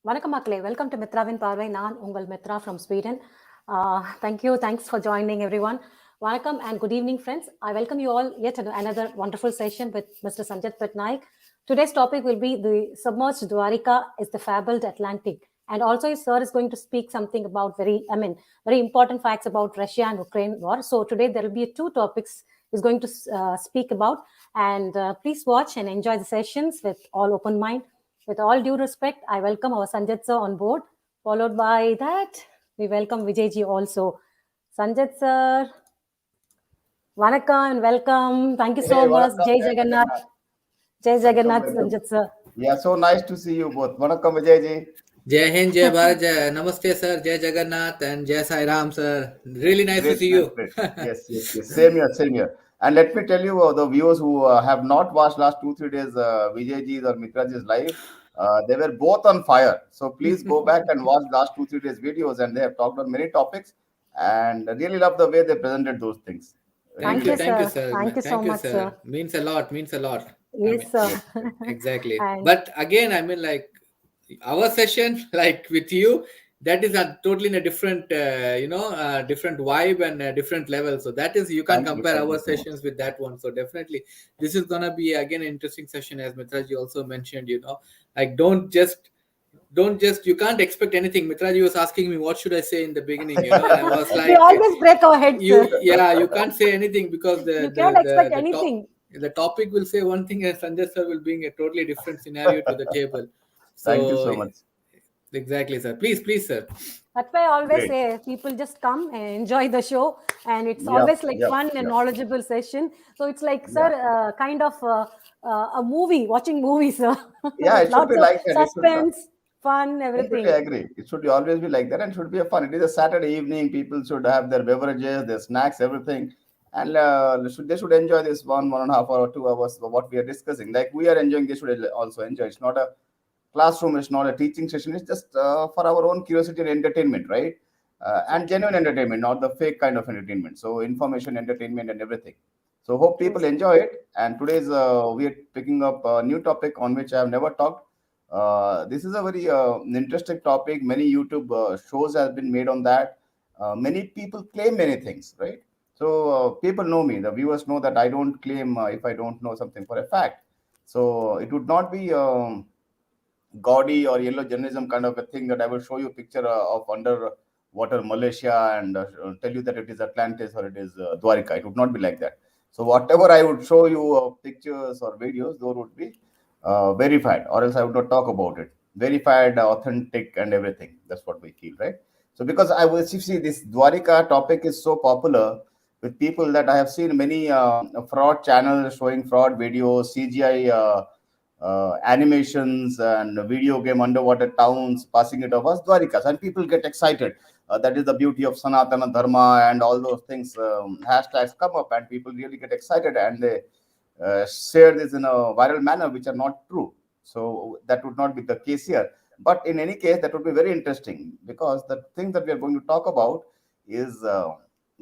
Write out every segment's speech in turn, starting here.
வணக்கம் மக்களே, welcome to மித்ராவின் பார்வை. நான் உங்கள் Mitra from Sweden. Thanks for joining everyone. Vanakkam and good evening friends. I welcome you all yet another wonderful session with Mr. Sanjit Patnaik. Today's topic will be the Submerged Dwarika is the Fabled Atlantic. And also his sir is going to speak something about very important facts about Russia and Ukraine war. So today there will be two topics he's going to speak about. And please watch and enjoy the sessions with all open mind. With all due respect, I welcome our Sanjit sir on board. Followed by that, we welcome Vijay ji also. Sanjit sir, Vanakkam and welcome. Thank you so much. Vanakkam, Jai Jagannath. Jai Jagannath, welcome. Sanjit sir. Yeah, so nice to see you both. Vanakkam, Vijay ji. Jai Hind, Jai Bharat, Namaste sir, Jai Jagannath and Jai Sai Ram sir. Really nice to see you. Yes. Same here. And let me tell you, the viewers who have not watched last 2-3 days Vijay ji's or Mitra ji's live, they were both on fire. So please go back and watch last 2-3 days videos, and they have talked on many topics, and I really love the way they presented those things. Thank you, sir. Thank you so much, sir. Means a lot. Yes, sir. Exactly. But again, like our session, like with you, that is totally in a different, different vibe and a different level. So that is, you can't compare our sessions with that one. So definitely, this is gonna be again an interesting session, as Mitraji also mentioned. Like don't just, you can't expect anything. Mitraji was asking me what should I say in the beginning. And I was like, we always break our heads. You can't say anything because you can't expect anything. The topic will say one thing, and Sanjay sir will bring a totally different scenario to the table. So, thank you so much. Exactly, sir. Please, sir. That's why I always say people just come and enjoy the show, and it's always like fun and knowledgeable session. So it's like, sir, kind of a movie, watching movies, sir. Yeah, it should be like that. Suspense, fun, everything. I agree. It should always be like that, and should be a fun. It is a Saturday evening. People should have their beverages, their snacks, everything. And they should enjoy this 1.5 hour, 2 hours of what we are discussing. Like we are enjoying, they should also enjoy. It's not a classroom, it's not a teaching session. It's just for our own curiosity and entertainment, right? And genuine entertainment, not the fake kind of entertainment. So information, entertainment, and everything. So hope people enjoy it. And today's we are picking up a new topic on which I have never talked. This is a very interesting topic. Many YouTube shows have been made on that. Many people claim many things, right? So people know me. The viewers know that I don't claim if I don't know something for a fact. So it would not be gaudy or yellow journalism kind of a thing that I will show you a picture of underwater Malaysia and tell you that it is Atlantis or it is Dwarika. It would not be like that. So whatever I would show you pictures or videos, those would be verified, or else I would not talk about it. Verified, authentic, and everything. That's what we feel, right? So because I will see this Dwarika topic is so popular with people that I have seen many fraud channels showing fraud videos, CGI animations, and video game underwater towns passing it off as Dwarikas, and people get excited. That is the beauty of Sanatana Dharma and all those things. Hashtags come up and people really get excited, and they share this in a viral manner, which are not true. So that would not be the case here. But in any case, that would be very interesting, because the thing that we are going to talk about is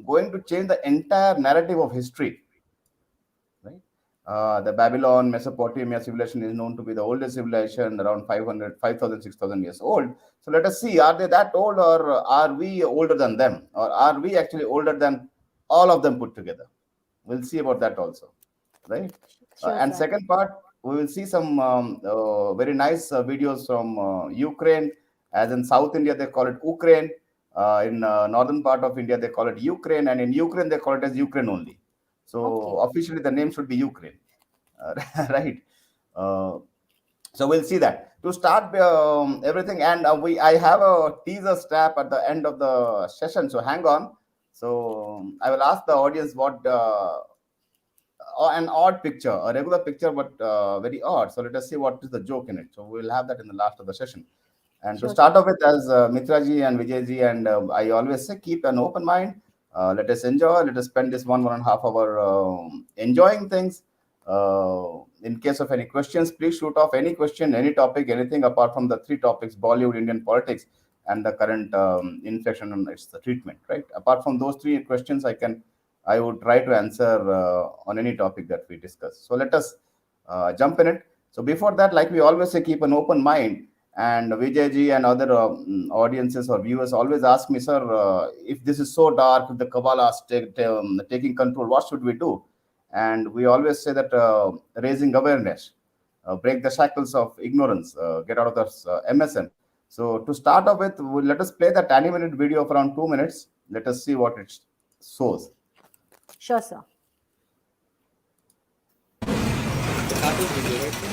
going to change the entire narrative of history. Right? The Babylon, Mesopotamia civilization is known to be the oldest civilization, around 5,000, 6,000 years old. So let us see, are they that old, or are we older than them? Or are we actually older than all of them put together? We'll see about that also. Right? And second part, we will see some very nice videos from Ukraine. As in South India, they call it Ukraine. In northern part of India, they call it Ukraine. And in Ukraine, they call it as Ukraine only. So officially, the name should be Ukraine. Right? So we'll see that. To start everything, and I have a teaser strap at the end of the session. So hang on. So I will ask the audience what... an odd picture, a regular picture, but very odd. So let us see what is the joke in it. So we'll have that in the last of the session. And to start off with, as Mitraji and Vijayji, and I always say, keep an open mind. Let us enjoy. Let us spend this 1.5 hour enjoying things. In case of any questions, please shoot off any question, any topic, anything apart from the 3 topics: Bollywood, Indian politics, and the current infection and its the treatment. Right. Apart from those 3 questions, I would try to answer on any topic that we discuss. So let us jump in it. So before that, like we always say, keep an open mind. And Vijayji and other audiences or viewers always ask me, sir, if this is so dark, if the Kabbalah is taking control, what should we do? And we always say that raising awareness, break the shackles of ignorance, get out of the MSM. So to start off with, let us play that 20-minute video of around 2 minutes. Let us see what it shows. Sure, sir. Cartoon video, right?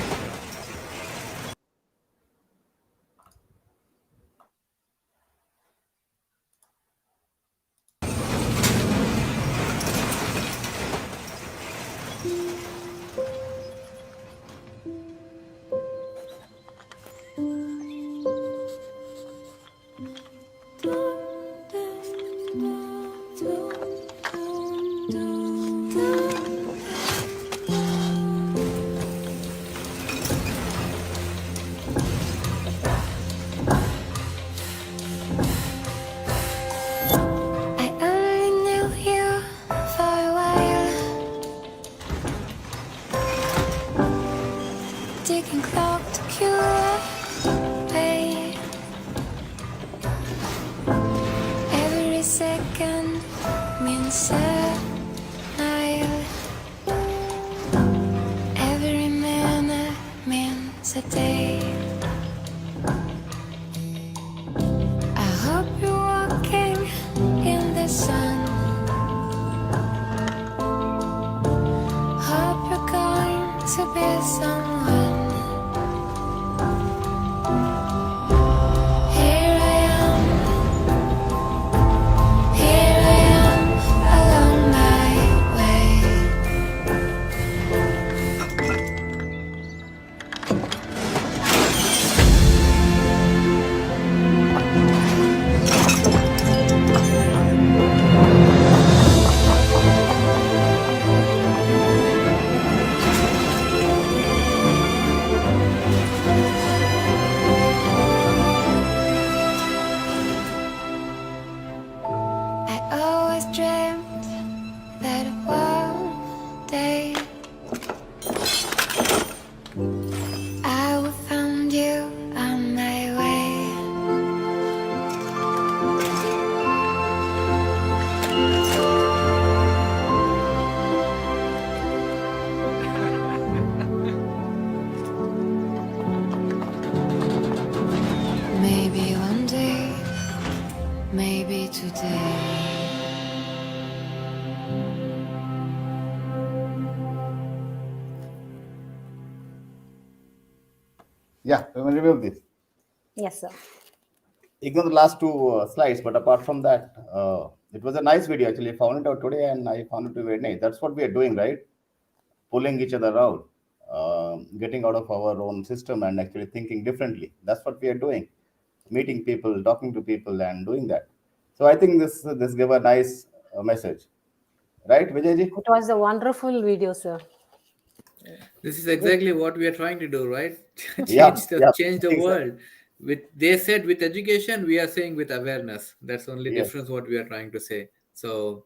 Yeah, we will review this. Yes, sir. Ignore the last two slides, but apart from that, it was a nice video. Actually, I found it out today and I found it to be very nice. That's what we are doing, right? Pulling each other out, getting out of our own system and actually thinking differently. That's what we are doing. Meeting people, talking to people and doing that. So I think this gave a nice message. Right, Vijayji? It was a wonderful video, sir. This is exactly what we are trying to do, right? change the world. They said with education, we are saying with awareness. That's the only difference what we are trying to say. So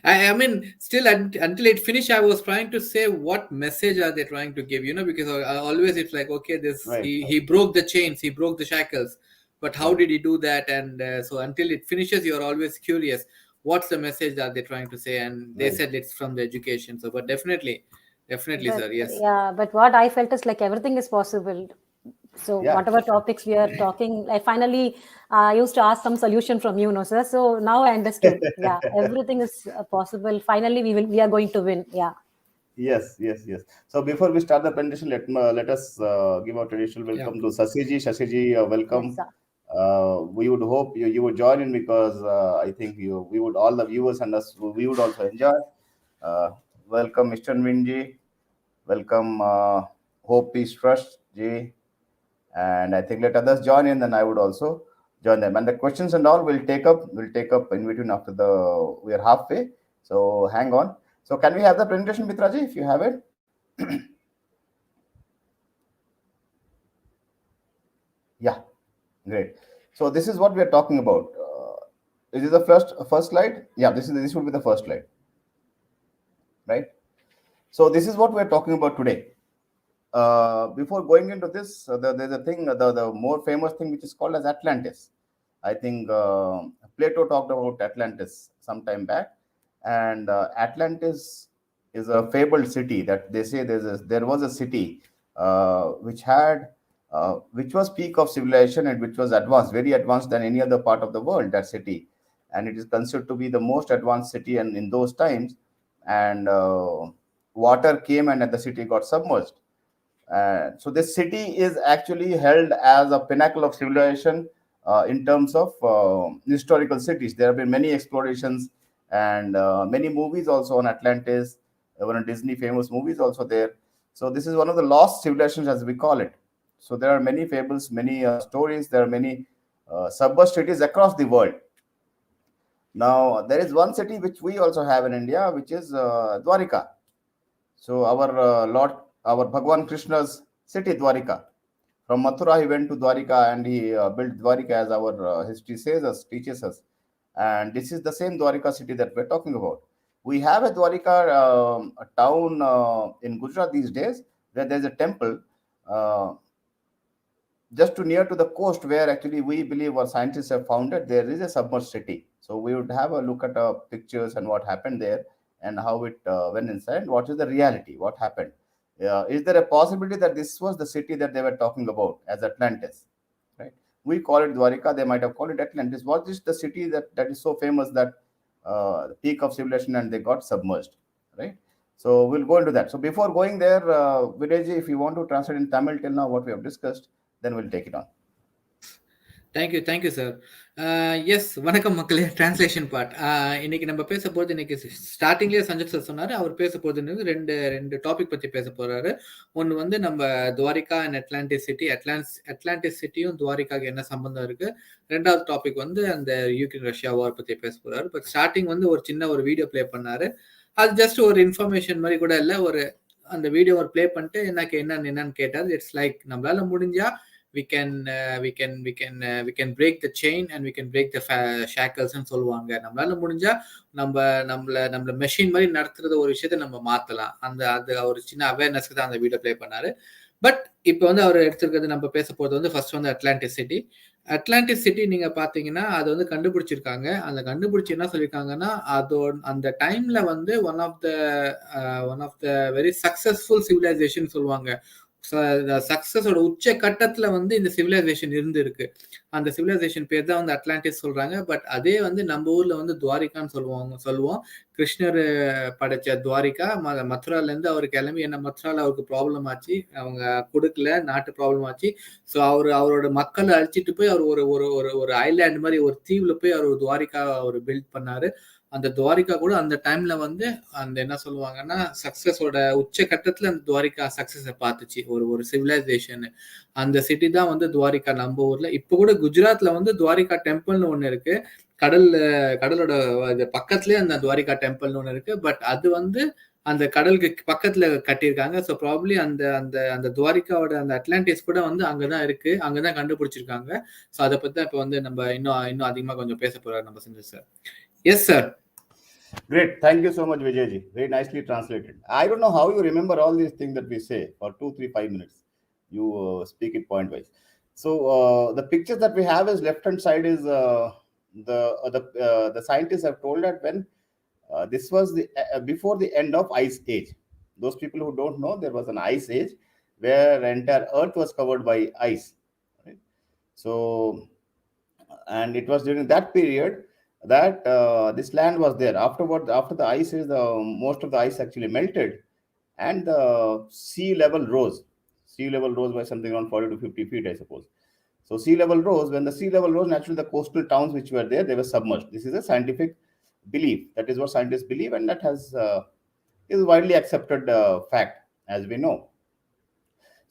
I mean, still until it finished, I was trying to say what message are they trying to give, because always it's like, okay, this he broke the chains, he broke the shackles, but how did he do that? And so until it finishes, you're always curious, what's the message that they're trying to say? And they said it's from the education. So, but definitely, sir, yes. Yeah, but what I felt is like everything is possible. So whatever topics we are talking, I finally used to ask some solution from you, sir. So now I understood. Yeah, everything is possible. Finally, we are going to win. Yeah. Yes. So before we start the presentation, let us give our traditional welcome to Sasiji. Sasiji, welcome. Yes, we would hope you would join in because I think we would, all the viewers and us, we would also enjoy. Welcome, Mr. Winji. Welcome, Hope Peace Trust Ji. And I think let others join in, then I would also join them. And the questions and all we'll take up in between after we are halfway. So hang on. So can we have the presentation, Mitraji, if you have it? Yeah, great. So this is what we are talking about. Is this the first slide? Yeah, this would be the first slide, right? So this is what we are talking about today. before going into this, there's a thing, the more famous thing which is called as Atlantis. I think Plato talked about Atlantis some time back, and Atlantis is a fabled city that they say there was a city which was peak of civilization and which was advanced, very advanced than any other part of the world. That city, and it is considered to be the most advanced city and in those times. And water came and the city got submerged. So this city is actually held as a pinnacle of civilization in terms of historical cities. There have been many explorations and many movies also on Atlantis. There were Disney famous movies also there. So this is one of the lost civilizations, as we call it. So there are many fables, many stories. There are many submerged cities across the world. Now there is one city which we also have in India, which is Dwarika. So our Bhagwan Krishna's city, Dwarika. From Mathura, he went to Dwarika and he built Dwarika, as our history teaches us. And this is the same Dwarika city that we're talking about. We have a Dwarika a town in Gujarat these days, where there's a temple just too near to the coast, where actually we believe our scientists have found it. There is a submerged city. So we would have a look at pictures and what happened there and how it went inside. What is the reality? What happened? Is there a possibility that this was the city that they were talking about as Atlantis? Right? We call it Dwarika. They might have called it Atlantis. What is the city that is so famous that the peak of civilization and they got submerged? Right? So we'll go into that. So before going there, Vijayji, if you want to translate in Tamil till now what we have discussed, then we'll take it on. Thank you sir. Yes, வணக்கம் மக்களே. Translation part இன்னைக்கு நம்ம பேச போகிறது, இன்னைக்கு ஸ்டார்டிங்லேயே Sanjay sir சொன்னார், அவர் பேச போகிறது ரெண்டு டாபிக் பற்றி பேச போறாரு. ஒன்று வந்து நம்ம துவாரிகா அண்ட் அட்லாண்டிஸ் சிட்டி, அட்லாண்டிஸ் சிட்டியும் துவாரிகாவுக்கு என்ன சம்பந்தம் இருக்கு. ரெண்டாவது டாபிக் வந்து அந்த யுக்ரைன் ரஷ்யா வார் பற்றி பேச போறாரு. பட் ஸ்டார்டிங் வந்து ஒரு சின்ன ஒரு வீடியோ பிளே பண்ணாரு. அது ஜஸ்ட் ஒரு இன்ஃபர்மேஷன் மாதிரி கூட இல்லை, ஒரு அந்த வீடியோ ஒரு பிளே பண்ணிட்டு எனக்கு என்னன்னு கேட்டார். இட்ஸ் லைக் நம்மளால முடிஞ்சா we can break the chain and we can break the shackles ன்னு சொல்லுவாங்க. நம்மளால முடிஞ்சா நம்மள மெஷின் மாதிரி நடத்துறது ஒரு விஷயத்த நம்ம மாத்தலாம். அது ஒரு சின்ன அவேர்னஸ்க்கு தான் அந்த வீடியோ பிளே பண்ணாரு. பட் இப்போ வந்து அவர் எடுத்திருக்கிறது, நம்ம பேச போறது வந்து ஃபர்ஸ்ட் வந்து அட்லாண்டிஸ் சிட்டி. நீங்க பாத்தீங்கன்னா அது வந்து கண்டுபிடிச்சிருக்காங்க. அந்த கண்டுபிடிச்சு என்ன சொல்லியிருக்காங்கன்னா, அந்த டைம்ல வந்து one of the very successful civilisation சொல்லுவாங்க. சக்சஸோட உச்ச கட்டத்துல வந்து இந்த சிவிலைசேஷன் இருக்கு. அந்த சிவிலைசேஷன் பேர் தான் வந்து அட்லாண்டிஸ் சொல்றாங்க. பட் அதே வந்து நம்ம ஊர்ல வந்து துவாரிகான்னு சொல்லுவோம். கிருஷ்ணர் படைச்ச துவாரிகா, மதுரால இருந்து அவர் கிளம்பி, என்ன மதுரால அவருக்கு ப்ராப்ளம் ஆச்சு, அவங்க கொடுக்கல, நாட்டு ப்ராப்ளம் ஆச்சு. ஸோ அவரோட மக்களை அழிச்சிட்டு போய் அவர் ஒரு ஐலாண்ட் மாதிரி ஒரு தீவுல போய் அவர் துவாரிகா அவர் பில்ட் பண்ணாரு. அந்த துவாரிகா கூட அந்த டைம்ல வந்து அந்த என்ன சொல்லுவாங்கன்னா, சக்சஸோட உச்ச கட்டத்துல அந்த துவாரிகா சக்சஸை பார்த்துச்சு, ஒரு சிவிலைசேஷன். அந்த சிட்டி தான் வந்து துவாரிகா நம்ம ஊர்ல. இப்ப கூட குஜராத்ல வந்து துவாரிகா டெம்பிள்னு ஒண்ணு இருக்கு. கடலோட பக்கத்துலயே அந்த துவாரிகா டெம்பிள்னு ஒண்ணு இருக்கு. பட் அது வந்து அந்த கடலுக்கு பக்கத்துல கட்டியிருக்காங்க. ஸோ ப்ராப்ளி அந்த துவாரிகாவோட அந்த அட்லாண்டிஸ் கூட வந்து அங்கதான் இருக்கு, அங்கதான் கண்டுபிடிச்சிருக்காங்க. ஸோ அதை பத்தி தான் இப்ப வந்து நம்ம இன்னும் அதிகமா கொஞ்சம் பேச போறாரு நம்ம செஞ்சு sir. Yes sir. Great. Thank you so much, Vijayji. Very nicely translated. I don't know how you remember all these things that we say for 2, 3, 5 minutes. You speak it point wise. So the pictures that we have is left hand side is the scientists have told that when this was before the end of ice age. Those people who don't know, there was an ice age where the entire earth was covered by ice. Right? So, and it was during that period that this land was there. After the ice age, most of the ice actually melted, and the sea level rose. Sea level rose by something around 40 to 50 feet, I suppose. So sea level rose. When the sea level rose, naturally the coastal towns which were there, they were submerged. This is a scientific belief. That is what scientists believe, and that is widely accepted fact, as we know.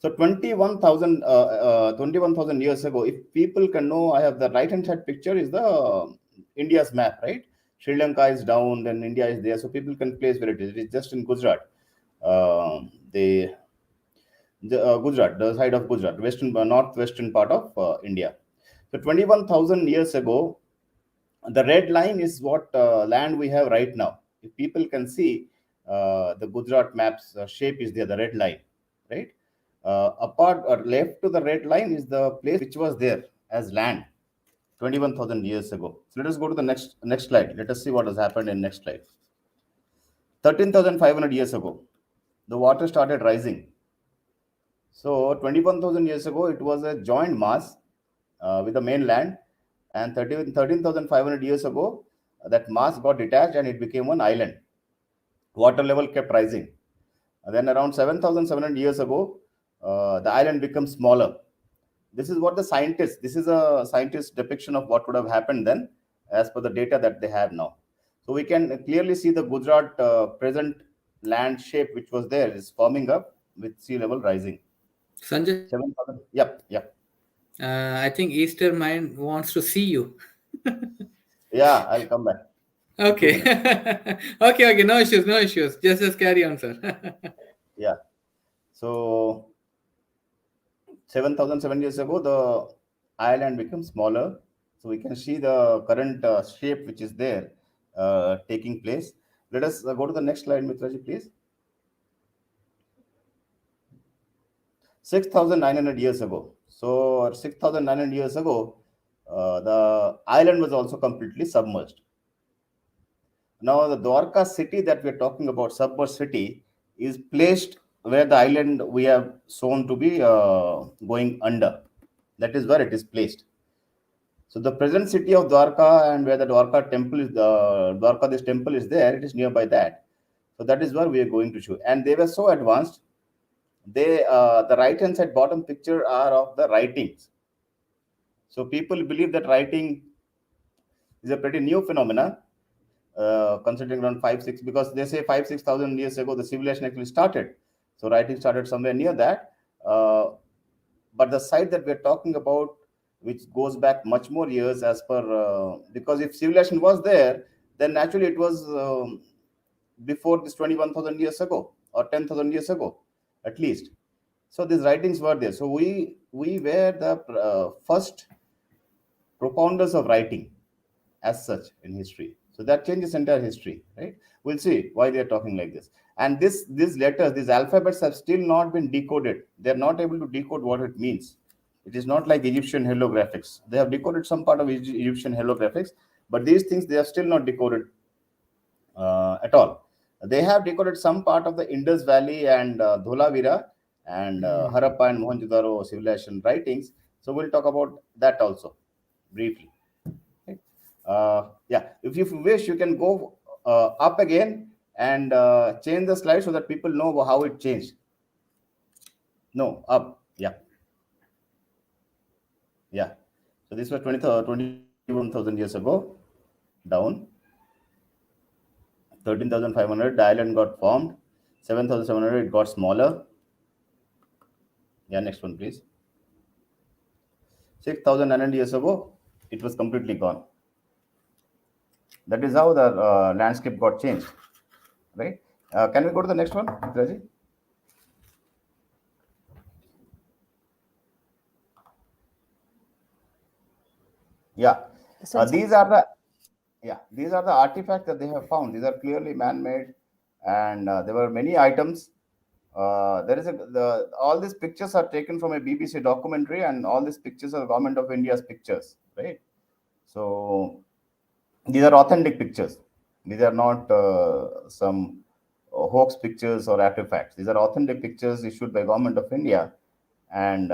So 21,000 years ago, if people can know, I have the right hand side picture is the India's map, right? Sri Lanka is down, then India is there, so people can place where it is. It is just in Gujarat, Gujarat, the side of Gujarat, northwestern part of India. So 21,000 years ago, the red line is what land we have right now. If people can see, the Gujarat maps shape is there, the red line, right? Apart or left to the red line is the place which was there as land 21,000 years ago. So let us go to the next slide. Let us see what has happened in next slide. 13,500 years ago, the water started rising. So 21,000 years ago, it was a joint mass with the mainland, and 13,500 years ago, that mass got detached and it became one island. Water level kept rising. And then around 7,700 years ago, the island becomes smaller. This is what this is a scientist depiction of what would have happened then, as per the data that they have now. So we can clearly see the Gujarat present land shape, which was there, is forming up with sea level rising. Sanjay, 7,000. Yep. I think Easter Mind wants to see you. Yeah, I'll come back. Okay. Okay. No issues. Just carry on, sir. Yeah. So 7,007 years ago, the island becomes smaller. So we can see the current shape which is there taking place. Let us go to the next slide, Mitraji, please. 6,900 years ago. So 6,900 years ago, the island was also completely submerged. Now the Dwarika city that we're talking about, submerged city, is placed where the island we have shown to be going under. That is where it is placed. So the present city of Dwarka and where the Dwarka temple is, this temple is there, it is nearby that. So that is where we are going to show. And they were so advanced. The right hand side bottom picture are of the writings. So people believe that writing is a pretty new phenomena, considering around 5-6, because they say 5,000-6,000 years ago the civilization actually started. So writing started somewhere near that. But the site that we're talking about, which goes back much more years, as per because if civilization was there, then naturally it was before this 21,000 years ago or 10,000 years ago, at least. So these writings were there. So we were the first propounders of writing as such in history. So that changes entire history, right? We'll see why they are talking like this. And these letters, these alphabets have still not been decoded. They're not able to decode what it means. It is not like Egyptian hieroglyphics. They have decoded some part of Egyptian hieroglyphics, but these things they are still not decoded at all. They have decoded some part of the Indus Valley and Dholavira and Harappa and Mohenjo-daro civilization writings. So we'll talk about that also briefly. Yeah, if you wish, you can go up again and change the slide so that people know how it changed. No, up. Yeah. So this was 21,000 years ago. Down. 13,500. The island got formed. 7,700. It got smaller. Yeah. Next one, please. 6,900 years ago, it was completely gone. That is how the landscape got changed, right? Can we go to the next one, Raji? Yeah, these are the artifacts that they have found. These are clearly man-made, and there were many items. There is all these pictures are taken from a BBC documentary, and all these pictures are Government of India's pictures, right? So these are authentic pictures. These are not some hoax pictures or artifacts. These are authentic pictures issued by Government of India, and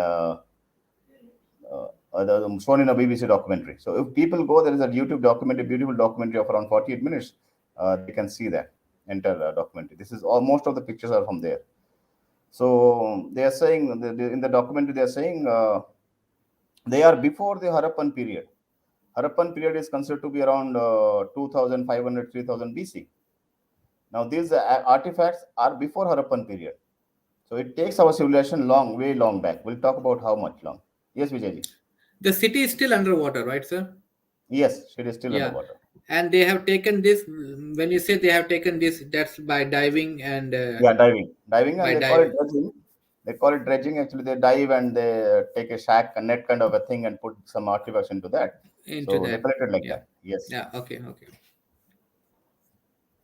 shown in a BBC documentary. So if people go, there is a YouTube documentary, beautiful documentary of around 48 minutes. They can see that entire documentary. This is most of the pictures are from there. So they are saying in the documentary, they are saying they are before the Harappan period. Harappan period is considered to be around 2,500, 3,000 BC. Now these artifacts are before Harappan period. So it takes our civilization way long back. We'll talk about how much long. Yes, Vijayji. The city is still underwater, right, sir? Yes, it is still underwater. And they have taken this, when you say they have taken this, that's by diving and... diving, and they call it dredging. They call it dredging. Actually, they dive and they take a net kind of a thing and put some artifacts into that. They collected like that. Yes. Yeah, okay.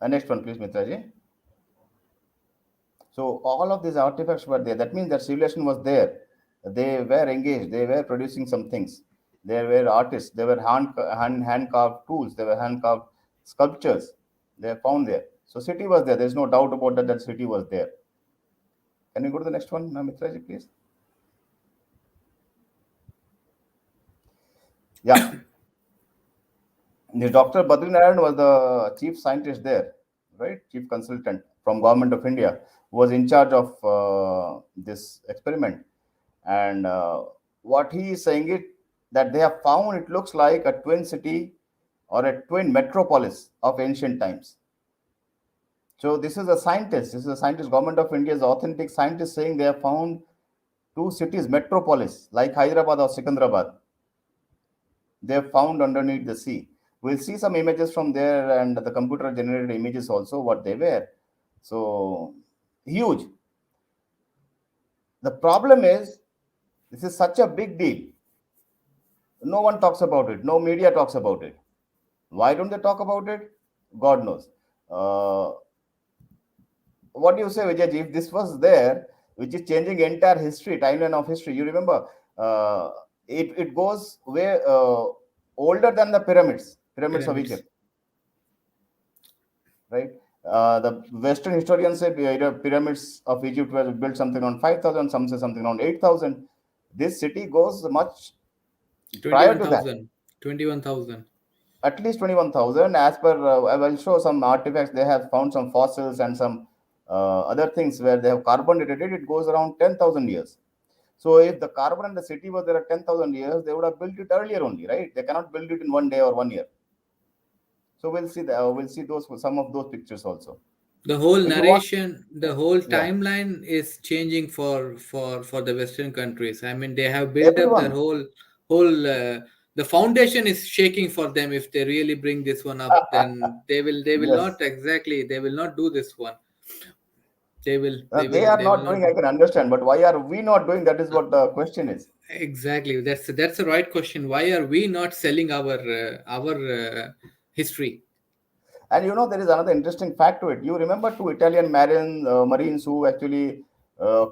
Next one, please, Mitraji. So all of these artifacts were there. That means that civilization was there. They were engaged. They were producing some things. They were artists. They were hand carved tools. They were hand carved sculptures. They were found there. So city was there. There's no doubt about that. That city was there. Can you go to the next one, Mitraji, please? Yeah. The Dr. Badrinaran was the chief scientist there, right? Chief consultant from Government of India, who was in charge of this experiment. And what he is saying it that they have found, it looks like a twin city or a twin metropolis of ancient times. So this is a scientist. This is a scientist. Government of India's authentic scientist saying they have found two cities, metropolis, like Hyderabad or Secunderabad. They have found underneath the sea. We'll see some images from there and the computer generated images also, what they were. So huge. The problem is, this is such a big deal. No one talks about it. No media talks about it. Why don't they talk about it? God knows. What do you say, Vijay? If this was there, which is changing entire history, timeline of history, you remember, it goes way older than the pyramids of Egypt, right? The Western historians say pyramids of Egypt were built something around 5,000, some say something around 8,000. This city goes much prior to that. 21,000. At least 21,000. As per, I will show some artifacts. They have found some fossils and some other things where they have carbon dated it. It goes around 10,000 years. So if the carbon and the city was there at 10,000 years, they would have built it earlier only, right? They cannot build it in 1 day or 1 year. So we'll see those some of those pictures also. The whole narration, the whole timeline is changing for the Western countries. I mean, they have built up their whole the foundation is shaking for them. If they really bring this one up, then they will not do this one. They are not doing. I can understand, but why are we not doing? That is what the question is. Exactly. That's the right question. Why are we not selling our history? And there is another interesting fact to it. You remember two Italian marines who actually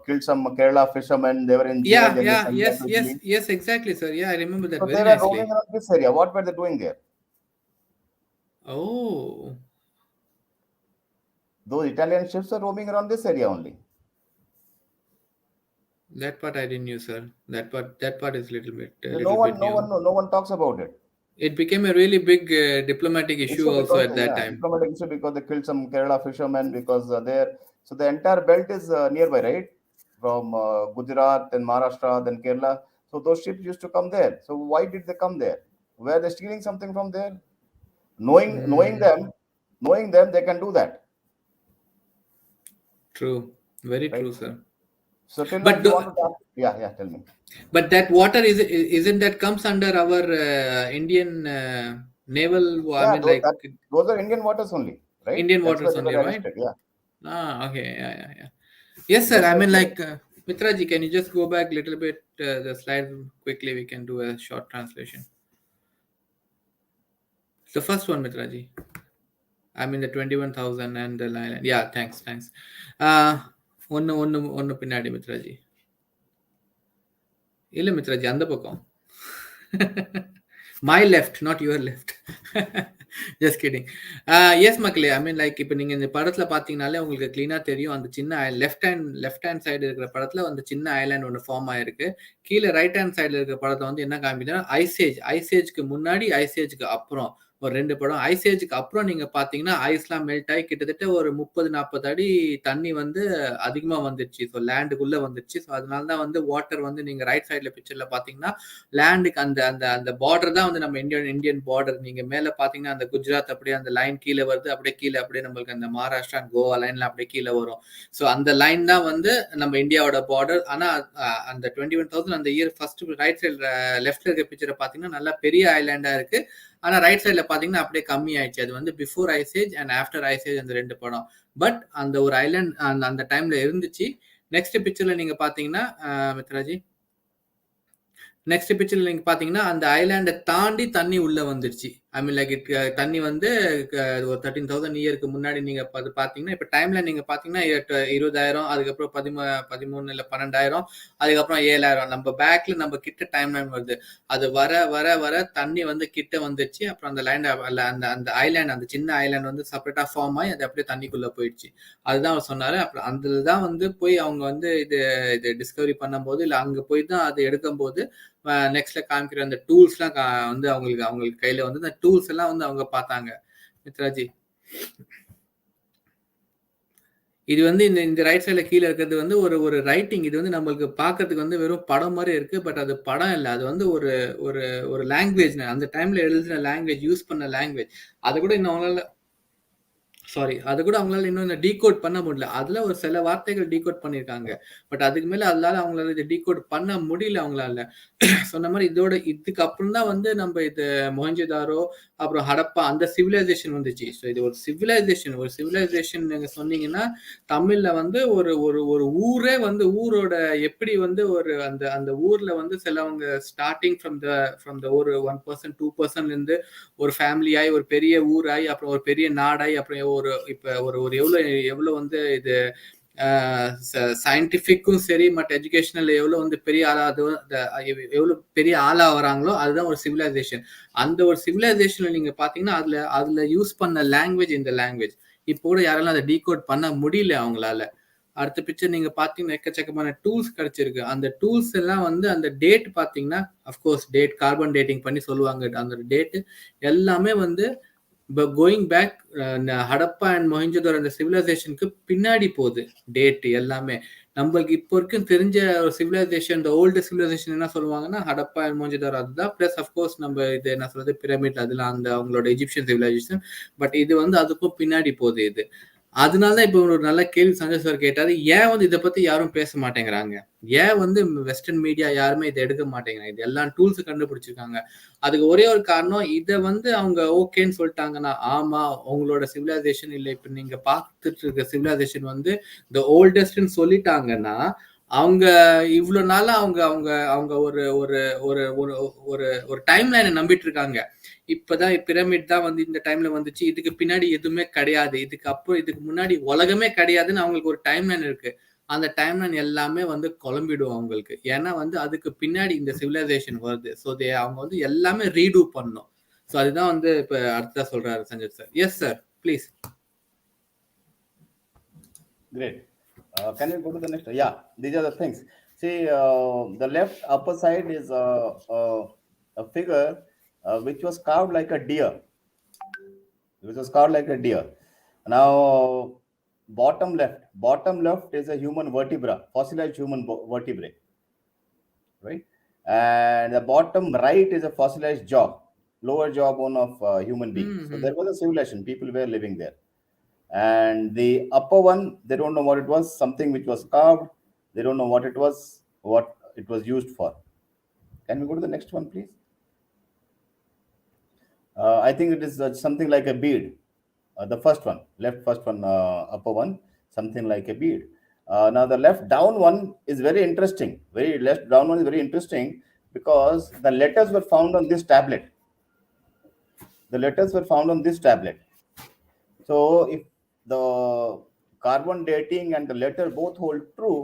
killed some Kerala fishermen. They were in jail. Yes, exactly, sir. Yeah, I remember that. So they were roaming around this area. What were they doing there? Oh. Those Italian ships are roaming around this area only. That part I didn't know, sir. That part is little bit. No one talks about it. It became a really big diplomatic issue also at that time. Diplomatic issue because they killed some Kerala fishermen because there. So the entire belt is nearby, right? From Gujarat, then Maharashtra, then Kerala. So those ships used to come there. So why did they come there? Were they stealing something from there? Knowing them, they can do that. True. Very true, sir. So tell me, tell me. But that water isn't that comes under our Indian naval? I mean, those are Indian waters only, right? Indian waters only, right? Yeah. Okay. Yeah. Yes, sir. I mean, Mitraji, can you just go back a little bit the slide quickly? We can do a short translation. The first one, Mitraji. I mean the 21,000 and the line. Yeah, thanks. ஒன்னு பின்னாடி மித்ராஜி. இல்ல மித்ராஜி அந்த பக்கம். My left, not your left. Just kidding. Yes, மக்களே. I mean இப்போ நீங்க இந்த படத்துல பாத்தீங்கனாலே உங்களுக்கு கிளீனா தெரியும் அந்த சின்ன லெஃப்ட் ஹேண்ட் சைடு இருக்கிற படத்துல அந்த சின்ன ஐலாண்ட் ஒன்று ஃபார்ம் ஆயிருக்கு. கீழே ரைட் ஹேண்ட் சைடுல இருக்கிற படத்துல வந்து என்ன காமிக்குதுன்னா ஐசேஜ்க்கு முன்னாடி ஐசேஜ்க்கு அப்புறம் ஒரு 2 படம். ஐசேஜுக்கு அப்புறம் நீங்க பாத்தீங்கன்னா ஐஸ்லாம் மெல்ட் ஆகி கிட்டத்தட்ட ஒரு 30-40 அடி தண்ணி வந்து அதிகமா வந்துருச்சு. ஸோ லேண்டுக்குள்ள வந்துருச்சு. ஸோ அதனால தான் வந்து வாட்டர் வந்து நீங்க ரைட் சைட்ல பிக்சர்ல பாத்தீங்கன்னா லேண்டுக்கு அந்த பார்டர் தான் வந்து நம்ம இந்தியன் பார்டர். நீங்க மேல பாத்தீங்கன்னா அந்த குஜராத் அப்படியே அந்த லைன் கீழே வருது. அப்படியே நம்மளுக்கு அந்த மகாராஷ்டிரா கோவா லைன்ல அப்படியே கீழே வரும். ஸோ அந்த லைன் தான் வந்து நம்ம இந்தியாவோட பார்டர். ஆனா அந்த 21,000 அந்த இயர் ஃபர்ஸ்ட் ரைட் சைடு லெஃப்ட்ல இருக்க பிக்சரை பாத்தீங்கன்னா நல்லா பெரிய ஐலாண்டா இருக்கு. ஆனா ரைட் சைட்ல பாத்தீங்கன்னா அப்படியே கம்மி ஆயிடுச்சு. அது வந்து பிஃபோர் ஐசேஜ் அண்ட் ஆஃப்டர் ஐசேஜ் அந்த 2 படம். பட் அந்த ஒரு ஐலாண்ட் அந்த டைம்ல இருந்துச்சு. நெக்ஸ்ட் பிக்சர்ல நீங்க பாத்தீங்கன்னா மித்ராஜி நெக்ஸ்ட் பிக்சர்ல நீங்க பாத்தீங்கன்னா அந்த ஐலாண்டை தாண்டி தண்ணி உள்ள வந்துருச்சு. ஐ மீன் லைக் தண்ணி வந்து ஒரு 13,000 இயருக்கு முன்னாடி நீங்க பாத்தீங்கன்னா இப்ப டைம்ல நீங்க பாத்தீங்கன்னா 20,000, அதுக்கப்புறம் 13 இல்ல 12,000, அதுக்கப்புறம் 7,000. நம்ம பேக்ல நம்ம கிட்ட டைம் லைன் வருது. அது வர வர வர தண்ணி வந்து கிட்ட வந்துருச்சு. அப்புறம் அந்த லேண்ட் அந்த அந்த ஐலாண்ட், அந்த சின்ன ஐலாண்ட் வந்து செப்பரேட்டா ஃபார்ம் ஆகி அது அப்படியே தண்ணிக்குள்ள போயிடுச்சு. அதுதான் அவர் சொன்னாரு. அப்புறம் அதுதான் வந்து போய் அவங்க வந்து இது டிஸ்கவரி பண்ணும்போது இல்ல அங்க போய் தான் அது எடுக்கும் போது நெக்ஸ்ட்ல காமிக்கிற அந்த டூல்ஸ் எல்லாம் வந்து அவங்களுக்கு கையில வந்து அந்த டூல்ஸ் எல்லாம் வந்து அவங்க பார்த்தாங்க. மித்ராஜி, இது வந்து இந்த ரைட் சைட்ல கீழே இருக்கிறது வந்து ஒரு ரைட்டிங். இது வந்து நம்மளுக்கு பார்க்கறதுக்கு வந்து வெறும் படம் மாதிரி இருக்கு. பட் அது படம் இல்லை, அது வந்து ஒரு ஒரு ஒரு லாங்குவேஜ், அந்த டைம்ல எழுதின லாங்குவேஜ், யூஸ் பண்ண லாங்குவேஜ். அதை கூட இன்னும் அவங்களால அது கூட அவங்களால இன்னும் டீகோட் பண்ண முடியல. அதுல ஒரு சில வார்த்தைகள் டீகோட் பண்ணிருக்காங்க. பட் அதுக்கு மேல அவங்களால இதை டீகோட் பண்ண முடியல அவங்களால. சொன்ன மாதிரி இதுக்கு அப்புறம் தான் வந்து நம்ம இது மொஹஞ்சதாரோ அப்புறம் ஹடப்பா அந்த சிவிலைசேஷன் வந்துச்சு. ஸோ இது ஒரு சிவிலைசேஷன் நீங்க சொன்னீங்கன்னா தமிழ்ல வந்து ஒரு ஒரு ஒரு ஊரே வந்து ஊரோட எப்படி வந்து ஒரு அந்த அந்த ஊர்ல வந்து சிலவங்க ஸ்டார்டிங் ஃப்ரம் த ஒரு 1%, 2% இருந்து ஒரு ஃபேமிலியாய் ஒரு பெரிய ஊராய் அப்புறம் ஒரு பெரிய நாடாய் அப்புறம் இப்ப ஒரு எவ்வளவு வந்து இது சயின்டிபிக்கும் சரி மற்ற எஜுகேஷனல் எவ்வளவு வந்து பெரிய ஆளா எவ்வளவு பெரிய ஆளா வராங்களோ அதுதான் ஒரு சிவிலைசேஷன். அந்த ஒரு சிவிலைசேஷன்ல நீங்க பாத்தீங்கன்னா அதுல யூஸ் பண்ண லாங்குவேஜ் இந்த லாங்குவேஜ். இப்போ கூட யாராலும் அதை டீகோட் பண்ண முடியல அவங்களால. அடுத்த பிக்சர் நீங்க பாத்தீங்கன்னா எக்கச்சக்கமான டூல்ஸ் கிடைச்சிருக்கு. அந்த டூல்ஸ் எல்லாம் வந்து அந்த டேட் பாத்தீங்கன்னா அப்கோர்ஸ் டேட் கார்பன் டேட்டிங் பண்ணி சொல்லுவாங்க. அந்த டேட் எல்லாமே வந்து கோயிங் பேக் ஹடப்பா அண்ட் மொஹஞ்சதாரோ அந்த சிவிலைசேஷனுக்கு பின்னாடி போகுது டேட் எல்லாமே. நம்மளுக்கு இப்போ வரைக்கும் தெரிஞ்ச ஒரு சிவிலைசேஷன், இந்த ஓல்டு சிவிலைசேஷன் என்ன சொல்லுவாங்கன்னா ஹடப்பா அண்ட் மொஹஞ்சதாரோ அதுதான். பிளஸ் அஃப்கோர்ஸ் நம்ம இது என்ன சொல்றது பிரமிட், அதெல்லாம் அந்த அவங்களோட எஜிப்சியன் சிவிலைசேஷன். பட் இது வந்து அதுக்கும் பின்னாடி போகுது இது. அதனாலதான் இப்ப ஒரு நல்ல கேள்வி சஞ்சய் சார் கேட்டாரு, ஏன் வந்து இதை பத்தி யாரும் பேச மாட்டேங்கிறாங்க, ஏன் வந்து வெஸ்டர்ன் மீடியா யாருமே இதை எடுக்க மாட்டேங்கிறாங்க, இது எல்லாம் டூல்ஸ் கண்டுபிடிச்சிருக்காங்க. அதுக்கு ஒரே ஒரு காரணம், இதை வந்து அவங்க ஓகேன்னு சொல்லிட்டாங்கன்னா ஆமா உங்களோட சிவிலைசேஷன் இல்லை இப்ப நீங்க பார்த்துட்டு இருக்க சிவிலைசேஷன் வந்து த ஓல்டஸ்ட்னு சொல்லிட்டாங்கன்னா அவங்க இவ்வளவு நாளா அவங்க அவங்க அவங்க ஒரு ஒரு ஒரு ஒரு ஒரு ஒரு டைம் லைனை நம்பிட்டு இருக்காங்க. இப்பதான் பிரமிட் தான் வந்து இந்த டைம்ல வந்துச்சு, இதுக்கு பின்னாடி எதுவுமே கிடையாது, இதுக்கு முன்னாடி உலகமே கிடையாதுன்னு அவங்களுக்கு ஒரு டைம் லைன் இருக்கு. அந்த டைம் லைன் எல்லாமே வந்து குழம்பிடும் அவங்களுக்கு. ஏன்னா வந்து அதுக்கு பின்னாடி இந்த சிவிலைசேஷன் வருது. ஸோ அவங்க வந்து எல்லாமே ரீடூ பண்ணும். ஸோ அதுதான் வந்து இப்ப அடுத்ததா சொல்றாரு Sanjay sir. Yes sir, please. Great. Can we go to the next? Yeah, these are the things. See, the left upper side is a figure which was carved like a deer. Now, bottom left is a human vertebra, fossilized human vertebrae, right? And the bottom right is a fossilized jaw, lower jawbone of human being. So there was a civilization, people were living there. And the upper one, they don't know what it was, something which was carved, they don't know what it was used for. Can we go to the next one, please? I think it is something like a bead. The first one, upper one, something like a bead. Now the left down one is very interesting. Because the letters were found on this tablet. So if the carbon dating and the letter both hold true,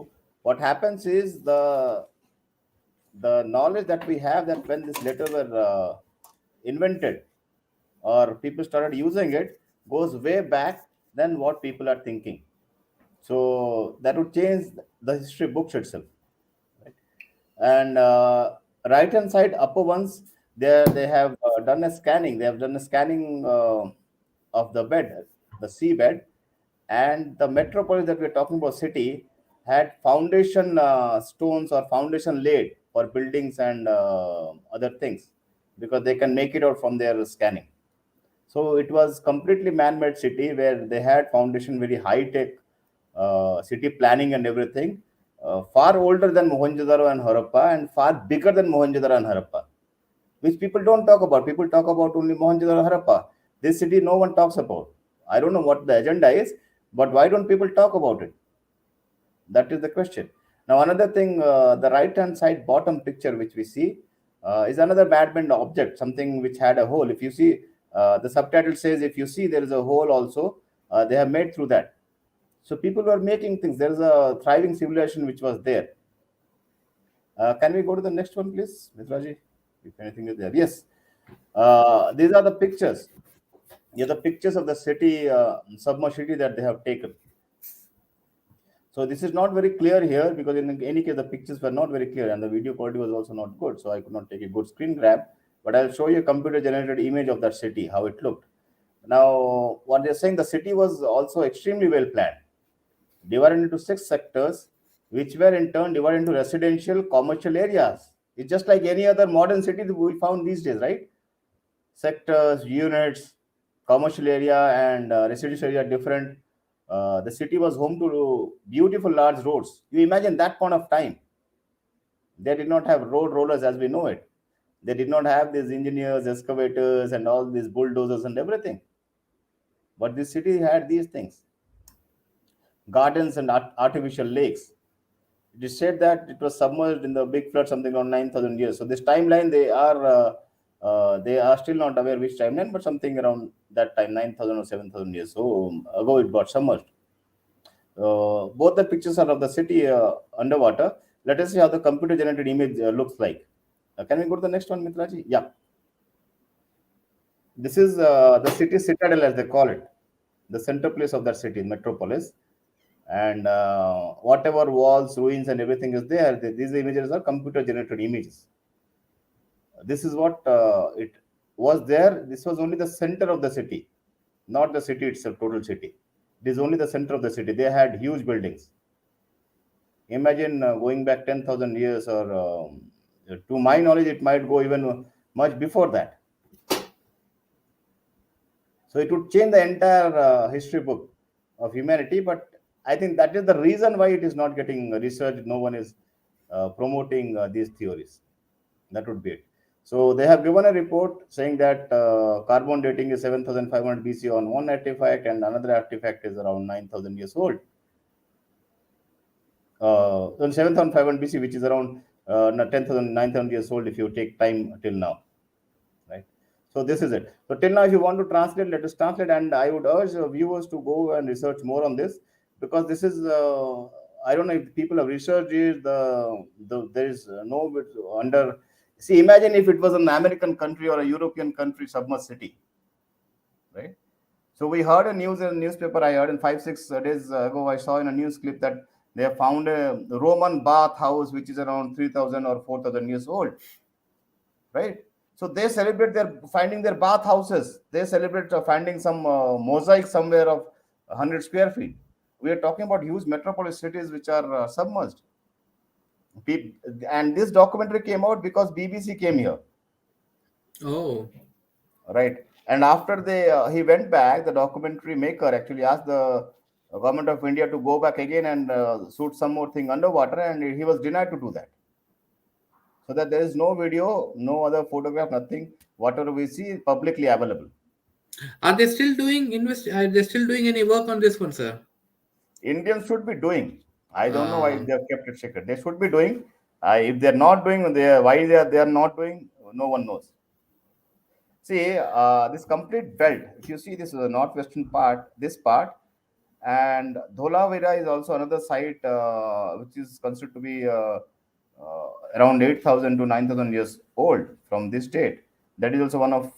what happens is the knowledge that we have, that when this letter were invented or people started using it, goes way back than what people are thinking. So that would change the history books itself, right? And right hand side upper ones, they have done a scanning. They have done a scanning of the bed, the seabed, and the metropolis that we're talking about, city, had foundation stones or foundation laid for buildings and other things, because they can make it out from their scanning. So it was completely man-made city where they had foundation, very high-tech city planning and everything, far older than Mohenjo-daro and Harappa, and far bigger than Mohenjo-daro and Harappa, which people don't talk about. People talk about only Mohenjo-daro and Harappa. This city no one talks about. I don't know what the agenda is, but why don't people talk about it? That is the question. Now another thing, the right hand side bottom picture which we see, is another man-made object, something which had a hole. If you see, the subtitle says, if you see there is a hole also, they have made through that. So people were making things. There is a thriving civilization which was there. Can we go to the next one, please, Mitraji? If anything is there. Yes. These are the pictures. Yeah, the pictures of the city, submerged city that they have taken. So this is not very clear here because in any case the pictures were not very clear and the video quality was also not good. So I could not take a good screen grab. But I'll show you a computer generated image of that city, how it looked. Now, what they're saying, the city was also extremely well planned, divided into 6 sectors, which were in turn divided into residential, commercial areas. It's just like any other modern city that we found these days, right? Sectors, units, commercial area and residential area different. The city was home to beautiful large roads. You imagine that point of time. They did not have road rollers as we know it. They did not have these engineers, excavators, and all these bulldozers and everything. But this city had these things. Gardens and artificial lakes. It is said that it was submerged in the big flood something around 9,000 years. So this timeline, they are still not aware which timeline, but something around that time, 9,000 or 7,000 years ago, it got submerged. Both the pictures are of the city underwater. Let us see how the computer generated image looks like. Can we go to the next one, Mitraji? Yeah. This is the city citadel, as they call it, the center place of that city, metropolis. And whatever walls, ruins, and everything is there, these images are computer generated images. This is what it was there. This was only the center of the city, not the city itself, total city. It is only the center of the city. They had huge buildings. Imagine going back 10,000 years, or to my knowledge, it might go even much before that. So it would change the entire history book of humanity. But I think that is the reason why it is not getting researched. No one is promoting these theories. That would be it. So they have given a report saying that carbon dating is 7,500 BC on one artifact, and another artifact is around 9,000 years old. On 7,500 BC, which is around 10,000, 9,000 years old if you take time till now, right? So this is it. So till now, if you want to translate, let us translate, and I would urge viewers to go and research more on this, because this is I don't know if people have researched it. There is no under. See, imagine if it was an American country or a European country submerged city, right? So we heard a news in a newspaper. I heard in 5-6 days ago. I saw in a news clip that they have found a Roman bath house which is around 3,000 or 4,000 years old, right? So they celebrate finding their bath houses. They celebrate finding some mosaic somewhere of 100 square feet. We are talking about huge metropolis cities which are submerged. And this documentary came out because BBC came here. Oh, right. And after he went back, the documentary maker actually asked the government of India to go back again and shoot some more thing underwater, and he was denied to do that. So that there is no video, no other photograph, nothing. Whatever we see is publicly available. Are they still doing Are they still doing any work on this one, sir? Indians should be doing. I don't know why they have kept it secret. They should be doing. If they're not doing, why they are not doing, no one knows. See, this complete belt, if you see this northwestern part, this part, and Dholavira is also another site which is considered to be around 8,000 to 9,000 years old from this date. That is also one of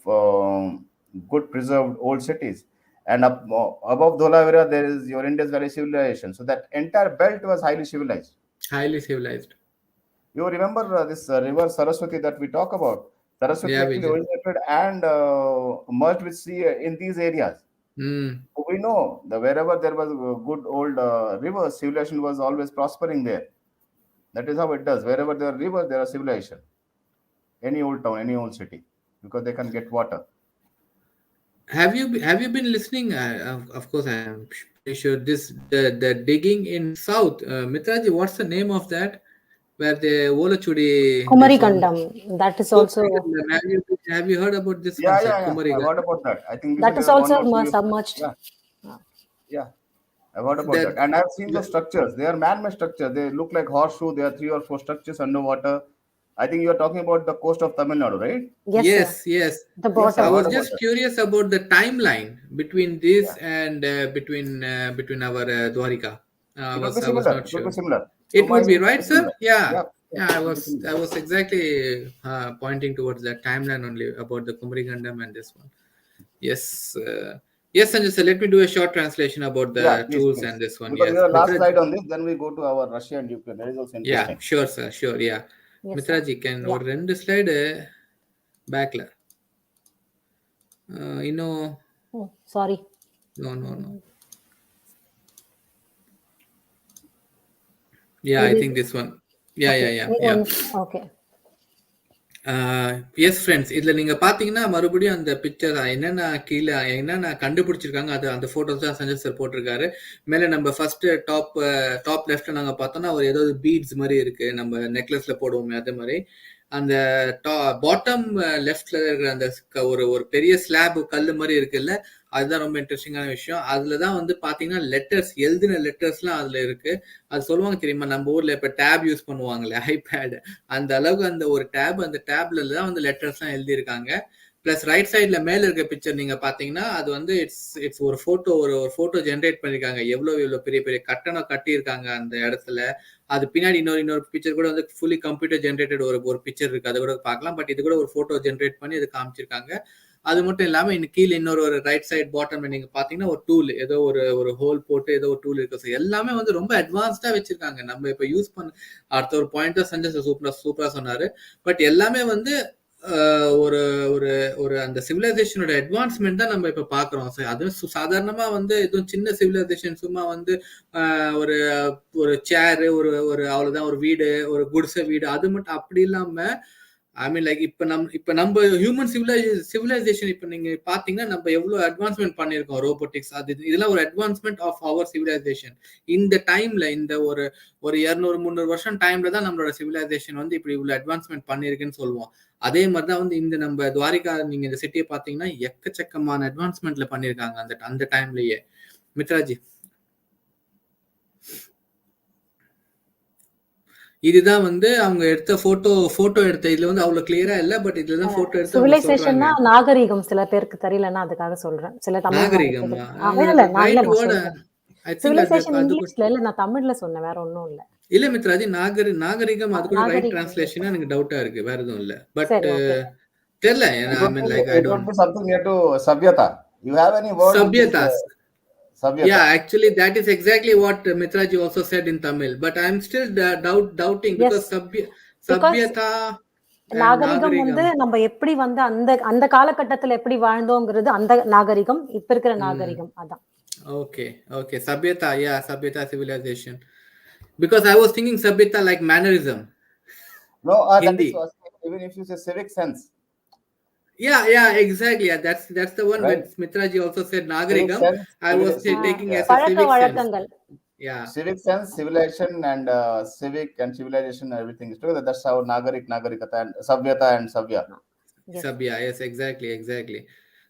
good preserved old cities. And above Dholavira, there is your Indus Valley civilization. So that entire belt was highly civilized. Highly civilized. You remember this river Saraswati that we talk about? Saraswati actually originated and merged with sea in these areas. So we know that wherever there was a good old river, civilization was always prospering there. That is how it does. Wherever there are rivers, there are civilization. Any old town, any old city, because they can get water. Have you been listening? Of course, I am pretty sure the digging in south. Mitraji, what's the name of that? Where the Volachudi Kumarikandam. That is also. Have you heard about this? Yeah. I've heard about that. I think that is also submerged. Yeah. I've heard about that. And I've seen the structures. They are man-made structures. They look like horseshoe. There are 3 or 4 structures underwater. I think you are talking about the coast of Tamil Nadu, right? Yes. The bottom. I was just curious about the timeline between this and between our Dwarika. I was not sure. It would be similar. It would be right, sir. Yeah. I was exactly pointing towards that timeline only about the Kumarigandam and this one. Yes, Sanjay sir, let me do a short translation about the tools and this one. Because we have last slide on this, then we go to our Russia and Ukraine. That is also interesting. Yeah, sure, sir. Sure, yeah. Mitraji, can or rendu slide backla. Oh, sorry. No. Yeah, maybe I think this one. Yeah. Okay. S friends, இதில் நீங்கள் பார்த்தீங்கன்னா மறுபடியும் அந்த picture என்னென்ன கண்டுபிடிச்சிருக்காங்க அது அந்த photos தான் சஞ்சய் சார் போட்டிருக்காரு. மேலே நம்ம ஃபர்ஸ்ட் டாப் லெஃப்ட்ல நாங்கள் பார்த்தோம்னா ஒரு ஏதாவது பீட்ஸ் மாதிரி இருக்கு, நம்ம நெக்லஸ்ல போடுவோமே அதே மாதிரி. அந்த பாட்டம் லெஃப்ட்ல இருக்கிற அந்த ஒரு பெரிய ஸ்லாப் கல் மாதிரி இருக்குல்ல, அதுதான் ரொம்ப இன்ட்ரெஸ்டிங்கான விஷயம். அதுலதான் வந்து பாத்தீங்கன்னா லெட்டர்ஸ், எழுதின லெட்டர்ஸ்லாம் அதுல இருக்கு. அது சொல்லுவாங்க தெரியுமா, நம்ம ஊர்ல இப்ப டேப் யூஸ் பண்ணுவாங்களே ஐபேட், அந்த அளவுக்கு அந்த ஒரு டேப், அந்த டேப்ல தான் வந்து லெட்டர்ஸ் எல்லாம் எழுதியிருக்காங்க. பிளஸ் ரைட் சைட்ல மேல இருக்க பிக்சர் நீங்க பாத்தீங்கன்னா அது வந்து இட்ஸ் ஒரு போட்டோ ஜென்ரேட் பண்ணிருக்காங்க. எவ்வளவு பெரிய பெரிய கட்டணம் கட்டியிருக்காங்க அந்த இடத்துல. அது பின்னாடி இன்னொரு பிக்சர் கூட வந்து ஃபுல்லி கம்ப்யூட்டர் ஜென்ரேட்டட் ஒரு பிக்சர் இருக்கு, அதை கூட பார்க்கலாம். பட் இது கூட ஒரு போட்டோ ஜென்ரேட் பண்ணி இது காமிச்சிருக்காங்க. அது மட்டும் இல்லாம இன்னும் கீழே இன்னொரு ரைட் சைட் பாட்டம்ல நீங்க பாத்தீங்கன்னா ஒரு டூல், ஏதோ ஒரு ஹோல் போட்டு ஏதோ ஒரு டூல் இருக்கு. எல்லாமே வந்து ரொம்ப அட்வான்ஸ்டா வச்சிருக்காங்க. நம்ம இப்ப யூஸ் பண்ண அடுத்த ஒரு பாயிண்ட் தான் சஞ்சய் சூப்பரா சொன்னாரு. பட் எல்லாமே வந்து ஒரு அந்த சிவிலைசேஷனோட அட்வான்ஸ்மெண்ட் தான் நம்ம இப்ப பாக்குறோம். அதுவும் சாதாரணமா வந்து எதுவும் சின்ன சிவிலைசேஷன் சும்மா வந்து ஒரு சேரு, ஒரு அவ்வளவுதான், ஒரு வீடு, ஒரு குடிசை வீடு, அது மட்டும் அப்படி இல்லாம ஐ மீன் லைக் இப்ப நம்ம ஹியூமன் சிவிலைசேஷன் இப்ப நீங்க பாத்தீங்கன்னா நம்ம எவ்வளவு அட்வான்ஸ்மெண்ட் பண்ணிருக்கோம், ரோபோட்டிக்ஸ், அது இதெல்லாம் ஒரு அட்வான்ஸ்மெண்ட் ஆஃப் அவர் சிவிலைசேஷன். இந்த டைம்ல இந்த ஒரு 200-300 வருஷம் டைம்ல தான் நம்மளோட சிவிலைசேஷன் வந்து இப்படி இவ்வளவு அட்வான்ஸ்மெண்ட் பண்ணிருக்குன்னு சொல்லுவோம். அதே மாதிரிதான் வந்து இந்த நம்ம துவாரிகா நீங்க இந்த சிட்டியை பாத்தீங்கன்னா எக்கச்சக்கமான அட்வான்ஸ்மெண்ட்ல பண்ணிருக்காங்க அந்த டைம்லயே. மித்ராஜி, இதுதான் வந்து அவங்க எடுத்த போட்டோ எடுத்த இதுல வந்து அவ்வளவு கிளியரா இல்ல, பட் இதுலதான் போட்டோ எடுத்து சிவிலைசேஷன்னா நாகரிகம் சில பேருக்கு தெரியலன்னா அதுக்காக சொல்றேன். சில நாகரிகமா சிவிலைசேஷன் இங்கிலீஷ்ல இல்ல, நான் தமிழ்ல சொன்னேன், வேற ஒண்ணும் இல்ல. இல்ல மித்ராஜி, நாகரிகம் அது கூட ரைட் டிரான்ஸ்லேஷன் எனக்கு டவுட்டா இருக்கு, வேற எதுவும் இல்ல. பட் தெரியல, I mean like I don't something near to savyata. You have any word? Savyata. Yeah, actually that is exactly what Mitraji also said in Tamil, but I am still doubting because savyata நாகரிகம் வந்து நம்ம எப்படி வந்து அந்த காலகட்டத்துல எப்படி வாழ்ந்தோங்கிறது அந்த நாகரிகம், இப்ப இருக்கிற நாகரிகம் அதான். Okay, savyata, savyata civilization, because I was thinking savyata like mannerism. No, that is even if you say civic sense. Yeah, exactly. That's the one when Mitraji also said nagarigam. I was taking as a civic sense. Yeah, civic sense, civilization and civic and civilization, everything is together. That's how nagarikata and savyata and savya. Sabya, yes, exactly.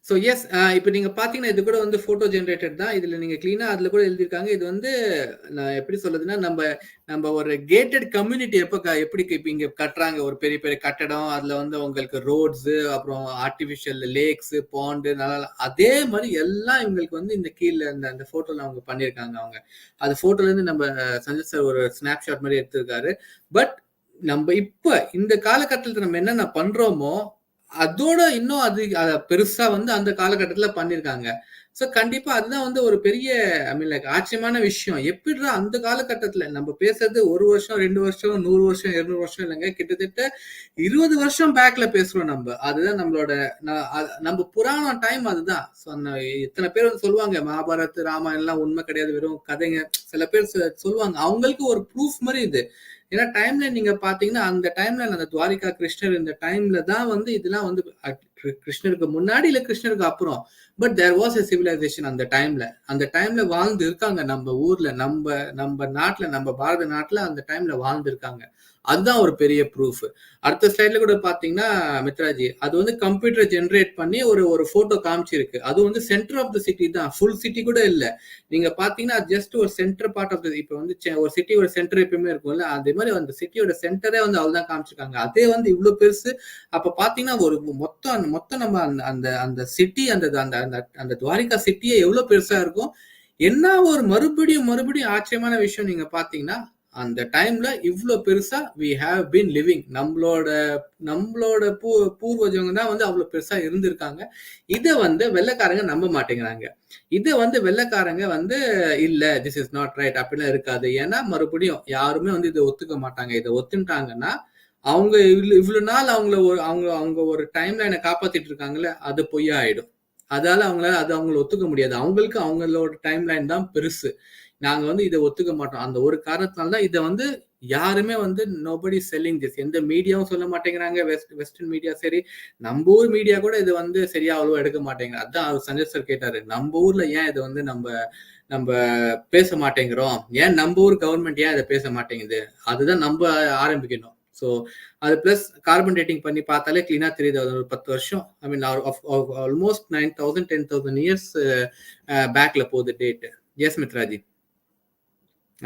So yes, இப்போ நீங்கள் பார்த்தீங்கன்னா இது கூட வந்து photo generated தான். இதில் நீங்கள் க்ளீனாக அதில் கூட எழுதியிருக்காங்க. இது வந்து நான் எப்படி சொல்றதுன்னா, நம்ம ஒரு கேட்டட் கம்யூனிட்டி எப்படி இப்போ இங்கே கட்டுறாங்க ஒரு பெரிய பெரிய கட்டடம், அதில் வந்து உங்களுக்கு ரோட்ஸு, அப்புறம் ஆர்டிஃபிஷியல் லேக்ஸு, பாண்டு, நல்லா அதே மாதிரி எல்லாம் இவங்களுக்கு வந்து இந்த கீழே அந்த ஃபோட்டோவில் அவங்க பண்ணியிருக்காங்க. அவங்க அது ஃபோட்டோலேருந்து நம்ம சஞ்சய் சார் ஒரு ஸ்னாப்ஷாட் மாதிரி எடுத்திருக்காரு. பட் நம்ம இப்போ இந்த காலகட்டத்தில் நம்ம என்னென்ன பண்றோமோ அதோட இன்னும் அது பெருசா வந்து அந்த காலகட்டத்துல பண்ணிருக்காங்க. சோ கண்டிப்பா அதுதான் வந்து ஒரு பெரிய ஐ மீன் லைக் ஆச்சரியமான விஷயம். எப்படிடா அந்த காலகட்டத்துல நம்ம பேசுறது 1 வருஷம் 2 வருஷம் 100 வருஷம் 200 வருஷம் இல்லைங்க, கிட்டத்தட்ட 20 வருஷம் பேக்ல பேசுறோம் நம்ம. அதுதான் நம்மளோட நம்ம புராண டைம் அதுதான். இத்தனை பேர் வந்து சொல்லுவாங்க மகாபாரத் ராமாயணம் எல்லாம் உண்மை கிடையாது, வெறும் கதைங்க. சில பேர் சொல்லுவாங்க, அவங்களுக்கு ஒரு ப்ரூஃப் மாதிரி இது. ஏன்னா டைம்ல நீங்க பாத்தீங்கன்னா அந்த டைம்ல அந்த துவாரிகா கிருஷ்ணர் இந்த டைம்ல தான் வந்து இதெல்லாம் வந்து கிருஷ்ணருக்கு முன்னாடி இல்ல கிருஷ்ணருக்கு அப்புறம், but there was a civilisation அந்த டைம்ல வாழ்ந்து இருக்காங்க. நம்ம ஊர்ல நம்ம நாட்டுல, நம்ம பாரத நாட்டுல அந்த டைம்ல வாழ்ந்து இருக்காங்க. அதுதான் ஒரு பெரிய ப்ரூஃப். அடுத்த ஸ்லைட்ல கூட பாத்தீங்கன்னா மித்ராஜி, அது வந்து கம்ப்யூட்டர் ஜென்ரேட் பண்ணி ஒரு போட்டோ காமிச்சிருக்கு. அது வந்து சென்டர் ஆஃப் த சிட்டி தான், ஃபுல் சிட்டி கூட இல்ல. நீங்க பாத்தீங்கன்னா ஜஸ்ட் ஒரு சென்டர் பார்ட் ஆஃப் த, இப்ப வந்து ஒரு சிட்டியோட சென்டர் எப்பயுமே இருக்கும்ல, அதே மாதிரி அந்த சிட்டியோட சென்டரே வந்து அவ்வளவுதான் காமிச்சிருக்காங்க. அதே வந்து இவ்வளவு பெருசு. அப்ப பாத்தீங்கன்னா ஒரு மொத்தம் நம்ம அந்த அந்த சிட்டி, அந்த அந்த துவாரிகா சிட்டியே எவ்வளவு பெருசா இருக்கும். என்ன ஒரு மறுபடியும் ஆச்சரியமான விஷயம் நீங்க பாத்தீங்கன்னா, அந்த டைம்ல இவ்வளவு பெருசா we have been living, நம்மளோட பூர்வஜங்க தான் வந்து அவ்வளவு பெருசா இருந்திருக்காங்க. இத வந்து வெள்ளைக்காரங்க நம்ப மாட்டேங்கிறாங்க. இத வந்து வெள்ளைக்காரங்க வந்து இல்ல திஸ் இஸ் நாட் ரைட் அப்படிலாம் இருக்காது. ஏன்னா மறுபடியும் யாருமே வந்து இதை ஒத்துக்க மாட்டாங்க. இதை ஒத்துட்டாங்கன்னா அவங்க இவ்வளவு நாள் அவங்க ஒரு டைம் லைனை காப்பாத்திட்டு இருக்காங்கல்ல, அது பொய்யா ஆயிடும். அதால அவங்கள ஒத்துக்க முடியாது. அவங்களோட டைம் லைன் தான் பெருசு. நாங்க வந்து இதை ஒத்துக்க மாட்டோம். அந்த ஒரு காரணத்தினால்தான் இதை வந்து யாருமே வந்து நோபடி செல்லிங் திஸ், எந்த மீடியாவும் சொல்ல மாட்டேங்கிறாங்க. வெஸ்டர்ன் மீடியா சரி, நம்ம ஊர் மீடியா கூட இது வந்து சரியா அவ்வளவு எடுக்க மாட்டேங்கிறாங்க. அதான் சஞ்சய் சார் கேட்டாரு, நம்ம ஊர்ல ஏன் இதை வந்து நம்ம பேச மாட்டேங்கிறோம், ஏன் நம்ம ஊர் கவர்மெண்ட் ஏன் இதை பேச மாட்டேங்குது, அதுதான் நம்ம ஆரம்பிக்கணும். ஸோ அது பிளஸ் கார்பன் டேட்டிங் பண்ணி பார்த்தாலே கிளீனா தெரியுது. அது ஒரு 10 வருஷம், ஐ மீன் ஆல்மோஸ்ட் 9,000 10,000 இயர்ஸ் பேக்ல போகுது டேட். எஸ் மித்ராஜி,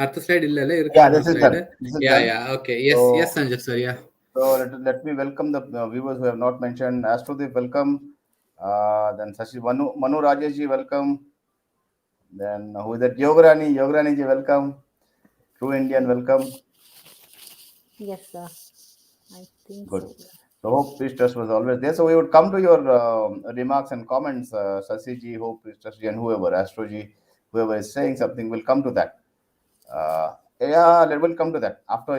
அடுத்த ஸ்லைடு இல்ல இருக்கு. Okay. Yes Sanjay sir. So let me welcome the viewers who have not mentioned. Astrodeep, welcome. Then Sashi Manu Rajesh ji, welcome. Then who is that? Yograni ji, welcome. True Indian, welcome. Yes, sir. I think good. So hope Peace Trust was always there. So we would come to your remarks and comments. Sasi ji, Hope Peace Trust ji, and whoever, Astro ji, whoever is saying something, will come to that. We'll come to that after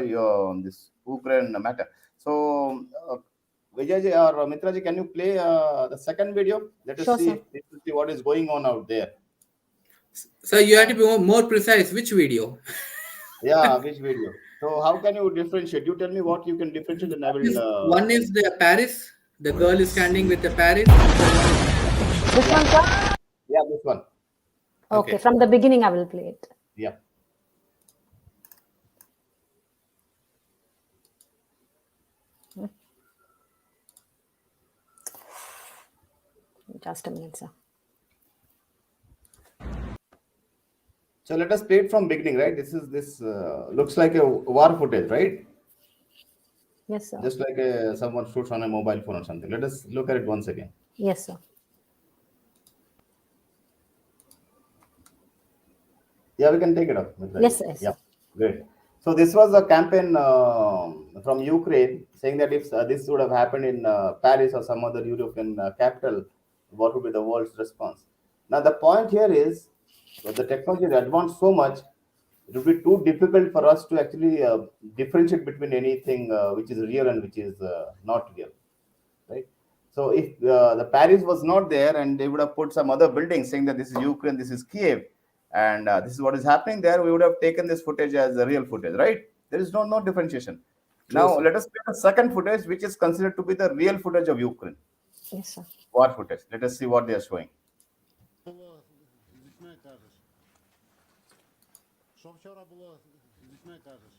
this Ukraine matter. So Vijay ji or Mitra ji, can you play the second video? Let us see what is going on out there. So you have to be more precise. Which video? Which video? So how can you differentiate? You tell me what you can differentiate, and I will. One is the Paris. The girl is standing with the Paris. This one, sir? Yeah, this one. Okay, from the beginning I will play it. Yeah. Just a minute, sir. So let us play it from beginning, right? This looks like a war footage, right? Yes, sir. Just like someone shoots on a mobile phone or something. Let us look at it once again. Yes, sir. Yeah, we can take it up. Yes, sir. Yeah, great. So this was a campaign from Ukraine saying that if this would have happened in Paris or some other European capital, what would be the world's response? Now the point here is, the technology has advanced so much, it would be too difficult for us to actually differentiate between anything which is real and which is not real, right? So if the Paris was not there and they would have put some other building saying that this is Ukraine, this is Kiev, and this is what is happening there, we would have taken this footage as the real footage, right? There is no differentiation. Now let us play the second footage, which is considered to be the real footage of Ukraine. Yes, sir. War footage. Let us see what they are showing. Що вчора було з дітьми, кажеш?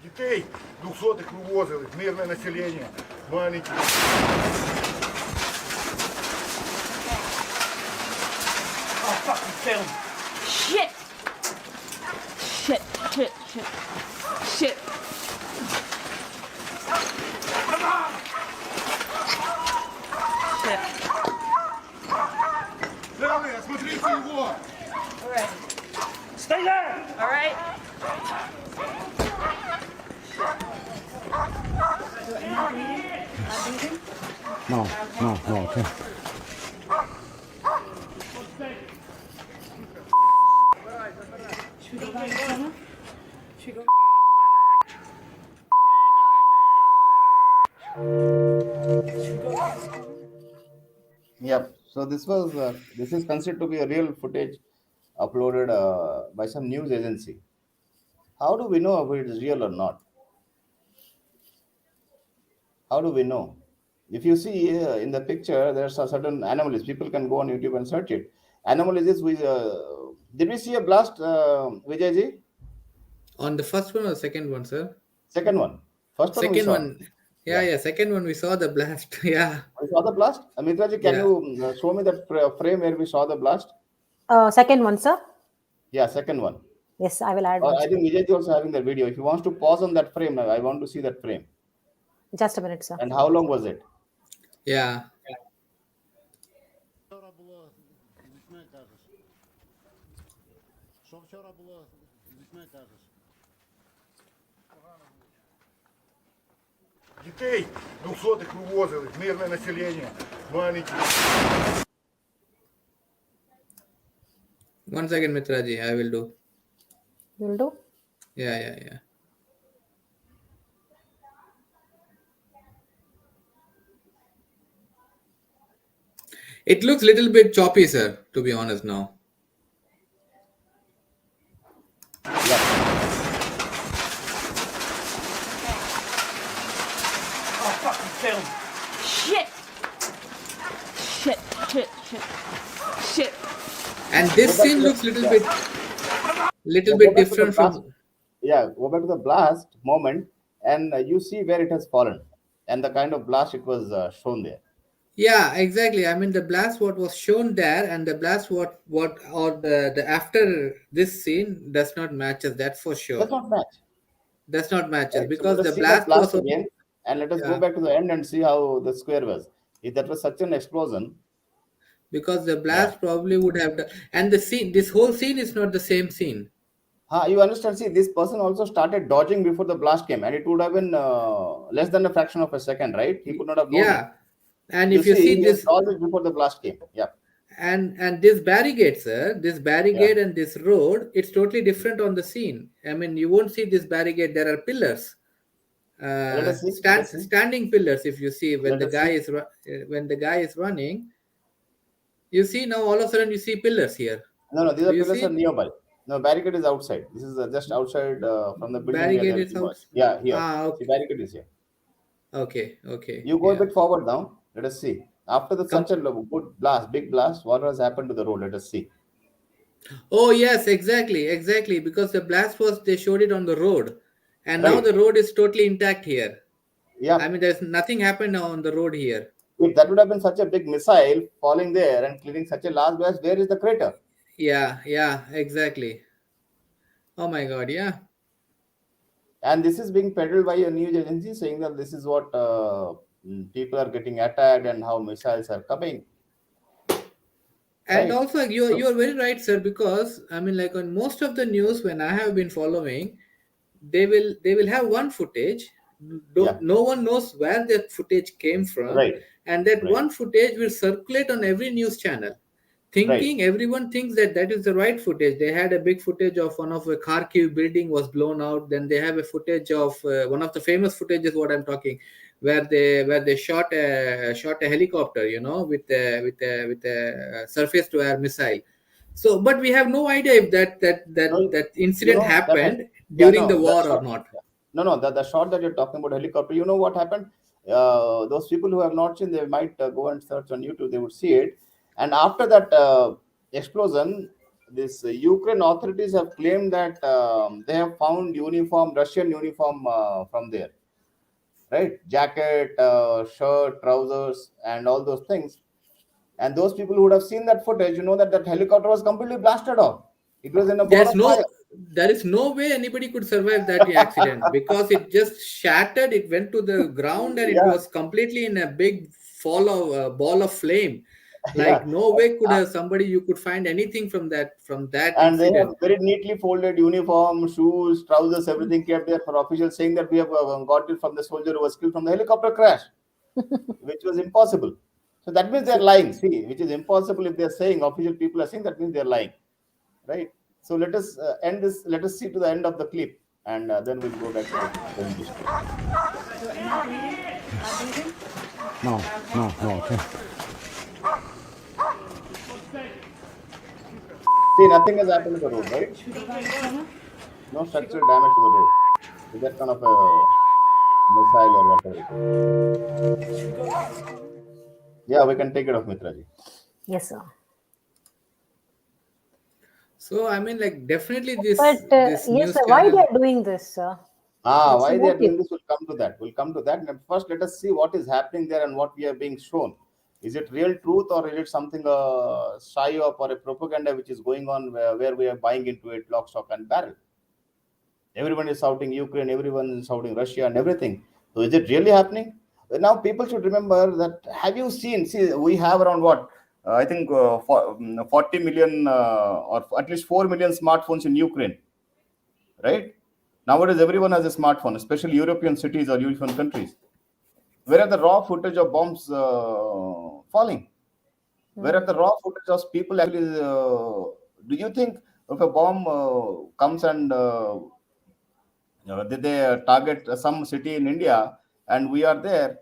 Дітей 200-х вивозили, мирне населення, маленькі. Shit! Shit, shit, shit, shit. Shit. Смотрите его! All right. Stay there! All right. No, okay. Should we go back to China? Should we go? Yep. So this is considered to be a real footage uploaded by some news agency. How do we know if it is real or not? How do we know? If you see in the picture, there's a certain anomalies. People can go on YouTube and search it. Anomalies is did we see a blast, Vijay ji? On the first one or the second one, sir? Second one. First one we Second saw. one. Yeah. Second one we saw the blast. Yeah. We saw the blast. Mitraji, can Yeah. you show me that frame where we saw the blast? Second one, sir. Yeah, second one. Yes, I will add I one. think Vijay is also having that video. If he wants to pause on that frame, I want to see that frame. Just a minute, sir. And how long was it? Yeah. Вчора було з дітьми, кажеш. Що вчора було з дітьми, кажеш? Дітей 200-х вивозили, мирне населення, маленькі. One second, Mitraji. I will do. You'll do? Yeah. It looks little bit choppy, sir, to be honest now. Oh, fucking film. Shit. Shit. And this scene looks little bit different from. Yeah, go back to the blast moment, and you see where it has fallen, and the kind of blast it was shown there. Yeah, exactly. I mean, the blast what was shown there and the blast what or the after this scene does not matches. That's for sure. Does not match. Does not matches Right, because so let the us see that blast was again, and let us go Yeah. back to the end and see how the square was. If that was such an explosion, because the blast probably would have done, and the scene, this whole scene is not the same scene. you understand? See, this person also started dodging before the blast came, and it would have been less than a fraction of a second, right? He could not have known. Yeah, and if you see he this dodged before the blast came. Yeah. and this barricade, sir, this barricade and this road, it's totally different on the scene. I mean, you won't see this barricade. There are pillars, Let us see, let us see. standing pillars. If you see when Let the us guy see. when the guy is running, you see now all of a sudden you see pillars here. No, these Do are you pillars see? are nearby. No, barricade is outside. This is just outside from the building. Barricade where is the- out. Yeah, here. Okay. See, barricade is here. Okay. You go yeah. a bit forward now. Let us see. After the such a good blast, big blast, what has happened to the road? Let us see. Oh yes, exactly. Because the blast was they showed it on the road, and now Right. the road is totally intact here. Yeah. I mean, there's nothing happened now on the road here. If that would have been such a big missile falling there and clearing such a large blast, where is the crater? Yeah, exactly. Oh my God, yeah. And this is being peddled by a news agency saying that this is what people are getting attacked and how missiles are coming. And Right. also, you're very right, sir. Because I mean, like on most of the news, when I have been following, they will have one footage. No one knows where that footage came from, Right. and that Right. one footage will circulate on every news channel. Thinking everyone thinks that is the right footage. They had a big footage of one of the Kharkiv building was blown out. Then they have a footage of one of the famous footages. What I'm talking, where they shot a helicopter, with a surface to air missile. So, but we have no idea if that incident happened during the war or not. No, the shot that you're talking about helicopter. You know what happened? Those people who have not seen, they might go and search on YouTube. They would see it. And after that explosion, this Ukraine authorities have claimed that they have found Russian uniform from there, right? Jacket, shirt, trousers, and all those things. And those people who would have seen that footage, that helicopter was completely blasted off. It was in a ball of fire. There is no way anybody could survive that accident because it just shattered. It went to the ground and it was completely in a big ball of flame. Like no way could you could find anything from that and incident. They have very neatly folded uniform, shoes, trousers, everything kept there for officials saying that we have got it from the soldier who was killed from the helicopter crash, which was impossible. So that means they're lying. See, which is impossible if they're saying, official people are saying, that means they're lying, right? So let us end this. Let us see to the end of the clip, and then we'll go back to the presentation. No. Okay. See, nothing has happened to the road, right? No structural damage to the road. Is that kind of a missile or whatever? Yeah, we can take it off, Mitraji. Yes, sir. So I mean, like, definitely this But this yes, news sir, why channel. they are doing this, sir? What's Why the they are motive? doing this? We'll come to that. We'll come to that. And first, let us see what is happening there and what we are being shown. Is it real truth or is it something psyop or a propaganda which is going on where we are buying into it lock, stock, and barrel? Everyone is shouting Ukraine, everyone is shouting Russia and everything. So is it really happening? Now people should remember that. Have you seen? See, we have around what? I think 40 million or at least 4 million smartphones in Ukraine, right? Nowadays, everyone has a smartphone, especially European cities or European countries. Where are the raw footage of bombs falling? Where are the raw footage of people actually? Do you think if a bomb comes and they target some city in India and we are there?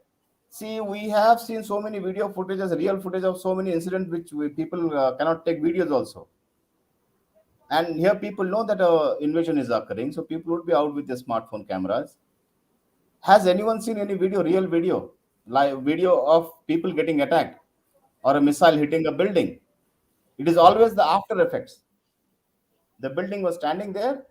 See, we have seen so many video footages, real footage of so many incidents which people cannot take videos also. And here people know that invasion is occurring, so people would be out with their smartphone cameras. Has anyone seen any video, real video, live video of people getting attacked or a missile hitting a building? It is always the after effects. The building was standing there,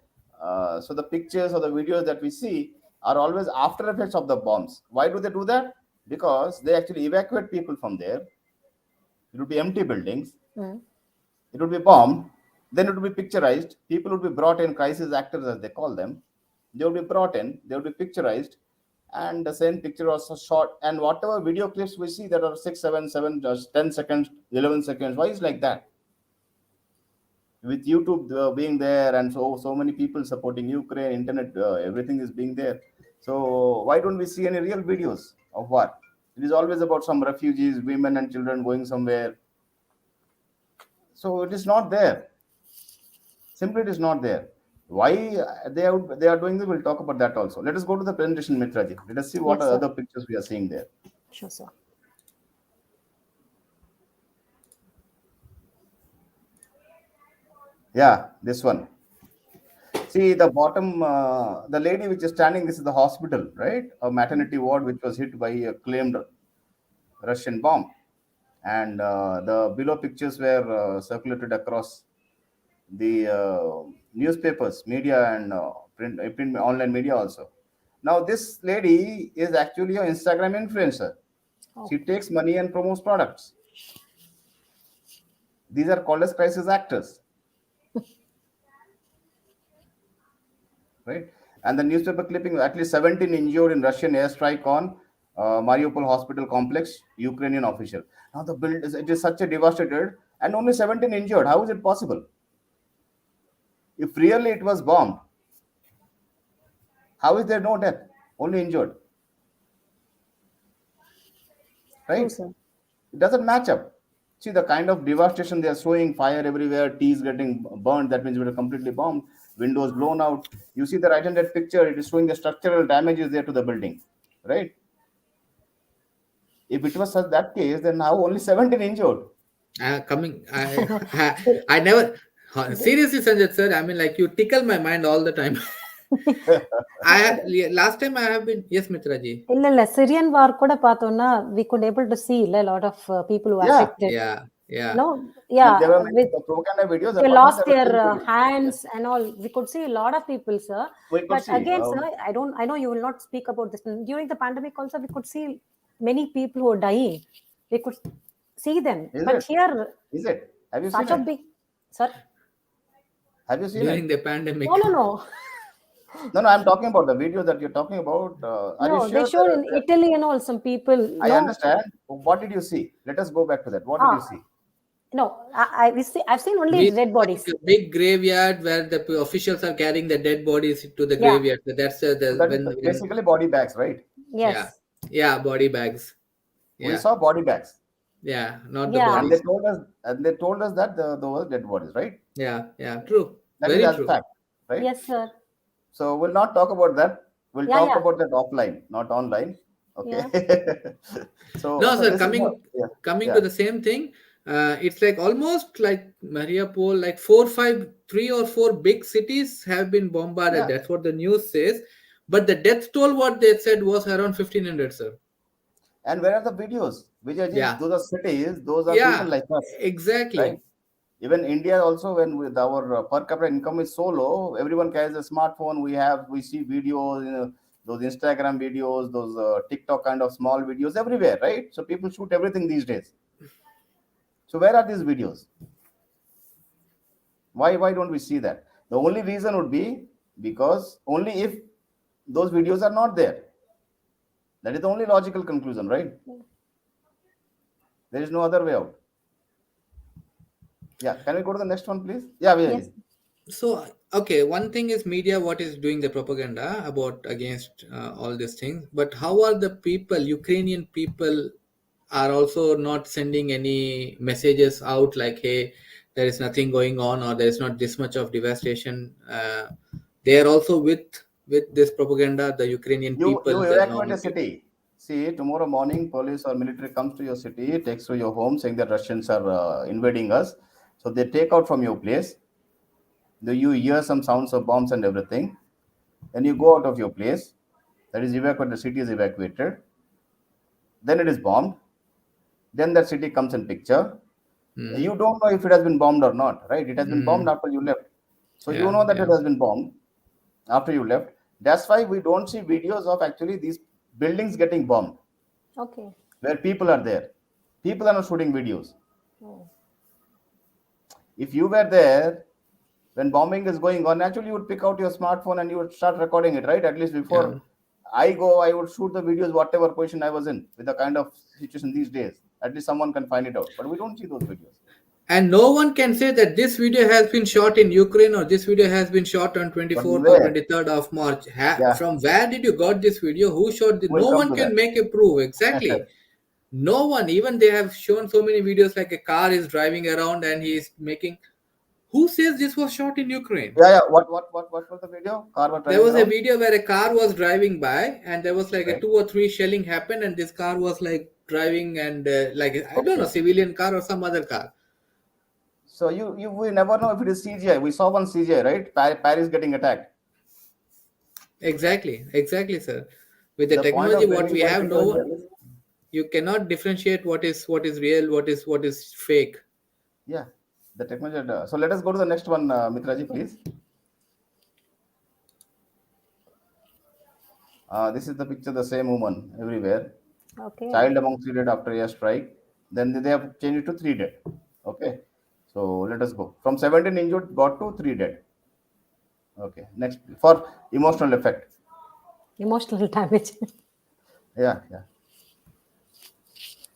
so the pictures or the videos that we see are always after effects of the bombs. Why do they do that? Because they actually evacuate people from there. It would be empty buildings. It would be bombed. Then it would be picturized. People would be brought in, crisis actors as they call them. They would be brought in. They would be picturized, and the same picture was shot. And whatever video clips we see that are 6, 7, 7, just 10 seconds, 11 seconds. Why is like that? With YouTube being there and so many people supporting Ukraine, internet, everything is being there. So why don't we see any real videos of war? It is always about some refugees, women and children going somewhere. So it is not there. Simply, it is not there. Why they are doing this? We'll talk about that also. Let us go to the presentation, Mitraji. Let us see what Yes, sir. other pictures we are seeing there. Sure, sir. Yeah, this one. See the bottom, the lady which is standing. This is the hospital, right? A maternity ward which was hit by a claimed Russian bomb, and the below pictures were circulated across the newspapers, media, and print online media also. Now, this lady is actually an Instagram influencer. She takes money and promotes products. These are called as crisis actors, right? And the newspaper clipping: at least 17 injured in Russian airstrike on Mariupol hospital complex. Ukrainian official. Now the build it is such a devastated, and only 17 injured. How is it possible? If really it was bombed, how is there no death? Only injured. Right? True, sir. It doesn't match up. See the kind of devastation they are showing: fire everywhere, teas getting burned. That means we are completely bombed. Windows blown out. You see the right hand picture. It is showing the structural damages there to the building. Right? If it was such that case, then how only 17 injured? I never seriously, Sanjay sir. I mean, like, you tickle my mind all the time. Last time I have been, yes, Mitraji. இல்ல Syrian war கூட பார்த்தோம்னா we could able to see a lot of people who affected. Yeah. No, yeah. There were With the propaganda videos. they lost their hands and all. We could see a lot of people, sir. But again, sir, I know you will not speak about this. During the pandemic also, we could see many people who are dying. We could see them. But here, is it? Have you such seen a it? big, sir? Have you seen during it? the pandemic? No. No, I'm talking about the video that you're talking about. Are you sure they showed in Italy and all some people. I understand. What did you see? Let us go back to that. What did you see? No, I've seen only dead bodies. A big graveyard where the officials are carrying the dead bodies to the graveyard. So that's basically body bags, right? Yes. Yeah, body bags. Yeah. We saw body bags. Yeah, not the bodies. And they told us that those were dead bodies, right? Yeah, true. That Very is true. fact, right? Yes, sir. So we'll not talk about that. We'll talk about that offline, not online. Okay. So no, sir. Coming to the same thing. It's like almost like Mariupol, like 3 or 4 big cities have been bombarded. Yeah. That's what the news says. But the death toll, what they said, was around 1,500, sir. And where are the videos? Those are cities. Those are people like us. Exactly. Right? Even India also, when with our per capita income is so low, everyone carries a smartphone. We see videos, those Instagram videos, those TikTok kind of small videos everywhere, right? So people shoot everything these days. So where are these videos? Why don't we see that? The only reason would be because only if those videos are not there. That is the only logical conclusion, right? There is no other way out. Yeah, can we go to the next one, please? Yeah, Yes. So okay, one thing is media, what is doing the propaganda about against all these things, but how are the people, Ukrainian people, are also not sending any messages out like, hey, there is nothing going on, or there is not this much of devastation. They are also with this propaganda, the Ukrainian You people, the evacuate normal a people. city. See, tomorrow morning, police or military comes to your city, takes to your home, saying that Russians are invading us. So they take out from your place. You hear some sounds of bombs and everything. Then you go out of your place. That is evacuated. The city is evacuated. Then it is bombed. Then that city comes in picture. You don't know if it has been bombed or not, right? It has been bombed after you left. So you Yeah, know that yeah. it has been bombed after you left. That's why we don't see videos of actually these buildings getting bombed Okay. where people are there. People are not shooting videos. Oh. If you were there when bombing is going on, naturally you would pick out your smartphone and you would start recording it, right? At least Yeah. before I go, I would shoot the videos, whatever position I was in, with the kind of situation these days. At least someone can find it out. But we don't see those videos. And no one can say that this video has been shot in Ukraine, or this video has been shot on But 24th or where? 23rd of March. Yeah, From where did you got this video? Who shot the? we'll No come one to can that. make a proof. Exactly. No one. Even they have shown so many videos like a car is driving around and he is making. Who says this was shot in Ukraine? Yeah. What was the video? Car was There driving was a around? video where a car was driving by and there was like a Right. 2 or 3 shelling happened and this car was like driving and like I don't know, Okay. civilian car or some other car. So we never know if it is CGI. We saw one CGI, right? Paris getting attacked. Exactly, sir. With the The point technology of what blaming we white have, people no here. one, you cannot differentiate what is real, what is fake. Yeah, the technology. So let us go to the next one, Mitraji, please. This is the picture, the same woman everywhere. Okay. Child among 3 dead after a strike. Then they have changed it to 3 dead. Okay. So let us go. From 17 injured, got to 3 dead. Okay. Next, for emotional effect. Emotional damage. Yeah.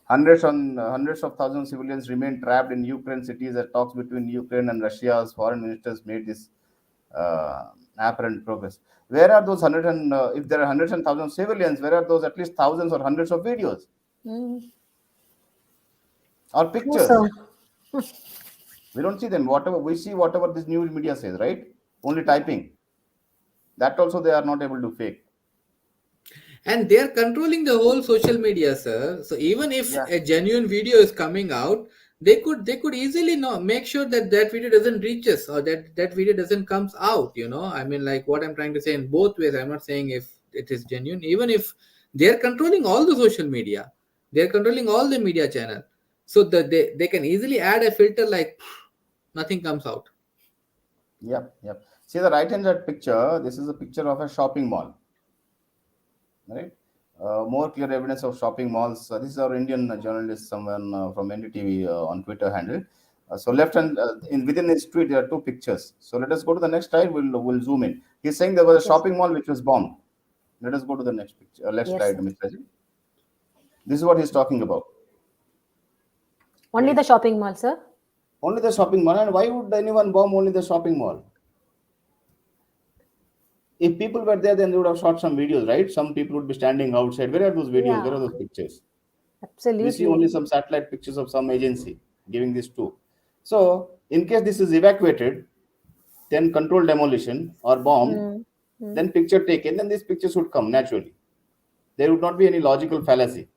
Hundreds of thousands of civilians remain trapped in Ukraine cities as talks between Ukraine and Russia's foreign ministers made this apparent progress. Where are those hundreds and if there are hundreds and thousands of civilians, where are those at least thousands or hundreds of videos or pictures? So, We don't see them. Whatever we see, whatever this news media says, right? Only typing. That also they are not able to fake. And they are controlling the whole social media, sir. So even if Yeah. a genuine video is coming out, they could easily make sure that that video doesn't reach us, or that video doesn't comes out. I mean, like what I'm trying to say in both ways. I'm not saying if it is genuine, even if they're controlling all the social media, they're controlling all the media channel, so that they can easily add a filter like nothing comes out. Yep. See the right hand side picture. This is a picture of a shopping mall. Right. More clear evidence of shopping malls. This is our Indian journalist, someone from NDTV on Twitter handle. So left hand within his tweet there are 2 pictures. So let us go to the next slide. We'll zoom in. He's saying there was a shopping mall which was bombed. Let us go to the next picture. Next slide, Mr. Ji. This is what he's talking about. only the shopping mall, sir? Only the shopping mall. And why would anyone bomb only the shopping mall? If people were there, then they would have shot some videos, right? Some people would be standing outside. Where are those videos? Yeah. Where are those pictures? Absolutely. We see only some satellite pictures of some agency giving this to. So, in case this is evacuated, then controlled demolition or bomb, then picture taken, then this picture should come naturally. There would not be any logical fallacy.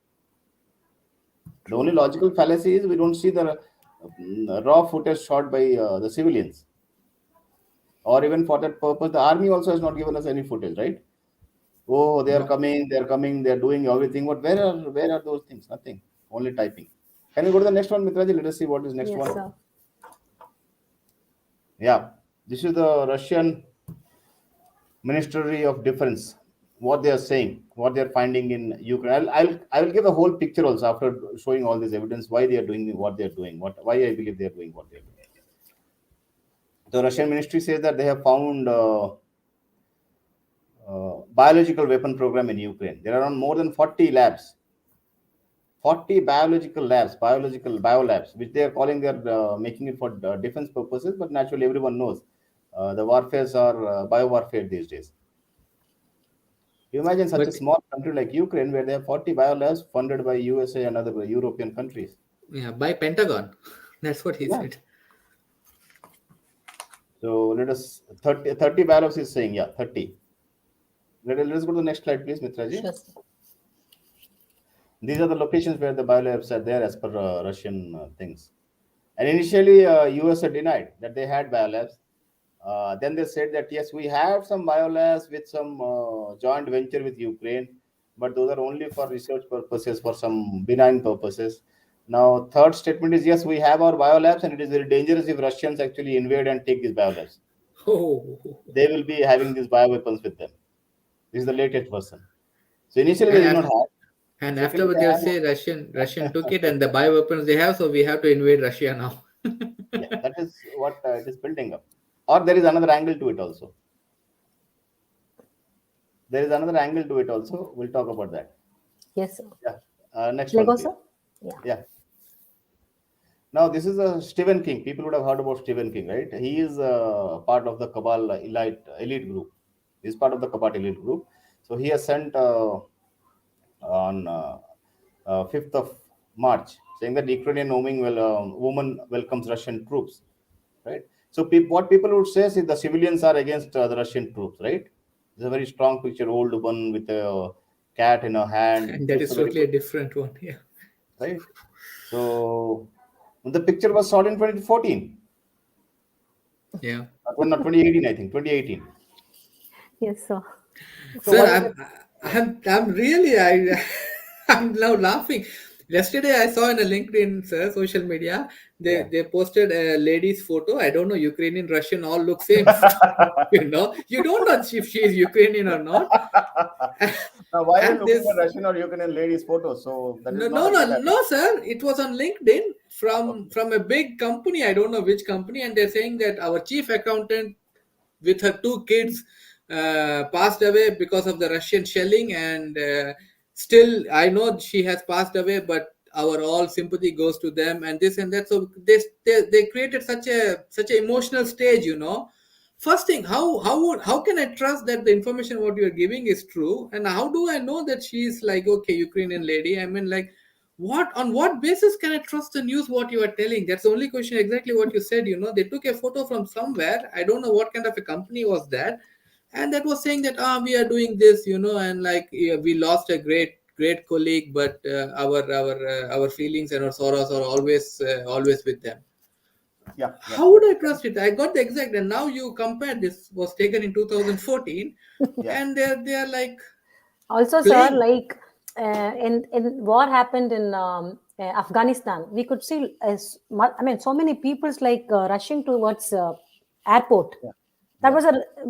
The only logical fallacy is we don't see the raw footage shot by the civilians. Or even for that purpose, the army also has not given us any footage, right? Oh, they are coming, they are doing everything. But where are those things? Nothing. Only typing. Can you go to the next one, Mitraji? Let us see what is next one. Sir. Yeah, this is the Russian Ministry of Defense. What they are saying, what they are finding in Ukraine. I will give a whole picture also after showing all this evidence why they are doing what they are doing. Why I believe they are doing what they are doing. The Russian ministry says that they have found biological weapon program in Ukraine. There are around more than 40 labs, 40 biological labs, biolabs, which they are calling they're making it for defense purposes. But naturally, everyone knows the warfares are bio warfare these days. You imagine such a small country like Ukraine where they have 40 biolabs funded by USA and other European countries. Yeah, by Pentagon. That's what he said. So let us 30 biolabs is saying 30. Let us go to the next slide, please, Mitraji. Sure. These are the locations where the biolabs are there as per Russian things. And initially, USA denied that they had biolabs. Then they said that yes, we have some biolabs with some joint venture with Ukraine, but those are only for research purposes, for some benign purposes. Now, third statement is yes, we have our biolabs, and it is very dangerous if Russians actually invade and take these biolabs. They will be having these bioweapons with them. This is the latest version. So initially they did not have. And afterwards they'll say Russian took it and the bioweapons they have, so we have to invade Russia now. Yeah, that is what it is building up. Or there is another angle to it also. We'll talk about that. Yes, sir. Yeah. Next Lego, one, sir? Yeah. Now, this is a Stephen King. People would have heard about Stephen King, right? He is part of the Cabal elite group. He's part of the Cabal elite group. So he has sent on 5th of March saying that Ukrainian woman welcomes Russian troops, right? So what people would say is the civilians are against the Russian troops, right? It's a very strong picture, old woman with a cat in her hand. And that is totally a different one, yeah. Right? So the picture was shot in 2014. Yeah. Not 2018, I think. 2018. Yes, sir. So sir, I'm really I'm now laughing. Yesterday I saw in a LinkedIn, sir, social media, they posted a lady's photo. I don't know, Ukrainian, Russian, all look same. You know, you don't know if she is Ukrainian or not. Now, why are you looking at Russian or Ukrainian ladies' photos? So that is no, sir. It was on LinkedIn from a big company. I don't know which company, and they're saying that our chief accountant with her 2 kids passed away because of the Russian shelling, and still I know she has passed away, but our all sympathy goes to them and this and that. So they created such a emotional stage, you know. First thing, how can I trust that the information what you are giving is true, and how do I know that she is like okay Ukrainian lady? I mean, like on what basis can I trust the news what you are telling? That's the only question. Exactly what you said, you know. They took a photo from somewhere. I don't know what kind of a company was that, and that was saying that we are doing this, you know, and like we lost a great colleague, but our feelings and our sorrows are always with them. How would I trust it? I got the exact, and now you compare this was taken in 2014, and they are like also playing. Sir, like in war happened in Afghanistan, we could see so many people's like rushing towards airport. That was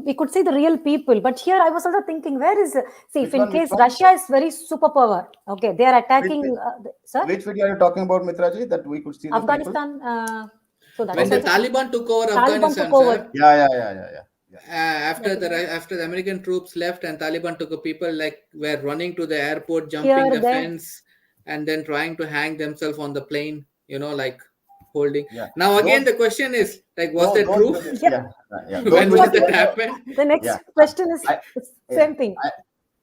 we could see the real people, but here I was also thinking, where is if in case Russia is very superpower, okay, they are attacking. Sir, which video are you talking about, Mitraji? That we could see the Afghanistan. So that when the Taliban took over Afghanistan, sir, yeah. After the American troops left and Taliban took over, people like were running to the airport, jumping the fence, and then trying to hang themselves on the plane. You know, like holding. Now again, the question is like, was that true? When did that happen? The next question is same thing.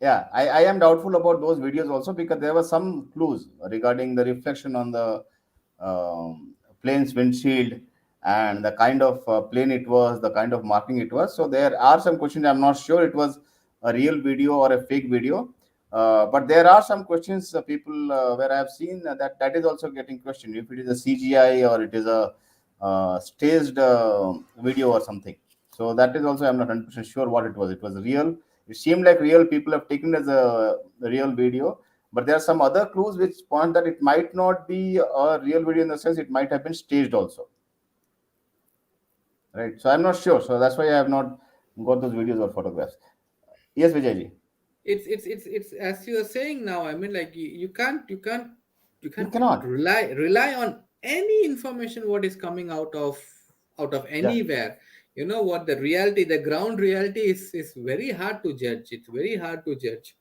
I am doubtful about those videos also because there were some clues regarding the reflection on the plane's windshield and the kind of plane it was, the kind of marking it was. So there are some questions. I'm not sure it was a real video or a fake video. But there are some questions people where I have seen that is also getting questioned if it is a CGI or it is a staged video or something. So that is also I'm not 100% sure what it was. It was real. It seemed like real people have taken it as a real video. But there are some other clues which point that it might not be a real video in the sense it might have been staged also. right? So I'm not sure. So that's why I have not got those videos or photographs. Yes, Vijayji. It's as you are saying now. I mean, like you can't You cannot. rely on any information what is coming out of Yeah. anywhere. You know what the reality, the ground reality is very hard to judge. It's very hard to judge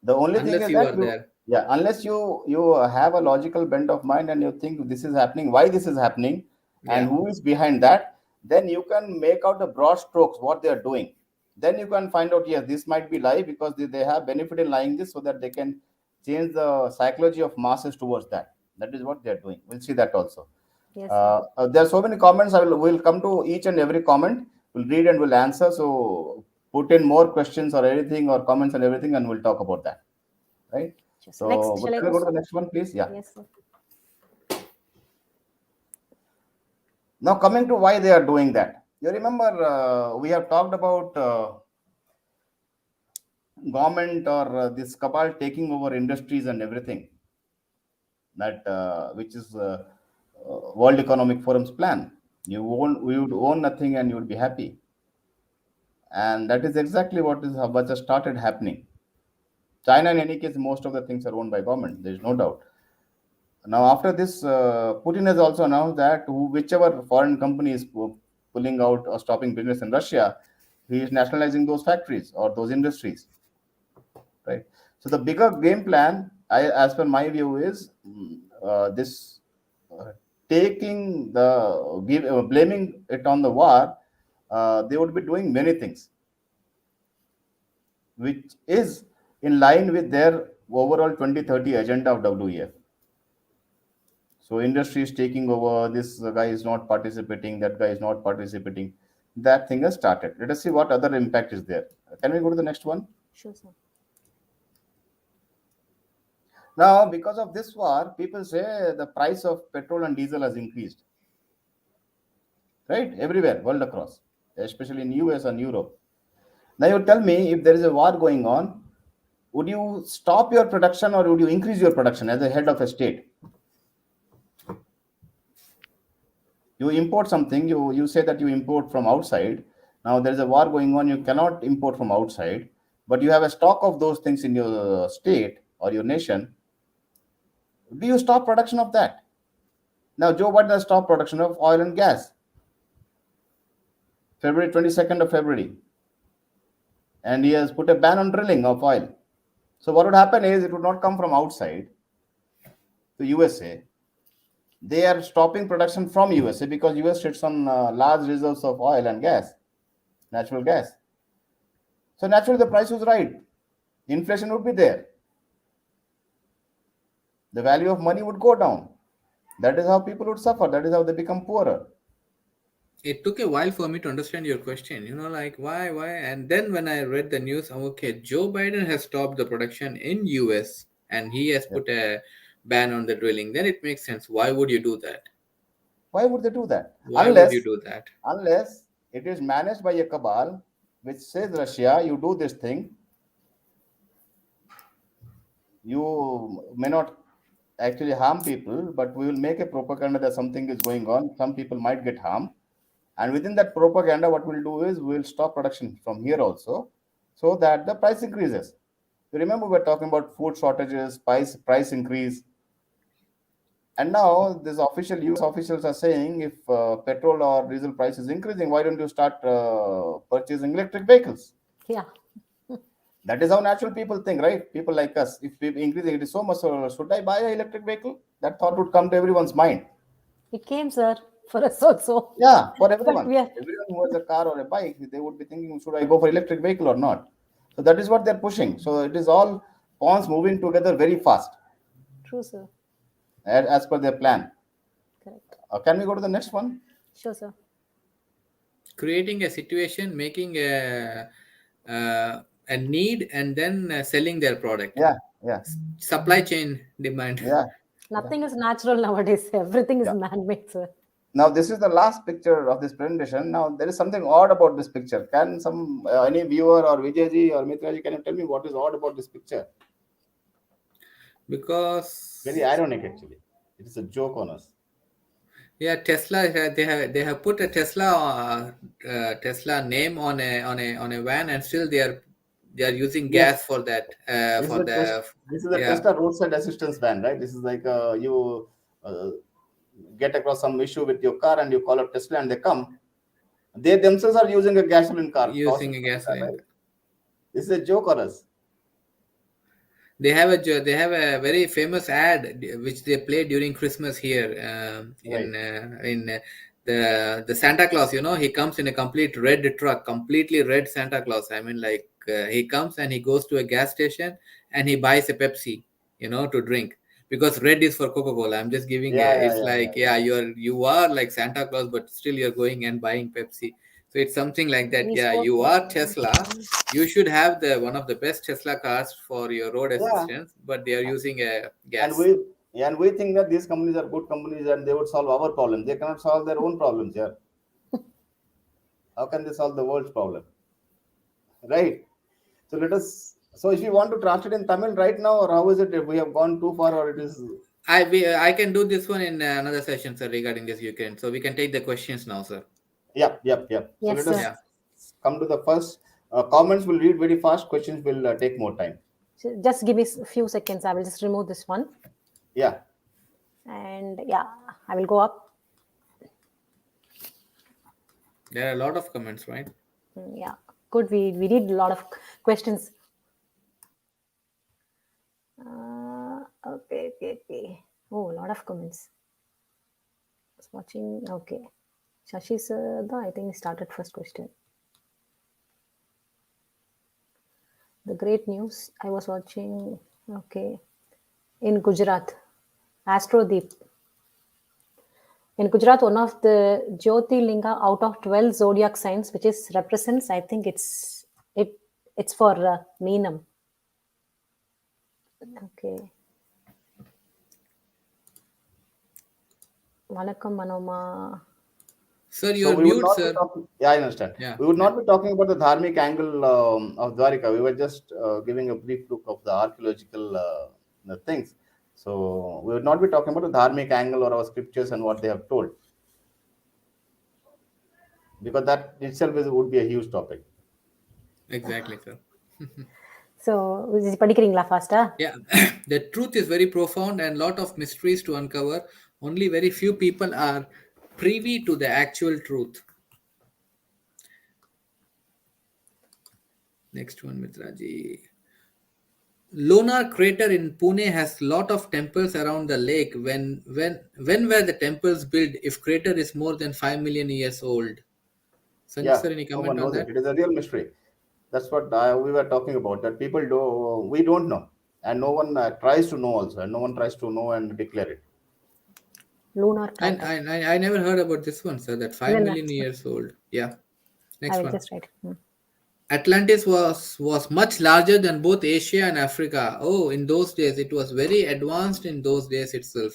The only thing unless is you that are there. unless you have a logical bent of mind and you think this is happening, why this is happening, and Yeah. who is behind that, then you can make out the broad strokes what they are doing. Then you can find out, yes, this might be lie because they have benefit in lying this so that they can change the psychology of masses towards that. That is what they are doing. We'll see that also. Yes, sir. There are so many comments. We'll come to each and every comment. We'll read and we'll answer. So put in more questions or anything or comments and everything, and we'll talk about that. Right. Just So next, shall I can we go, go to the sir? next one, please? Yeah. Yes, sir. Now coming to why they are doing that. You remember we have talked about government or this cabal taking over industries and everything. That which is World Economic Forum's plan. You would own nothing and you would be happy. And that is exactly what has started happening. China, in any case, most of the things are owned by government. There is no doubt. Now, after this, Putin has also announced that whichever foreign company is pulling out or stopping business in Russia, he is nationalizing those factories or those industries. Right. So the bigger game plan, as per my view, is this taking the blaming it on the war. They would be doing many things, which is in line with their overall 2030 agenda of WEF. So industry is taking over, this guy is not participating, that guy is not participating. That thing has started. Let us see what other impact is there. Can we go to the next one? Sure, sir. Now, because of this war, people say the price of petrol and diesel has increased. Right? Everywhere, world across, especially in US and Europe. Now you tell me, if there is a war going on, would you stop your production or would you increase your production as a head of a state? You import something, you say that you import from outside. Now there is a war going on, you cannot import from outside, but you have a stock of those things in your state or your nation. Do you stop production of that? Now Joe Biden has stopped production of oil and gas. February 22nd of February. And he has put a ban on drilling of oil. So what would happen is it would not come from outside to USA. They are stopping production from USA because US sits on large reserves of oil and gas, natural gas. So naturally the price was right. Inflation would be there. The value of money would go down. That is how people would suffer. That is how they become poorer. It took a while for me to understand your question. You know, like why, and then when I read the news, okay, Joe Biden has stopped the production in US and he has put a ban on the drilling. Then it makes sense. Why would you do that? Why would they do that? Why would you do that? Unless it is managed by a cabal which says, Russia, you do this thing. You may not actually harm people, but we will make a propaganda that something is going on. Some people might get harmed. And within that propaganda, what we'll do is we'll stop production from here also so that the price increases. You remember we're talking about food shortages, price increase. And now this official US officials are saying if petrol or diesel price is increasing, why don't you start purchasing electric vehicles? Yeah. That is how natural people think, right? People like us, if people increasing it is so much, should I buy an electric vehicle? That thought would come to everyone's mind. It came, sir, for us also. Yeah, for everyone. Everyone who has a car or a bike, they would be thinking, should I go for electric vehicle or not? So that is what they're pushing. So it is all pawns moving together very fast. True, sir. As per their plan. Correct. Can we go to the next one? Sure, sir. Creating a situation, making a need, and then selling their product. Yeah. Supply chain demand. Yeah. Nothing is natural nowadays. Everything is man-made, sir. Now this is the last picture of this presentation. Now there is something odd about this picture. Can any viewer or Vijayji or Mitraji, can you tell me what is odd about this picture? Because Very ironic, actually. It is a joke on us. Yeah, Tesla. They have put a Tesla name on a van, and still they are using Yes, gas for that. this is For a test. the This is a Yeah. Tesla roadside assistance van, right? This is like you uh, get across some issue with your car and you call up Tesla and they come. They themselves are using a gasoline car, Using a gasoline. right? This is a joke on us. They have a very famous ad which they play during Christmas here, Right. in the Santa Claus. He comes in a complete red truck, completely red Santa Claus. I mean, like, he comes and he goes to a gas station and he buys a Pepsi, to drink, because red is for Coca-Cola. I'm just giving Yeah, a. yeah, It's yeah, like, yeah, yeah, you are like Santa Claus, but still you're going and buying Pepsi. So it's something like that. Yeah, Esports. you are Tesla. You should have the one of the best Tesla cars for your road yeah. assistance, but they are using a And gas. we think that these companies are good companies and they would solve our problem. They cannot solve their own problems here. How can they solve the world's problem? Right. So let us. So if you want to translate in Tamil right now, or how is it? If we have gone too far, or it is. I can do this one in another session, sir, regarding this Ukraine. So we can take the questions now, sir. Yep, yep, yep. So Yes, let us sir. Yeah. come to the first. Comments will read very fast. Questions will take more time. Just give me a few seconds. I will just remove this one. Yeah. And yeah, I will go up. There are a lot of comments, right? Yeah, good. We need a lot of questions. Okay. Oh, a lot of comments. Just watching. Okay. Shashi sir, I think started first question. The great news. I was watching. Okay. In Gujarat, Astrodeep. In Gujarat, one of the Jyotirlinga out of 12 zodiac signs, which is represents, I think it's for Meenam. Okay. Vanakkam Manoma. Sir, So you're we would mute, not be sir. talking. Yeah, I understand. Yeah. We would not be talking about the dharmic angle of Dwarika. We were just giving a brief look of the archaeological the things. So we would not be talking about the dharmic angle or our scriptures and what they have told, because that itself would be a huge topic. Exactly, sir. So, படிக்கிறீங்களா faster? Yeah. The truth is very profound and lot of mysteries to uncover. Only very few people are privy to the actual truth. Next one, Mitraji. Lunar crater in Pune has lot of temples around the lake. When were the temples built? If crater is more than 5 million years old. Sanjay Yeah, sir, any no comment one on knows that? it. It is a real mystery. That's what we were talking about. That people do, we don't know, and no one tries to know also, and no one tries to know and declare it. Lunar And crater. I never heard about this one, sir. That 5 Then million years old. Yeah. I Next will one. just write. Atlantis was much larger than both Asia and Africa. Oh, in those days, it was very advanced in those days itself.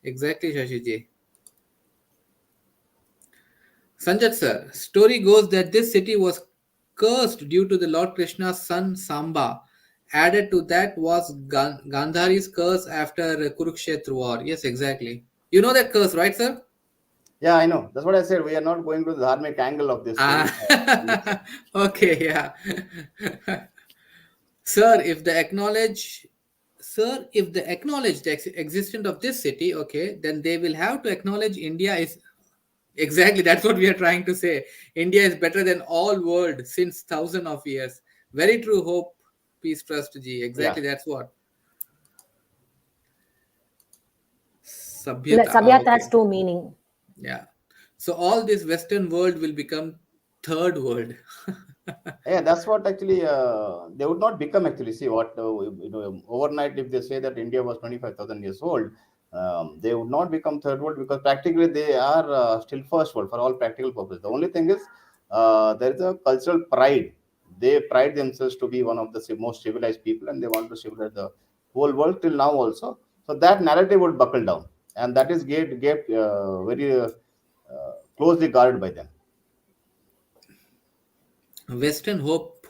Exactly, Shashiji. Sanjat sir, story goes that this city was cursed due to the Lord Krishna's son Samba. Added to that was Gandhari's curse after Kurukshetra war. Yes, exactly. You know that curse, right, sir? Yeah, I know. That's what I said. We are not going to the dharmic angle of this story. Ah, okay, yeah. Sir, if they acknowledge the existence of this city, okay, then they will have to acknowledge India is exactly that's what we are trying to say. India is better than all world since thousands of years. Very true. Hope, peace, trust, G. Yeah. Exactly, that's what. Sabhyata. Ah, Sabhyata has okay. two meaning. Yeah. So all this Western world will become third world. Yeah, that's what actually they would not become actually. See what overnight if they say that India was 25,000 years old, they would not become third world because practically they are still first world for all practical purposes. The only thing is there is a cultural pride. They pride themselves to be one of the most civilized people, and they want to civilize the whole world till now also. So that narrative would buckle down, and that is get very closely guarded by them. Western hope,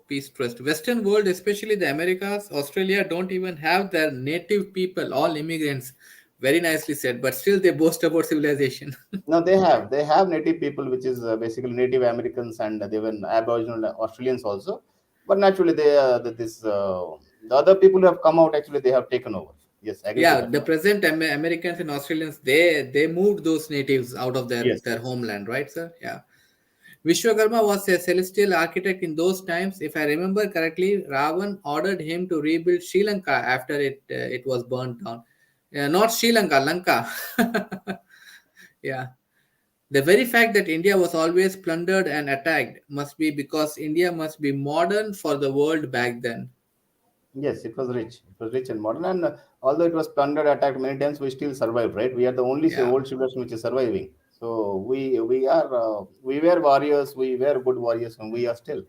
peace, trust. Western world, especially the Americas, Australia, don't even have their native people, all immigrants. Very nicely said. But still, they boast about civilization. No, they have native people, which is basically Native Americans and even Aboriginal Australians also. But naturally, the other people who have come out, actually they have taken over. Yes, I agree to Yeah, that. the present Americans and Australians, they moved those natives out of their Yes, their yes. homeland, right, sir? Yeah. Vishwakarma was a celestial architect in those times. If I remember correctly, Ravan ordered him to rebuild Sri Lanka after it was burnt down. Not Sri Lanka, Lanka. Yeah. The very fact that India was always plundered and attacked must be because India must be modern for the world back then. Yes, it was rich. It was rich and modern. And although it was plundered, attacked many times, we still survived, right? We are the only Yeah. old civilization which is surviving. So we were warriors. We were good warriors, and we are still.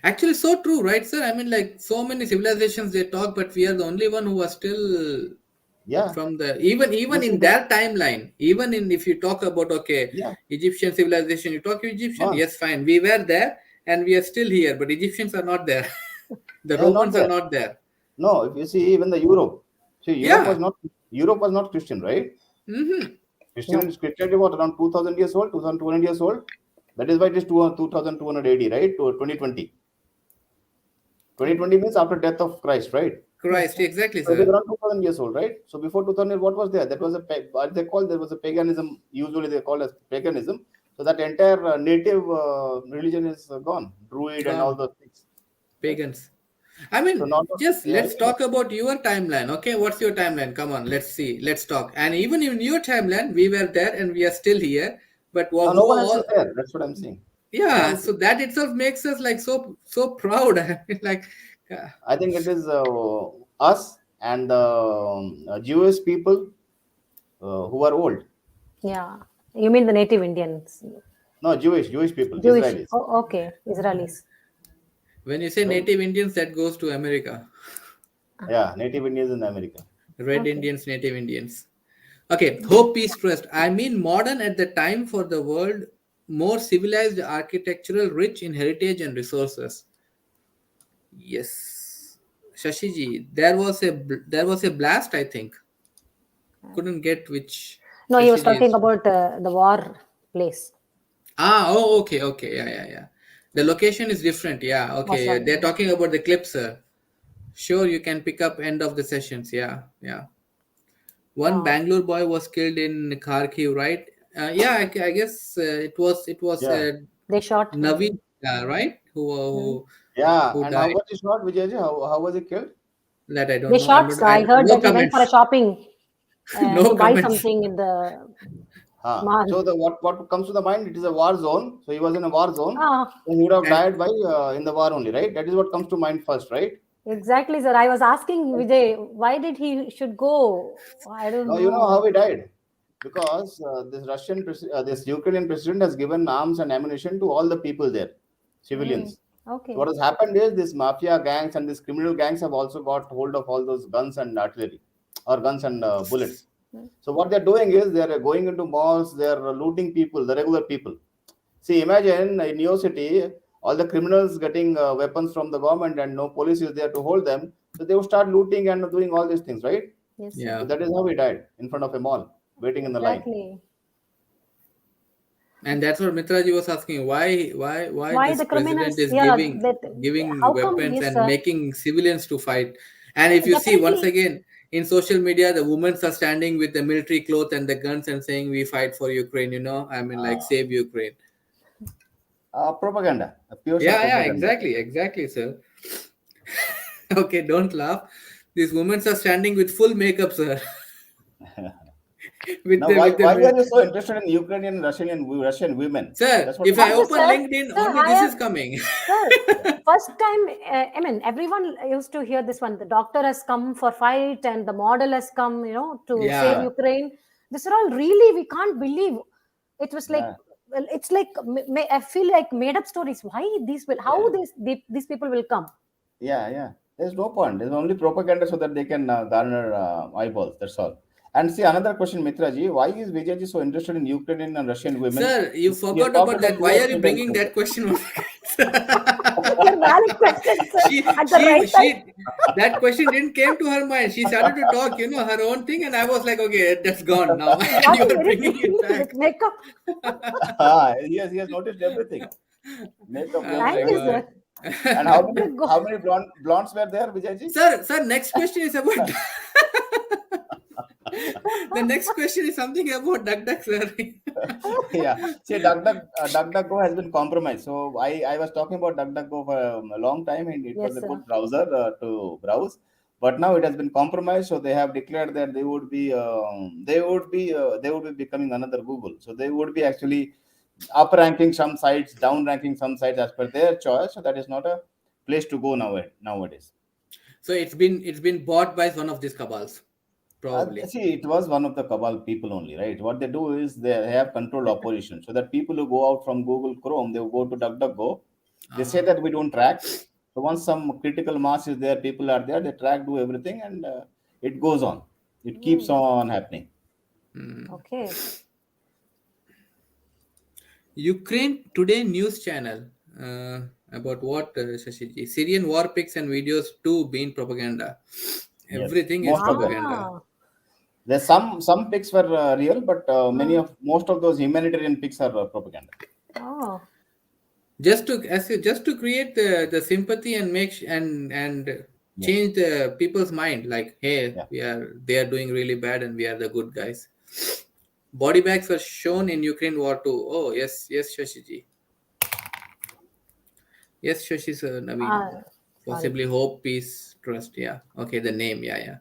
Actually, so true, right, sir? I mean, like so many civilizations they talk, but we are the only one who are still Yeah. from the even You see in that? their timeline. Even in if you talk about okay, Yeah. Egyptian civilization, you talk Egyptian, No, yes, fine, we were there and we are still here, but Egyptians are not there. The they are not Romans are there. not there. No, if you see even the Europe, see Yeah. Europe was not Christian, right? Mm-hmm. No. Christianity was around 2000 years old, 2200 years old. That is why it is 2200 AD, right? To 2020. 2020 means after death of Christ, right? Yes, Christ, sir. exactly, So it is sir. around 2000 years old, right? So before 2000, what was there? That was what they call, there was a paganism. Usually they call as paganism. So that entire native religion is gone, Druid and all Gone. those things, right? Pagans. I So mean, not just yeah, let's talk about your timeline. Okay, what's your timeline? Come on, let's see. Let's talk. And even in your timeline, we were there and we are still here. But no, no who one else is all? there. That's what I'm saying. No one Yeah. else is So that itself makes us like so proud. I mean, like, I think it is us and the Jewish people who are old. Yeah. You mean the native Indians? No, Jewish people, Jewish. Israelis, Oh, okay. Israelis. when you say right? Native Indians, that goes to America. Yeah, native Indians in America. Red Okay. Indians, Native Indians. Okay, hope, peace, trust. I mean, modern at the time for the world, more civilized, architectural, rich in heritage and resources. Yes, Shashiji, there was a blast. I think couldn't get which No, he was Shashiji talking is. about the war place. Oh, okay, yeah. The location is different. Yeah, That's okay. right. They're talking about the clips, sir. Sure, you can pick up end of the sessions. Yeah. One Yeah. Bangalore boy was killed in Kharkiv, right? Yeah, I guess it was Yeah, They shot Navi, him. right? Hmm. yeah. Who And how died? was it shot, Vijay? How was he killed? That I They don't know. I'm shot. not. I heard No that he went for a comments. shopping No to buy comments. something in the mall. So the what comes to the mind? It is a war zone. So he was in a war zone. Ah, So he would have And died by in the war only, right? That is what comes to mind first, right? exactly, sir. I was asking Vijay, why did he should go? I don't Now you know how know. he died, because this Ukrainian president has given arms and ammunition to all the people there, Hmm. civilians. So Okay. what has happened is this mafia gangs and these criminal gangs have also got hold of all those guns and artillery, or guns and bullets. Hmm. So what they're doing is they're going into malls, they're looting people, the regular people. See, imagine in your city, all the criminals getting weapons from the government and no police is there to hold them. So they will start looting and doing all these things, right? Yes, sir. So yeah, that is how he died in front of a mall, waiting in the line. Exactly. and that's what Mitraji was asking. Why Why this the president criminals? is Yeah, giving how come? weapons Yes, and sir. making civilians to fight? And if you see once Definitely. again in social media, the women are standing with the military cloth and the guns and saying, "We fight for Ukraine." I mean, like save Ukraine. Propaganda, a pure shot Yeah, propaganda. exactly, sir. Okay, don't laugh. These women are standing with full makeup, sir. with Now, the with why the are you so interested in Ukrainian and Russian women? Sir, That's what if I'm I Not saying. just open sir. LinkedIn, Sir, only I this have is coming. sir. First time, I mean, everyone used to hear this one. The doctor has come for fight, and the model has come, to save Yeah, Yeah, Ukraine. These are all really we can't believe. It was like, yeah, well, it's like I feel like made up stories. Why these will? How yeah, these people will come? yeah. There's no point. There's only propaganda so that they can garner eyeballs. That's all. And see, another question, Mitra ji, why is Vijayji so interested in Ukrainian and Russian women? sir, you He has forgot talked about about that. Why are US you women bringing too. that question? Once again, sir? They're valid questions, sir. At the right time. That question didn't came to her mind. She started to talk, her own thing, and I was like, okay, that's gone now. And you are bringing it back. With makeup. Yes, he has noticed everything. Makeup. Oh Thank my you, God. sir. And how many blondes were there, Vijayji? Sir, next question is about the next question is something about DuckDuck, sir. Yeah. See, DuckDuckGo has been compromised. So I was talking about DuckDuckGo for a long time, and it Yes, was a sir. good browser to browse. But now it has been compromised. So they have declared that they would be becoming another Google. So they would be actually up ranking some sites, down ranking some sites as per their choice. So that is not a place to go nowadays. So it's been bought by one of these cabals, probably. See, it was one of the cabal people only, right? What they do is they have controlled opposition, so that people who go out from Google Chrome, they go to DuckDuckGo. They say that we don't track. So once some critical mass is there, people are there, they track, do everything, and it goes on. It keeps on happening. Okay. Ukraine Today news channel about what, Shashiji? Syrian war pics and videos too being propaganda. Everything is most of them. propaganda. There's some pics were real, but most of those humanitarian pics are propaganda. Oh. Just to create the sympathy and and change the people's mind, like, hey, they are doing really bad and we are the good guys. Body bags were shown in Ukraine War too. Oh yes, Shashiji. Yes, Shashi sir, Naveen. Possibly hope, peace, trust. Yeah. Okay, the name. Yeah.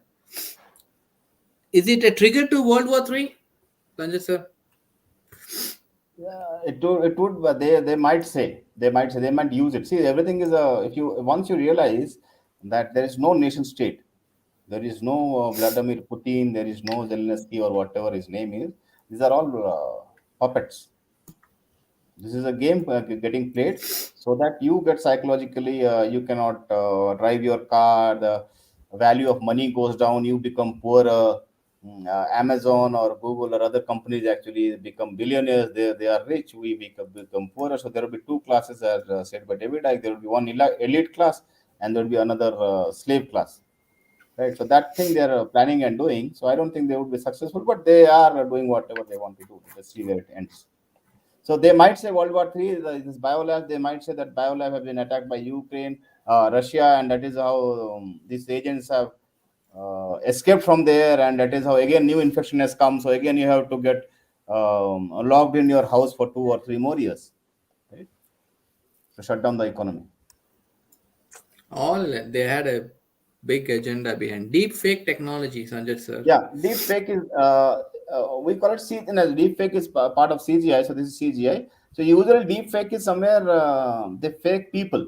Is it a trigger to World War III, Sanjay sir? It would, but they might use it. See, everything is once you realize that there is no nation state, there is no Vladimir Putin, there is no Zelensky or whatever his name is. These are all puppets. This is a game getting played so that you get psychologically, you cannot drive your car, the value of money goes down, you become poorer. Amazon or Google or other companies actually become billionaires. They are rich. We become poorer. So there will be two classes, as said by David Icke. There will be one elite class, and there will be another slave class. Right. So that thing they are planning and doing. So I don't think they would be successful, but they are doing whatever they want to do. Let's see where it ends. So they might say World War III, this biolab. They might say that biolab have been attacked by Ukraine, Russia, and that is how these agents have escaped from there, and that is how again new infection has come. So again you have to get locked in your house for 2 or 3 more years, right? To shut down the economy. All they had a big agenda behind deep fake technology, Sanjay sir. Yeah, deep fake is we call it deep fake is part of CGI. So this is CGI. So usually deep fake is somewhere they fake people.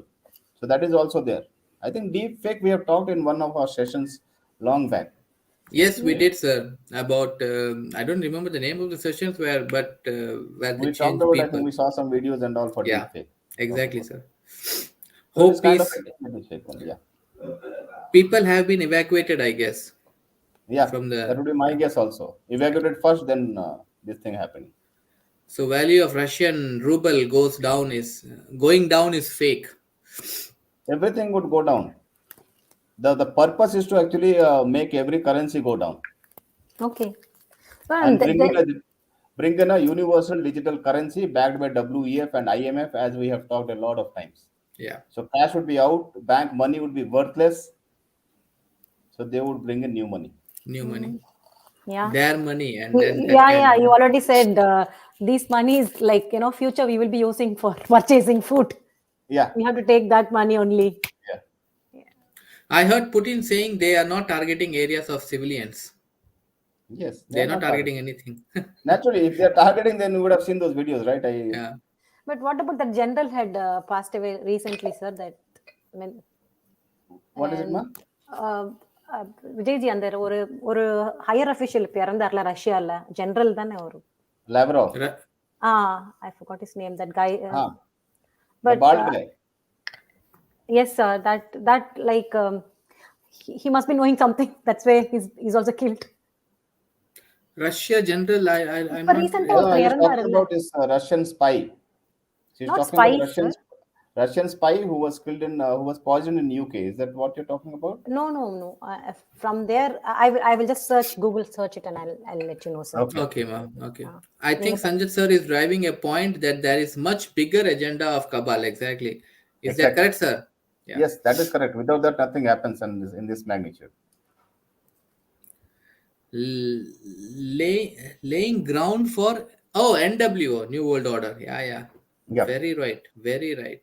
So that is also there. I think deep fake we have talked in one of our sessions long back. Yes, we did, sir. About I don't remember the name of the sessions where they We changed talked about. people. I think we saw some videos and all for deep fake. Exactly, sir. So Hope kind peace. of deep fake only, yeah. People have been evacuated, I guess. Yeah, from that would be my guess also. Evacuated first, then this thing happened. So value of Russian ruble going down is fake. Everything would go down. The purpose is to actually make every currency go down. Okay. And bring in a universal digital currency backed by WEF and IMF, as we have talked a lot of times. Yeah. So cash would be out, bank money would be worthless. So they would bring in new money. New money. Yeah. Their money. And then you already said these money is like, future we will be using for purchasing food. Yeah. We have to take that money only. Yeah. I heard Putin saying they are not targeting areas of civilians. Yes. They're not targeting anything. Naturally, if they're targeting, then we would have seen those videos, right? Yeah. But what about the general had passed away recently, sir? What is it, ma'am? Vijayji அந்த ஒரு higher official பிறந்தார்ல ரஷ்யால general தானே ஒரு Lavrov. I forgot his name, that guy. But the bald guy. Yes, sir. That like he must be knowing something. That's why he's also killed. Russia general. I'm But recently he's talking about this Russian spy. She's not talking spy, about Russian. Russian spy who was killed in who was poisoned in UK. Is that what you're talking about? No. From there, I will just search, Google search it, and I'll let you know, sir. Okay. Okay, ma'am. Okay. Uh, I think Sanjay sir is driving a point that there is much bigger agenda of Cabal. Exactly. Is that Exactly. correct, sir? Yeah. Yes, that is correct. Without that, nothing happens in this magnitude. Laying ground for NWO, New World Order. Yeah. Yeah. Very right. Very right.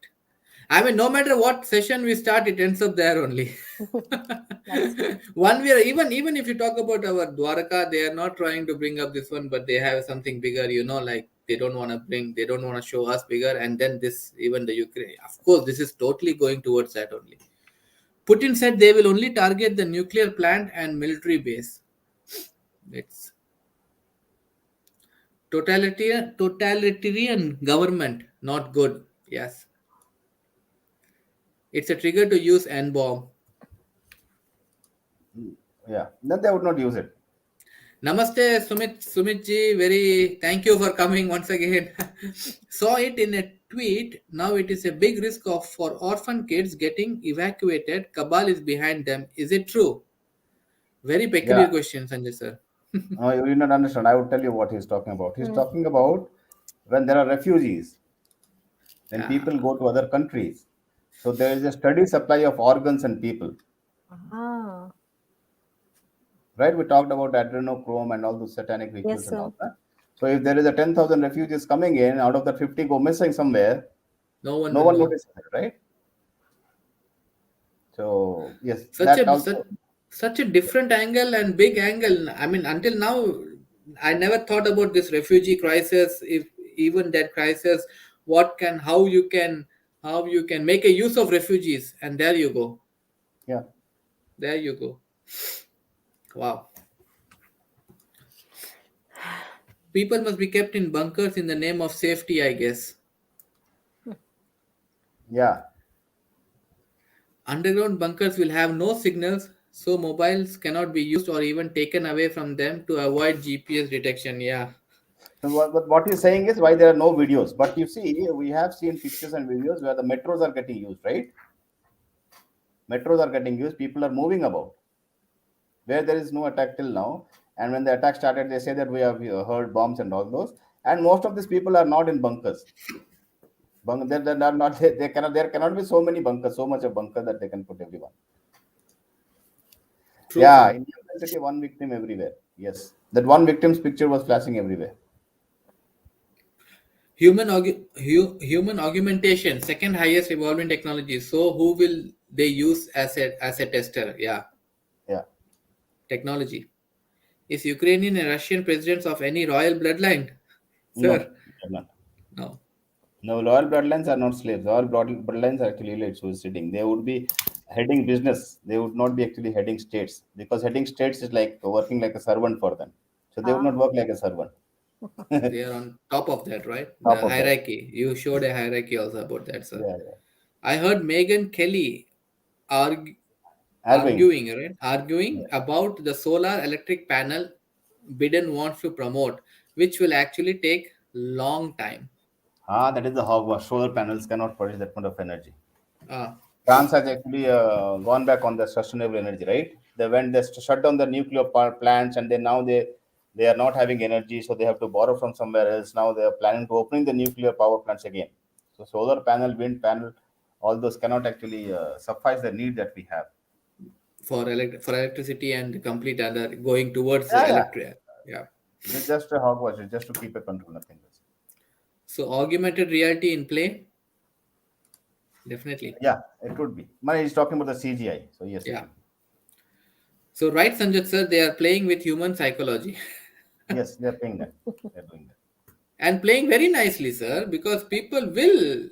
I mean, no matter what session we start, it ends up there only. One way, even if you talk about our Dwarika, they are not trying to bring up this one, but they have something bigger. Like they don't want to show us bigger. And then this, even the Ukraine, of course, this is totally going towards that only. Putin said they will only target the nuclear plant and military base. It's totalitarian government, not good. Yes. It's a trigger to use N-bomb. Yeah. Then they would not use it. Namaste, Sumit ji. Very thank you for coming once again. Saw it in a tweet. Now it is a big risk for orphan kids getting evacuated. Cabal is behind them. Is it true? Very peculiar question, Sanjay sir. No, you did not understand. I would tell you what he's talking about. He's talking about when there are refugees, then people go to other countries. So there is a steady supply of organs and people. Ah, Right? We talked about adrenochrome and all those satanic rituals yes, and sir. all that. So if there is a 10,000 refugees coming in, out of that 50 go missing somewhere, No one notices it, right? So yes, such a different angle and big angle. I mean, until now, I never thought about this refugee crisis. If even that crisis, how you can make a use of refugees, and there you go. Yeah. There you go. Wow. People must be kept in bunkers in the name of safety, I guess. Yeah. Underground bunkers will have no signals, so mobiles cannot be used or even taken away from them to avoid GPS detection. Yeah. So what he's saying is why there are no videos. But you see, we have seen pictures and videos where the metros are getting used, right? Metros are getting used. People are moving about. Where there is no attack till now. And when the attack started, they say that we have heard bombs and all those. And most of these people are not in bunkers. There cannot be so many bunkers, so much of bunker that they can put everyone. True, Yeah, sir. in New City, one victim everywhere. Yes, that one victim's picture was flashing everywhere. Human augmentation, second highest evolving technology. So who will they use as a tester? Yeah, Yeah. technology. Is Ukrainian and Russian presidents of any royal bloodline? No, Sir, they're not. no. No, loyal bloodlines are not slaves. Loyal bloodlines are actually elites who is sitting. They would be heading business. They would not be actually heading states because heading states is like working like a servant for them. So they would not work like a servant. They are on top of that, right? Top The of that. hierarchy. You showed a hierarchy also about that, sir. Yeah. I heard Megan Kelly argue, Arguing. arguing about the solar electric panel Biden wants to promote, which will actually take long time. That is the hogwash. Solar panels cannot produce that kind of energy. Ah, France has actually gone back on the sustainable energy, right? They shut down the nuclear power plants, and then now they are not having energy, so they have to borrow from somewhere else. Now they are planning to opening the nuclear power plants again. So solar panel, wind panel, all those cannot actually suffice the need that we have. for electricity and complete other going towards Yeah. electric. Yeah. It's just a hogwash. It's just to keep a control, nothing else. So augmented reality in play. Definitely. Yeah, it would be. He's talking about the CGI. So yes. Yeah. So right, Sanjay sir, they are playing with human psychology. Yes, they're playing that. They're doing that. And playing very nicely, sir, because people will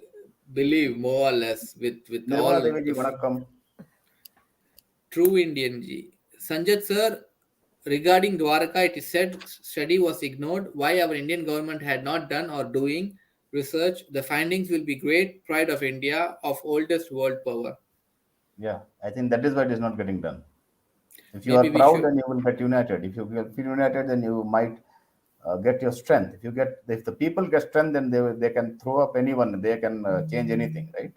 believe more or less with all true Indian G. Sanjay sir, regarding Dwarika, it is said study was ignored. Why our Indian government had not done or doing research? The findings will be great pride of India of oldest world power. Yeah, I think that is why it is not getting done. If you Maybe are we proud, should. then you will get united. If you feel united, then you might get your strength. If the people get strength, then they can throw up anyone. They can change anything, right?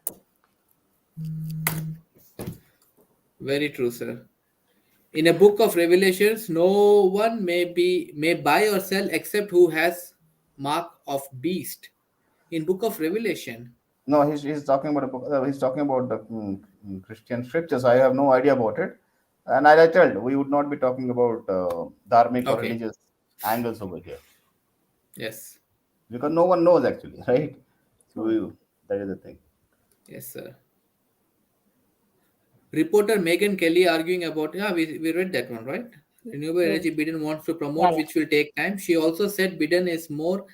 Very true, sir. In a book of Revelations, no one may buy or sell except who has mark of beast. In book of Revelation. No, he's talking about he's talking about the Christian scriptures. I have no idea about it, and I told we would not be talking about dharmic or Okay. religious angles over here Yes. because no one knows actually, right? So that is the thing. Yes, sir. Reporter Megan Kelly arguing about, we read that one, right? Renewable energy Biden wants to promote, which will take time. She also said Biden is more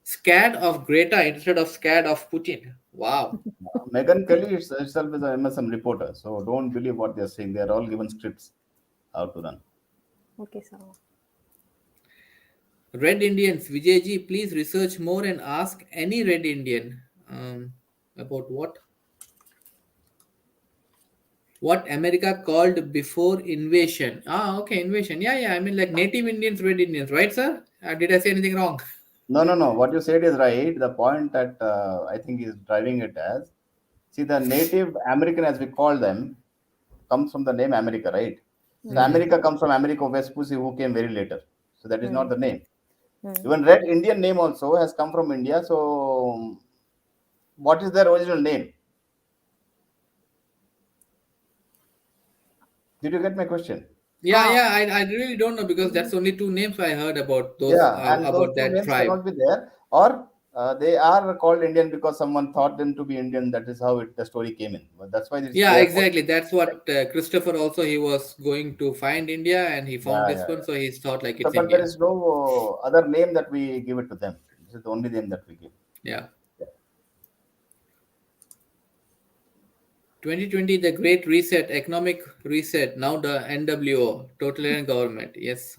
scared of Greta instead of scared of Putin. Wow. Megan Kelly herself is an MSM reporter, so don't believe what they're saying. They are all given scripts how to run. Okay, sir. Red Indians, Vijayji, please research more and ask any Red Indian about what America called before invasion. Okay, invasion. Yeah. I mean, like native Indians, Red Indians, right, sir? Did I say anything wrong? No. What you said is right. The point that I think is driving it as, see, the Native American, as we call them, comes from the name America, right? So America comes from Americo Vespucci, who came very later. So that is not the name. Even Red Indian name also has come from India. So what is their original name? Did you get my question? Yeah. I really don't know because that's only two names I heard about those Yeah, and those about two that names tribe. cannot be there, or they are called Indian because someone thought them to be Indian. That is how the story came in. But that's why it's Yeah, there. exactly. That's what Christopher also he was going to find India and he found Yeah, this one, so he thought like So, it's but there Indian. is no other name that we give it to them. This is the only name that we give. Yeah. 2020, the Great Reset, economic reset. Now the NWO, totalitarian government. Yes.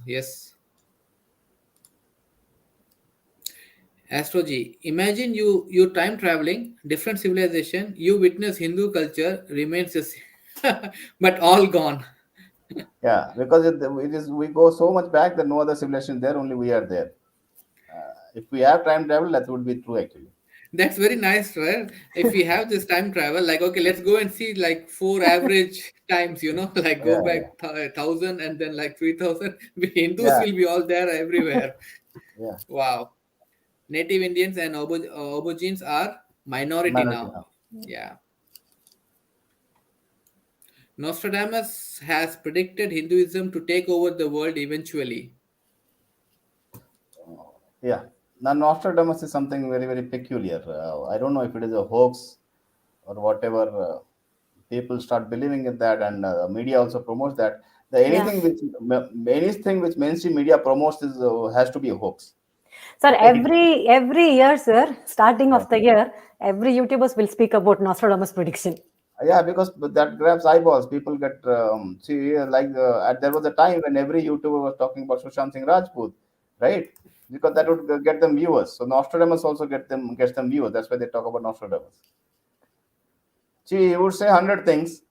Astrology. Imagine you time traveling, different civilization. You witness Hindu culture remains the same, but all gone. Yeah, because it is we go so much back that no other civilization there. Only we are there. If we have time travel, that would be true actually. That's very nice, right? If we have this time travel, like okay, let's go and see like four average times, like go Yeah, back 1,000 and then like 3,000. Hindus yeah, will be all there everywhere. yeah. Wow. Native Indians and Aborigines are minority Minority now. now. Yeah. Nostradamus has predicted Hinduism to take over the world eventually. Yeah. Now, Nostradamus is something very, very peculiar. I don't know if it is a hoax or whatever. People start believing in that, and media also promotes that. Anything which mainstream media promotes is has to be a hoax. Sir, every year, sir, starting of the year, every YouTubers will speak about Nostradamus prediction. Yeah, because that grabs eyeballs. People get see like there was a time when every YouTuber was talking about Sushant Singh Rajput, right? Because that would get them viewers. So Nostradamus also gets them viewers. That's why they talk about Nostradamus. See, he would say 100 things.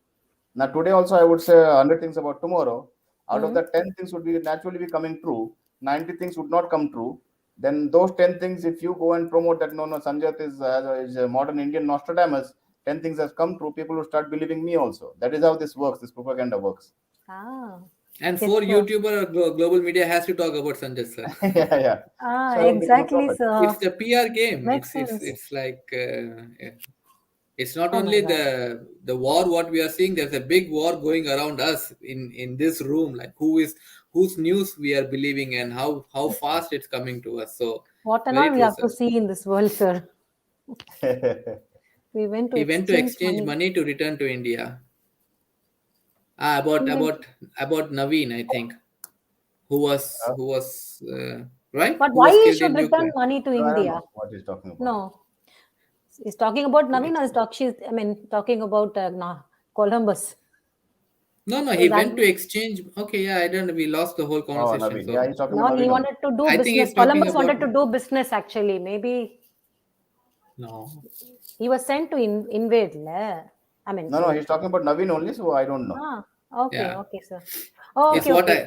Now today also I would say 100 things about tomorrow. Out of that, 10 things would be naturally be coming true. 90 things would not come true. Then those 10 things, if you go and promote that no, Sanjat is a modern Indian Nostradamus, 10 things has come true, people will start believing me also. That is how this works. This propaganda works. And for YouTuber or global media has to talk about Sanjay sir. Yeah. So Exactly, sir. It's the PR game. Makes It's like it's not only the war what we are seeing. There's a big war going around us in this room. Like whose news we are believing and how fast it's coming to us. So what and very all we true, have sir. to see in this world, sir. He went to exchange money to return to India. About Naveen, I think, who was right? But Who why was he killed should in return Ukraine. money to I don't India? know what he's talking about. No, he's talking about Naveen, or talking about Columbus. No, he went to exchange. Okay, yeah, I don't know. We lost the whole Oh, conversation. Naveen. So Yeah, he's talking No, about he Naveen wanted to do I think business. he's talking Columbus about wanted to do business, actually. Maybe no. he was sent to invade. No, he's talking about Naveen only, so I don't know. Okay, Yeah. okay, sir. Yes, Okay, what okay.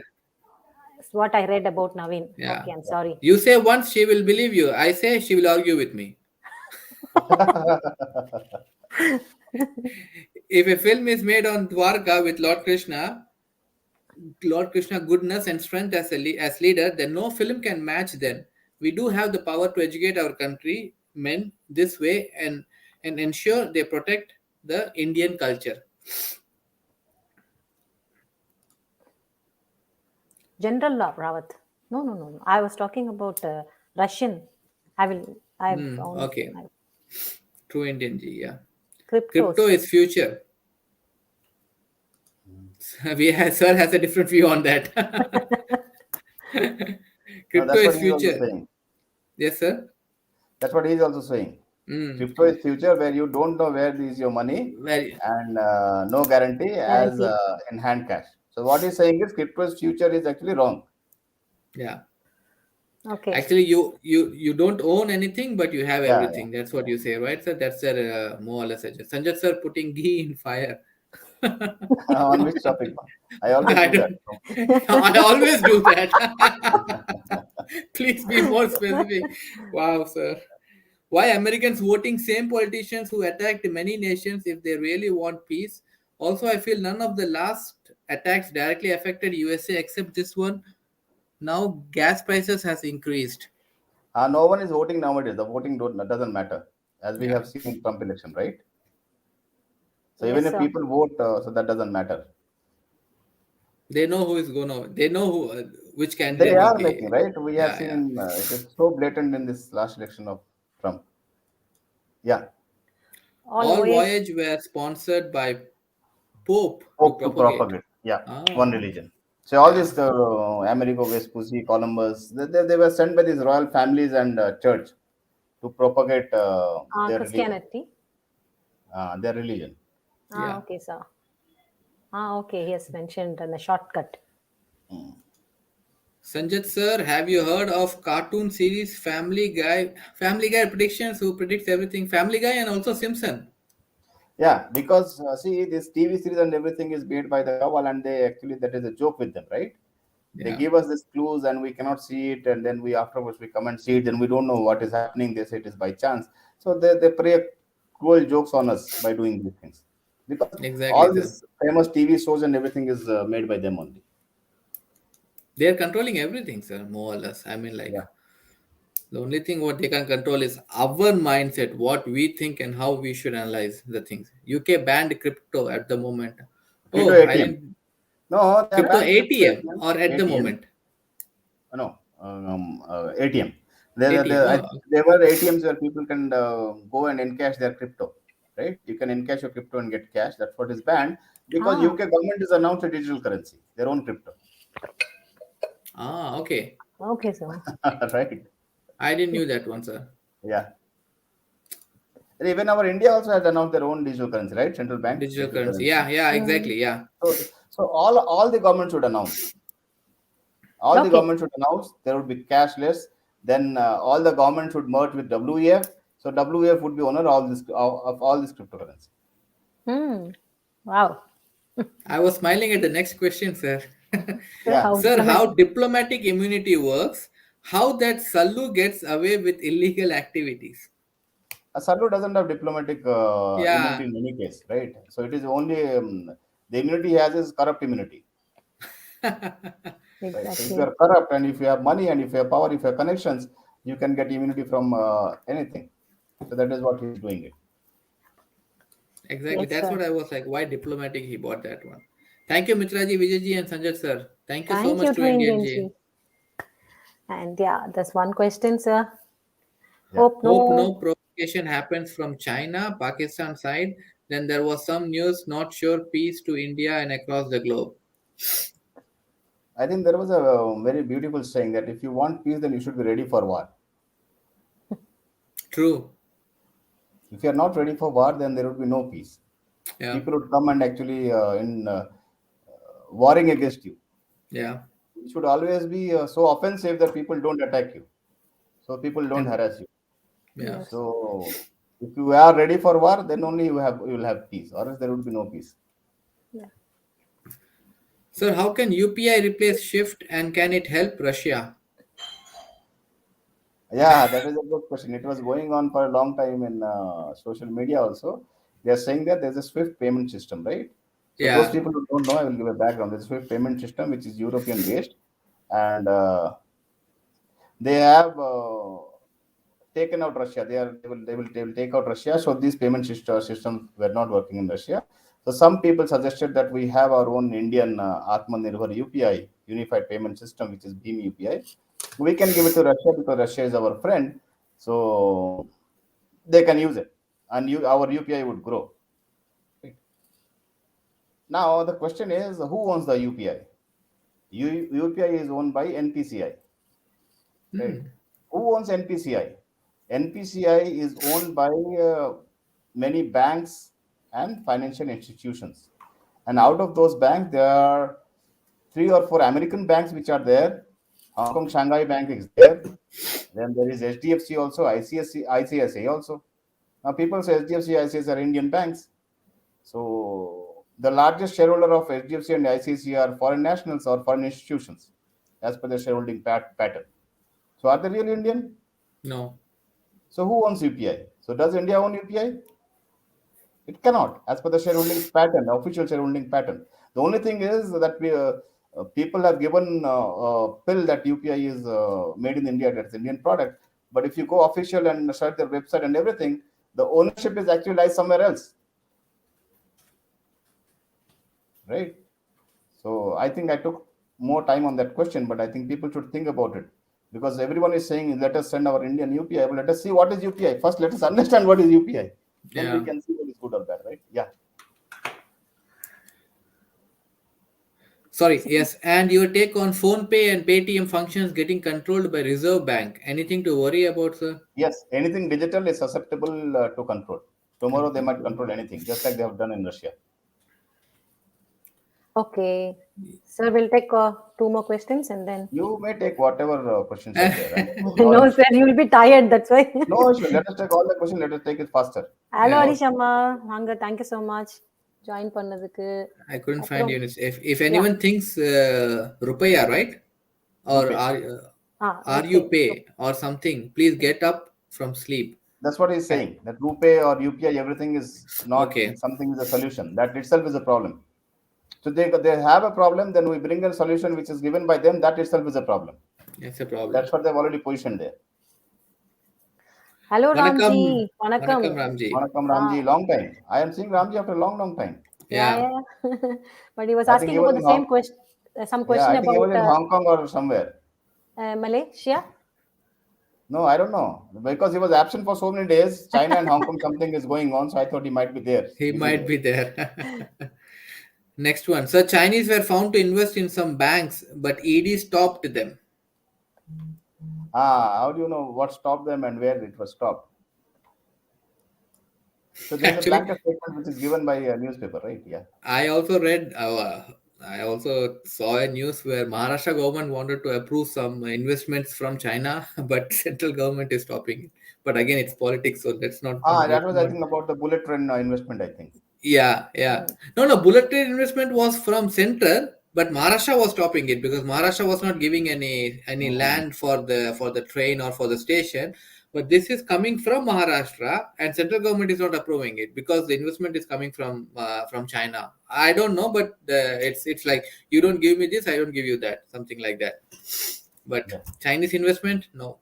what I read about Naveen. Yeah. Okay, I'm sorry. You say once, she will believe you. I say she will argue with me. If a film is made on Dwarika with Lord Krishna goodness and strength as leader, then no film can match them. We do have the power to educate our country men this way and ensure they protect the Indian culture. General Rawat. No. I was talking about Russian. I've found Okay. True Indian G, yeah. cryptos. Crypto is future. Sir has a different view on that. No, Crypto that's what is he's also future. saying. Yes, sir. That's what he's also saying. Crypto is future, where you don't know where is your money, and no guarantee as in hand cash. So what he's saying is crypto's future is actually wrong. Yeah. Okay. Actually, you don't own anything, but you have Yeah, everything. That's what you say, right, sir? That's their more or less suggestion. Sanjay sir putting ghee in fire. On which topic? I always I do that. don't. I always do that. Please be more specific. Wow, sir. Why Americans voting same politicians who attacked many nations if they really want peace? Also, I feel none of the last attacks directly affected USA except this one. Now gas prices has increased. No one is voting nowadays. The voting doesn't matter, as we Yeah. have seen in Trump election, right? So Yes, even if sir. people vote, so that doesn't matter. They know who is gonna. They know who which candidate They will are be. making, right? We have Yeah. seen it is so blatant in this last election of Trump. Yeah. All voyage. voyage were sponsored by Pope Hope to propagate. Yeah, one Ah, religion. So all yeah. these Amerigo Vespucci, Columbus, they were sent by these royal families and church to propagate their religion. Christianity. Their religion. Yeah. Okay, sir. Okay. He has mentioned in the shortcut. Sanjat sir, have you heard of cartoon series Family Guy? Family Guy predictions, who predicts everything. Family Guy and also Simpson. Yeah, because see, this TV series and everything is made by the couple, and they actually, that is a joke with them, right? They Yeah. give us these clues and we cannot see it, and then we afterwards we come and see it, and we don't know what is happening. They say it is by chance. So they play cruel jokes on us by doing these things, because Exactly, all sir. these famous TV shows and everything is made by them only. They are controlling everything, sir, more or less. I mean, like, Yeah. the only thing what they can control is our mindset, what we think and how we should analyze the things. UK banned crypto at the moment. Crypto Oh, I ATM. didn't. No, they Crypto banned crypto ATM ATM. or at the ATM. moment? No, ATM. ATM. There were ATMs where people can go and encash their crypto, right? You can encash your crypto and get cash. That's what is banned, because UK government has announced a digital currency, their own crypto. Okay. Okay, sir. Right? I didn't knew that one, sir. Yeah. And even our India also has announced their own digital currency, right? Central bank Digital currency. Yeah, exactly. Yeah. So all the governments should announce. All the government should announce there would be cashless. Then all the government should merge with WEF. So WEF would be owner of all this cryptocurrency. Wow. I was smiling at the next question, sir. Yeah. Sir, how diplomatic immunity works? How that Sallu gets away with illegal activities? A Sallu doesn't have diplomatic Yeah. immunity in any case, right? So it is only the immunity he has is corrupt immunity. Right? So if you are corrupt and if you have money and if you have power, if you have connections, you can get immunity from anything. So that is what he is doing it. Exactly. That's what I was like. Why diplomatic? He bought that one. Thank you, Mitraji, Vijayji, and Sanjay sir. Thank you so much to Indian G. And yeah, there's one question, sir. Yeah. Hope no provocation happens from China, Pakistan side. Then there was some news, not sure, peace to India and across the globe. I think there was a very beautiful saying that if you want peace, then you should be ready for war. True. If you are not ready for war, then there would be no peace. Yeah. People would come and actually warring against you. Yeah. It should always be so offensive that people don't attack you, so people don't harass you. Yeah. So if you are ready for war, then only you will have peace, or else there would be no peace. Yeah. Sir, how can UPI replace SWIFT and can it help Russia? Yeah, that is a good question. It was going on for a long time in social media also. They are saying that there's a SWIFT payment system, right? So those Yeah. people who don't know, I will give a background. There's a SWIFT payment system which is European based, and they have taken out Russia. They will take out Russia. So these payment systems were not working in Russia. So some people suggested that we have our own Indian Atmanirbhar UPI, Unified Payment System, which is BEAM UPI. We can give it to Russia because Russia is our friend. So they can use it, and our UPI would grow. Right. Now the question is, who owns the UPI? UPI is owned by NPCI. Right. Who owns NPCI? NPCI is owned by many banks and financial institutions. And out of those banks, there are 3 or 4 American banks which are there. Hong Kong Shanghai Bank is there. Then there is HDFC also, ICICI also. Now people say HDFC, ICICI are Indian banks. So the largest shareholder of HDFC and ICICI are foreign nationals or foreign institutions, as per the shareholding pattern. So are they really Indian? No. So who owns UPI? So does India own UPI? It cannot, as per the shareholding pattern, the official shareholding pattern. The only thing is that people have given a pill that UPI is made in India, that's Indian product. But if you go official and search their website and everything, the ownership is actually lies somewhere else. Right? So I think I took more time on that question, but I think people should think about it. Because everyone is saying, let us send our Indian UPI. But let us see what is UPI. First, let us understand what is UPI. Then we can see what is good or bad, right? Yeah. Sorry, yes. And your take on PhonePe and Paytm functions getting controlled by Reserve Bank. Anything to worry about, sir? Yes, anything digital is susceptible to control. Tomorrow they might control anything, just like they have done in Russia. Okay. Sir, we'll take 2 more questions and then. You may take whatever questions are there. No, sir, you will be tired. That's why. No issue. Let us take all the questions. Let us take it faster. Hello, Yeah. Arishama. Hanga, thank you so much. Join பண்ணதுக்கு. I couldn't find you. If anyone thinks Rupaya, right? Or are you pay or something, please get up from sleep. That's what he's saying. That RuPay or UPI, everything is not something is a solution. That itself is a problem. So they have a problem, then we bring a solution which is given by them. That itself is a problem. It's a problem. That's what they've already positioned there. Hello, Ramji. Vanakkam. Ramji. Vanakkam, Ramji. Long time. I am seeing Ramji after a long time. Yeah. But he was asking about the same question. Some question I think about he was in Hong Kong or somewhere. Malaysia. No, I don't know. Because he was absent for so many days. China and Hong Kong, something is going on. So I thought he might be there. He might be there. Next one. So Chinese were found to invest in some banks, but ED stopped them. How do you know what stopped them and where it was stopped? So there's a blanket statement which is given by a newspaper, right? Yeah. I also read, I also saw a news where Maharashtra government wanted to approve some investments from China, but central government is stopping it. But again, it's politics, so let's not. That was, I think, about the bullet train investment, I think. Yeah. No, bullet train investment was from center, but Maharashtra was stopping it because Maharashtra was not giving any land for the train or for the station. But this is coming from Maharashtra, and central government is not approving it because the investment is coming from China. I don't know, but it's like you don't give me this, I don't give you that, something like that. But Chinese investment, no.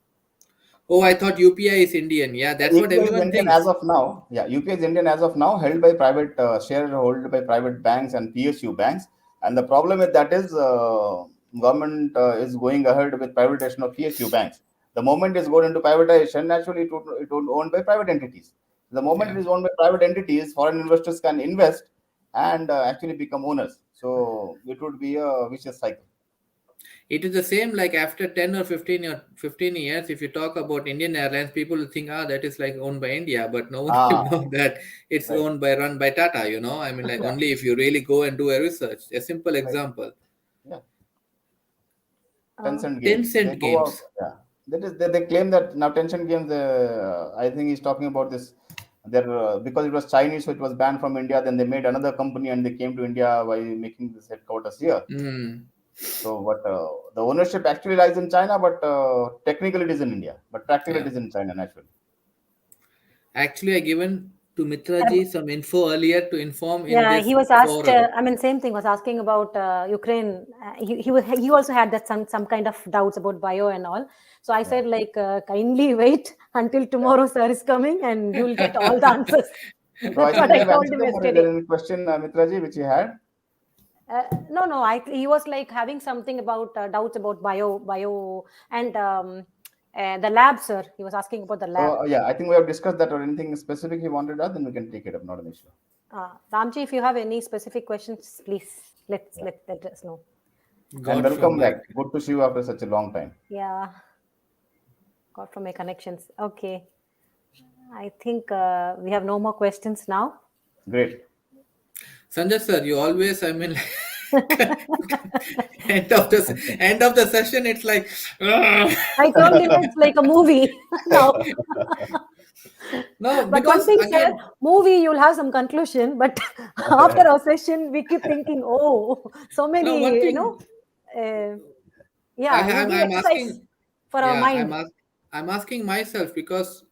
Oh, I thought UPI is Indian. Yeah, that's what everyone thinks. As of now, UPI is Indian as of now, held by private shareholder by private banks and PSU banks. And the problem with that is government is going ahead with privatization of PSU banks. The moment it's going into privatization, naturally it will owned by private entities. The moment it is owned by private entities, foreign investors can invest and actually become owners. So it would be a vicious cycle. It is the same like after 10 or 15 years, if you talk about Indian Airlines, people will think, that is like owned by India, but no one will know that it's run by Tata, I mean, like only if you really go and do a research. A simple example. Yeah. Tencent Games. They claim that now Tencent Games, I think he's talking about this Because it was Chinese, so it was banned from India. Then they made another company and they came to India by making this headquarters here. So, but the ownership actually lies in China, but technically it is in India, but practically it is in China, naturally. Actually, I given to Mitraji some info earlier to inform in Yeah, this he was asked. forum. Same thing was asking about Ukraine. He also had that some kind of doubts about bio and all. So I said like, kindly wait until tomorrow, sir is coming, and you'll get all the answers. That's what I told him yesterday. Is there any question, Mitraji, which you had? No. He was like having something about doubts about bio, and the lab, sir. He was asking about the lab. So yeah, I think we have discussed that, or anything specific he wanted us, then we can take it up. Not an issue. Ramji, if you have any specific questions, please let us know. And welcome back. Good to see you after such a long time. Yeah, got from my connections. Okay, I think we have no more questions now. Great. Sanjay sir, you always, end of the session, it's like I told you it's like a movie now. No, but one thing, sir, movie you'll have some conclusion, but after our session we keep thinking, so many, I'm asking for our mind. I'm asking myself, because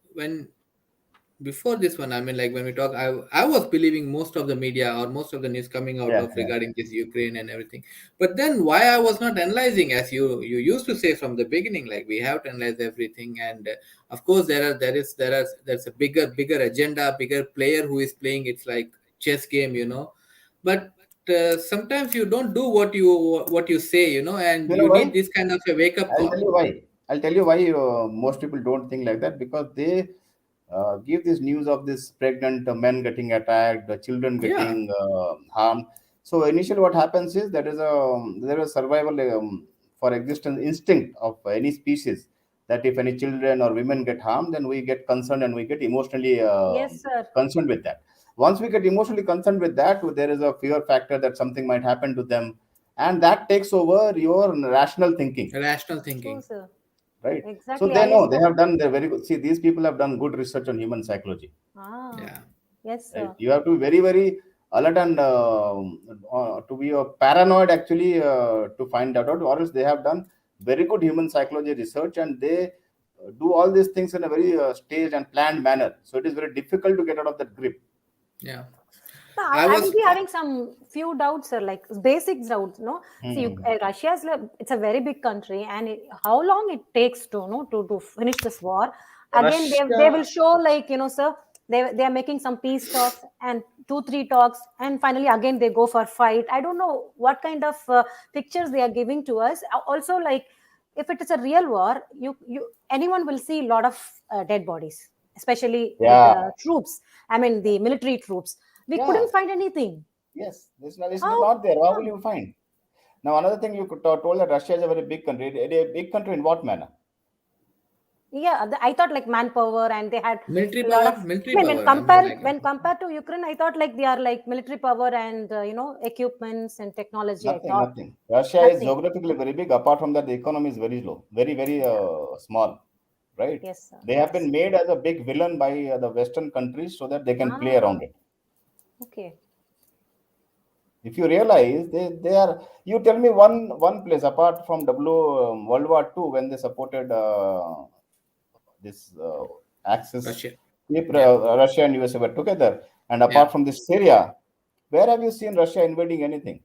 before this one, when we talk, I was believing most of the media or most of the news coming out regarding this Ukraine and everything. But then why I was not analyzing, as you used to say from the beginning, like we have to analyze everything. And of course, there's a bigger agenda, bigger player who is playing. It's like chess game, But sometimes you don't do what you say, and you need this kind of a wake up call. I'll tell you why most people don't think like that, because they give this news of this pregnant men getting attacked, the children getting harmed. So initially what happens is there is a survival for existence instinct of any species, that if any children or women get harmed, then we get concerned and we get emotionally concerned with that. Once we get emotionally concerned with that, there is a fear factor that something might happen to them, and that takes over your rational thinking. True, right? Exactly. So they know, they have done, they're very good. See, these people have done good research on human psychology. Yes, sir. Right? You have to be very, very alert and to be paranoid actually to find that out, or else they have done very good human psychology research, and they do all these things in a very staged and planned manner. So it is very difficult to get out of that grip. Yeah. I will be having some few doubts, sir, like basic doubts. See, Russia it's a very big country, and how long it takes to finish this war? Again, they will show, like, sir, they are making some peace talks and 2-3 talks, and finally again they go for fight. I don't know what kind of pictures they are giving to us. Also, like, if it is a real war, anyone will see a lot of dead bodies, especially with troops. I mean, the military troops. We couldn't find anything. Yes, this is not there. How will you find? Now, another thing you could told that Russia is a very big country. A big country in what manner? Yeah, I thought like manpower, and they had military power. When compared to Ukraine, I thought like they are like military power and equipments and technology. Nothing. Russia is geographically very big. Apart from that, the economy is very low, very small. Right? Yes, sir. They have been made as a big villain by the Western countries so that they can play around it. Okay. If you realize, they are. You tell me one place apart from World War II, when they supported this Axis. Russia and USA were together, and apart from this Syria, where have you seen Russia invading anything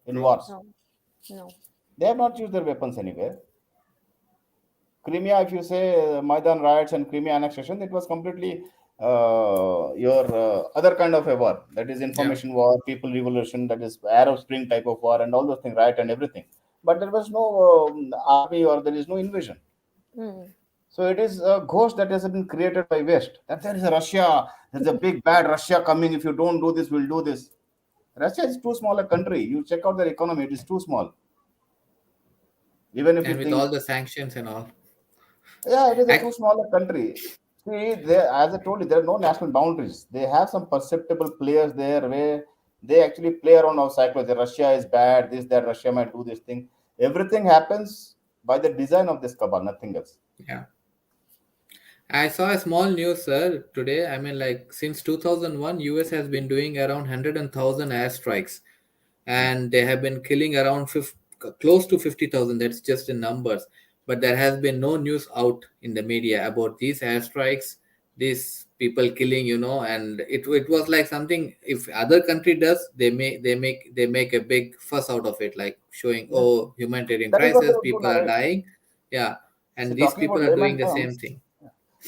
in wars? No. They have not used their weapons anywhere. Crimea, if you say Maidan riots and Crimea annexation, it was completely your other kind of a war. That is information war, people revolution, that is Arab Spring type of war, and all those things, riot and everything. But there was no army, or there is no invasion. So it is a ghost that has been created by West. That there is a Russia, there's a big bad Russia coming. If you don't do this, we'll do this. Russia is too small a country. You check out their economy; it is too small. Even if with all the sanctions and all. Yeah, it is a too small a country. See, as I told you, there are no national boundaries. They have some perceptible players there where they actually play around our psychology. Russia is bad, that Russia might do this thing. Everything happens by the design of this cabal, nothing else. Yeah. I saw a small news, sir, today. I mean, like since 2001, US has been doing around 100,000 airstrikes, and they have been killing around close to 50,000. That's just in numbers, but there has been no news out in the media about these airstrikes, these people killing, and it was like something. If other country does, they make a big fuss out of it, like showing, Yes. oh, humanitarian That is what they crisis, would do people now, are right? dying, yeah, See, and these talking about people are doing layman the same terms, thing.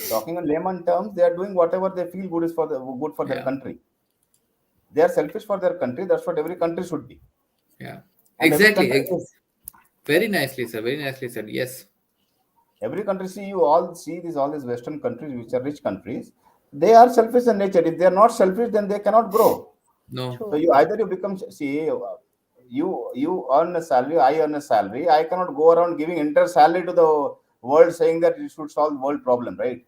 talking in layman terms, they are doing whatever they feel good is for the good for their Yeah, country. They are selfish for their country. That's what every country should be, yeah, and every exactly. country is. Very nicely, sir. Very nicely said. Yes. Every country, see, you all see these all these Western countries, which are rich countries. They are selfish in nature. If they are not selfish, then they cannot grow. No. So you either you become, see, you earn a salary, I earn a salary. I cannot go around giving entire salary to the world saying that you should solve world problem, right?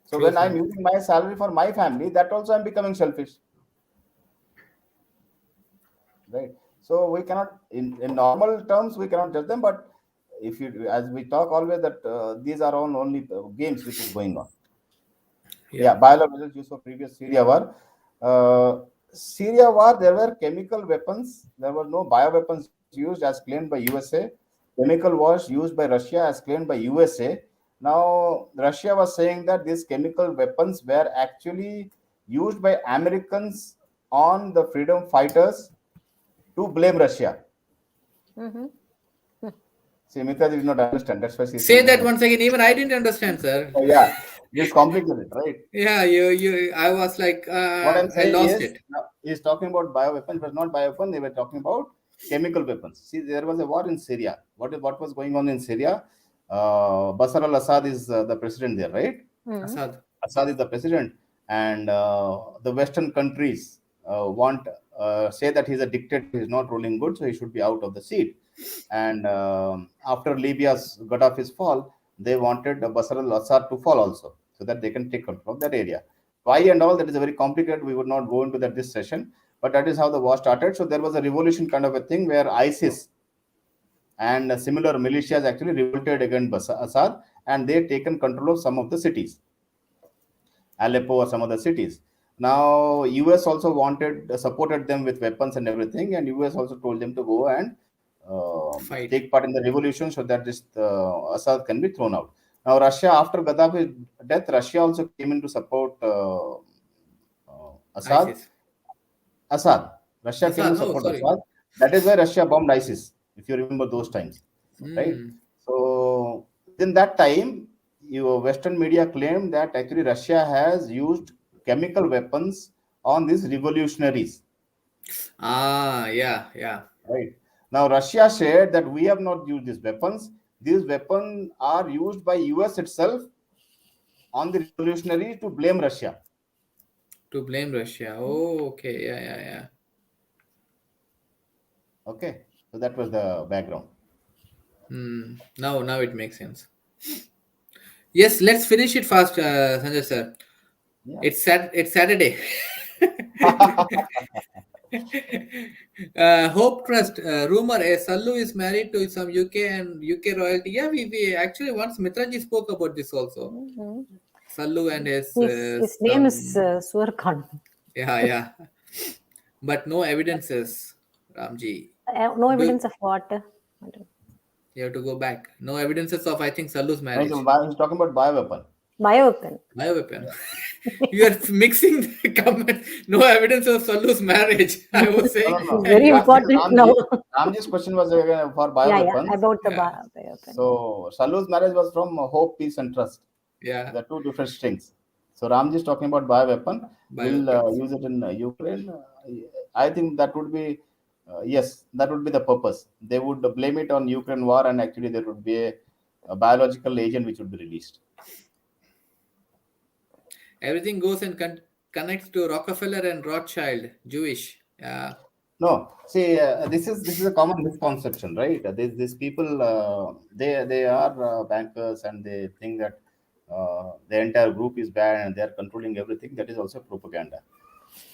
So True, when I'm sir. using my salary for my family, that also I'm becoming selfish, right? So we cannot, in normal terms, we cannot judge them. But if you, as we talk always, that these are all only games which is going on. Yeah. Yeah, biological use for previous Syria war. Syria war, there were chemical weapons. There were no bioweapons used as claimed by USA. Chemical was used by Russia as claimed by USA. Now, Russia was saying that these chemical weapons were actually used by Americans on the freedom fighters to blame Russia. Mm-hmm. See, Mita did not understand. That's why she's Say saying that that. once again. Even I didn't understand, sir. Oh, yeah, this complicated, right? Yeah, you. I was like, What I'm I saying lost is, it. now, he's talking about bioweapons, but not bioweapon. They were talking about chemical weapons. See, there was a war in Syria. What was going on in Syria? Bashar al-Assad is the president there, right? Assad. Assad is the president, and the Western countries want say that he's a dictator. He's not ruling good, so he should be out of the seat. And after Libya's Gaddafi's fall, they wanted Bashar al-Assad to fall also, so that they can take control of that area. Why and all that is a very complicated. We would not go into that this session, but that is how the war started. So there was a revolution kind of a thing where ISIS and similar militias actually revolted against Assad, and they taken control of some of the cities, Aleppo or some other cities. Now, US also supported them with weapons and everything, and US also told them to go and Fight. take part in the revolution so that this Assad can be thrown out. Now, Russia, after Gaddafi's death, Russia also came in to support Assad. ISIS. Assad. Russia came Assad. to Oh, support sorry. Assad. That is why Russia bombed ISIS, if you remember those times, right? Hmm. So, in that time, your Western media claimed that actually Russia has used chemical weapons on these revolutionaries, Yeah, yeah. right? Now, Russia said that we have not used these weapons. These weapons are used by US itself on the revolutionary to blame Russia. To blame Russia. Oh, okay. Yeah, yeah, yeah. Okay, so that was the background. Now it makes sense. Yes, let's finish it fast, Sanjay sir. Yeah. It's Saturday. Hope Trust rumor: Sallu is married to some UK and UK royalty. Yeah, we actually once Mitraji spoke about this also. Mm-hmm. Sallu and his His name is Surkan. yeah, but no evidences, Ramji. No evidence of what? I don't- You have to go back. No evidences of, I think, Sallu's No, marriage. he's talking about bioweapon. Bioweapon. Bioweapon. You are mixing the comment. No evidence of Sallu's marriage. I was saying. No. Very important now. Ramji's question was for Yeah, bioweapons. about the Yeah. bioweapon. So Salu's marriage was from Hope, Peace, and Trust. Yeah. The two different strings. So Ramji is talking about bioweapon. We'll Bioweapons. use it in Ukraine. I think that would be yes, that would be the purpose. They would blame it on Ukraine war, and actually there would be a biological agent which would be released. Everything goes and connects to Rockefeller and Rothschild, Jewish. Yeah. No, see, this is a common misconception, right? These people, they are bankers, and they think that the entire group is bad and they are controlling everything. That is also propaganda.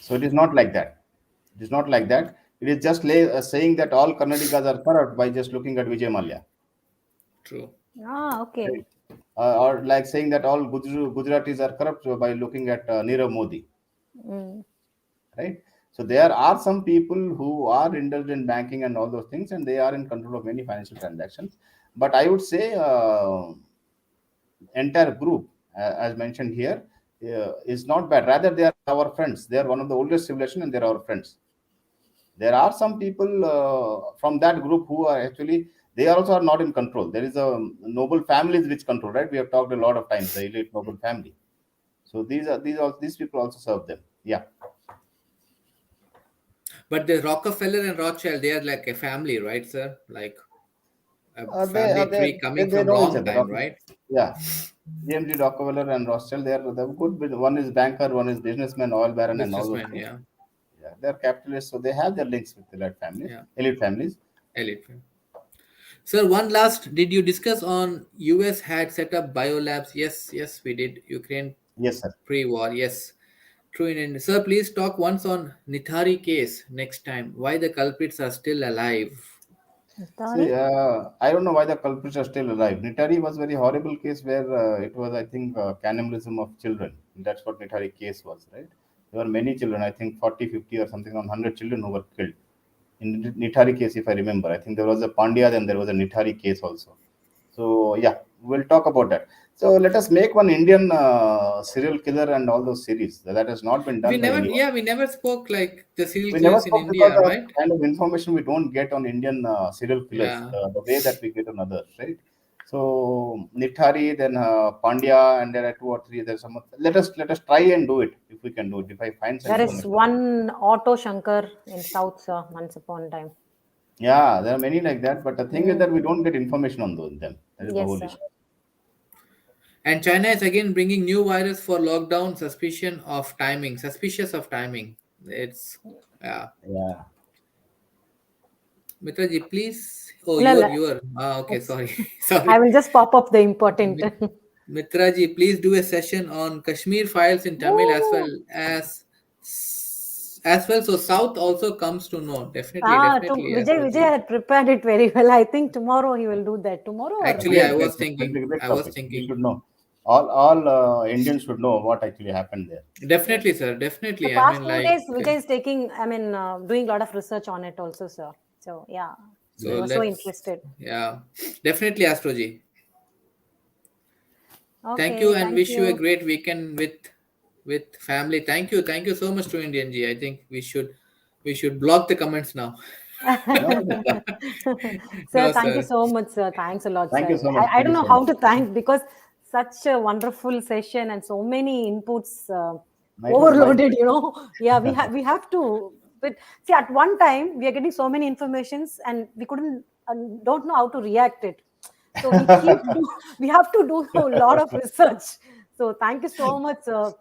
So it is not like that. It is not like that. It is just saying that all Karnatkas are corrupt by just looking at Vijay Mallya. True. Ah, okay. Right. or like saying that all Gujaratis are corrupt by looking at Nirav Modi, right? So there are some people who are indulged in banking and all those things, and they are in control of many financial transactions. But I would say entire group, as mentioned here, is not bad. Rather, they are our friends. They are one of the oldest civilization, and they are our friends. There are some people from that group who are actually, they also are not in control. There is a noble families which control, right? We have talked a lot of times, the elite noble family. So these people also serve them. Yeah. But the Rockefeller and Rothschild, they are like a family, right, sir? Like a They, family tree coming they from know each long other. time, right? Yeah. GMG, Rockefeller, and Rothschild, they're good. One is banker, one is businessman, oil baron, and all those Businessman, things. yeah. Yeah, they're capitalists, so they have their links with the elite families. Yeah. Elite families. Elite. Sir, one last, did you discuss on US had set up biolabs? Yes, we did. Ukraine Yes, sir. pre-war, yes. True in India. Sir, please talk once on Nithari case next time. Why the culprits are still alive? See, I don't know why the culprits are still alive. Nitari was very horrible case where it was, I think, cannibalism of children. That's what Nitari case was, right? There were many children, I think 40, 50 or something, on 100 children who were killed. In Nitari case, if I remember, I think there was a Pandya, then there was a Nitari case also. So yeah, we'll talk about that. So let us make one Indian serial killer and all those series. That has not been done by anyone. We never spoke like the serial We never killers in spoke because India, of right? the kind of information we don't get on Indian serial killers, Yeah. the way that we get on others, right? So Nithari, then Pandya, and there are two or three. There's some. Let us try and do it if we can do it. If I find some There is information. one Auto Shankar in South, once upon a time. Yeah, there are many like that. But the thing is that we don't get information on them. That is the Yes, whole sir. issue. And China is again bringing new virus for lockdown. Suspicious of timing. It's yeah. Yeah. Mitraji, please. Oh, No, no, you're. Okay, it's- sorry, I sorry. will just pop up the important. Mitraji, please do a session on Kashmir files in Tamil as well. So South also comes to know. Definitely. Vijay had prepared it very well. I think tomorrow he will do that. Tomorrow or Actually, Great, I great, was great, thinking. great I was topic. We thinking. should know. All Indians should know what actually happened there. Definitely, sir. the Definitely. I past mean, 2 days, like. Vijay is doing a lot of research on it also, sir. So yeah, he So was so let's. interested. Yeah, definitely, Astroji. Thank Okay, you, and thank wish you a you. great weekend with family. Thank you so much to Indian G. I think we should block the comments now. Sir, No, thank you sir. so much, sir. Thanks a lot, Thank sir. you so much. I Thank don't you know so how much. to thank because such a wonderful session and so many inputs It was my overloaded, Yeah, we have to. But see, at one time we are getting so many informations and we couldn't don't know how to react it. So we have to do a lot of research. So thank you so much, sir.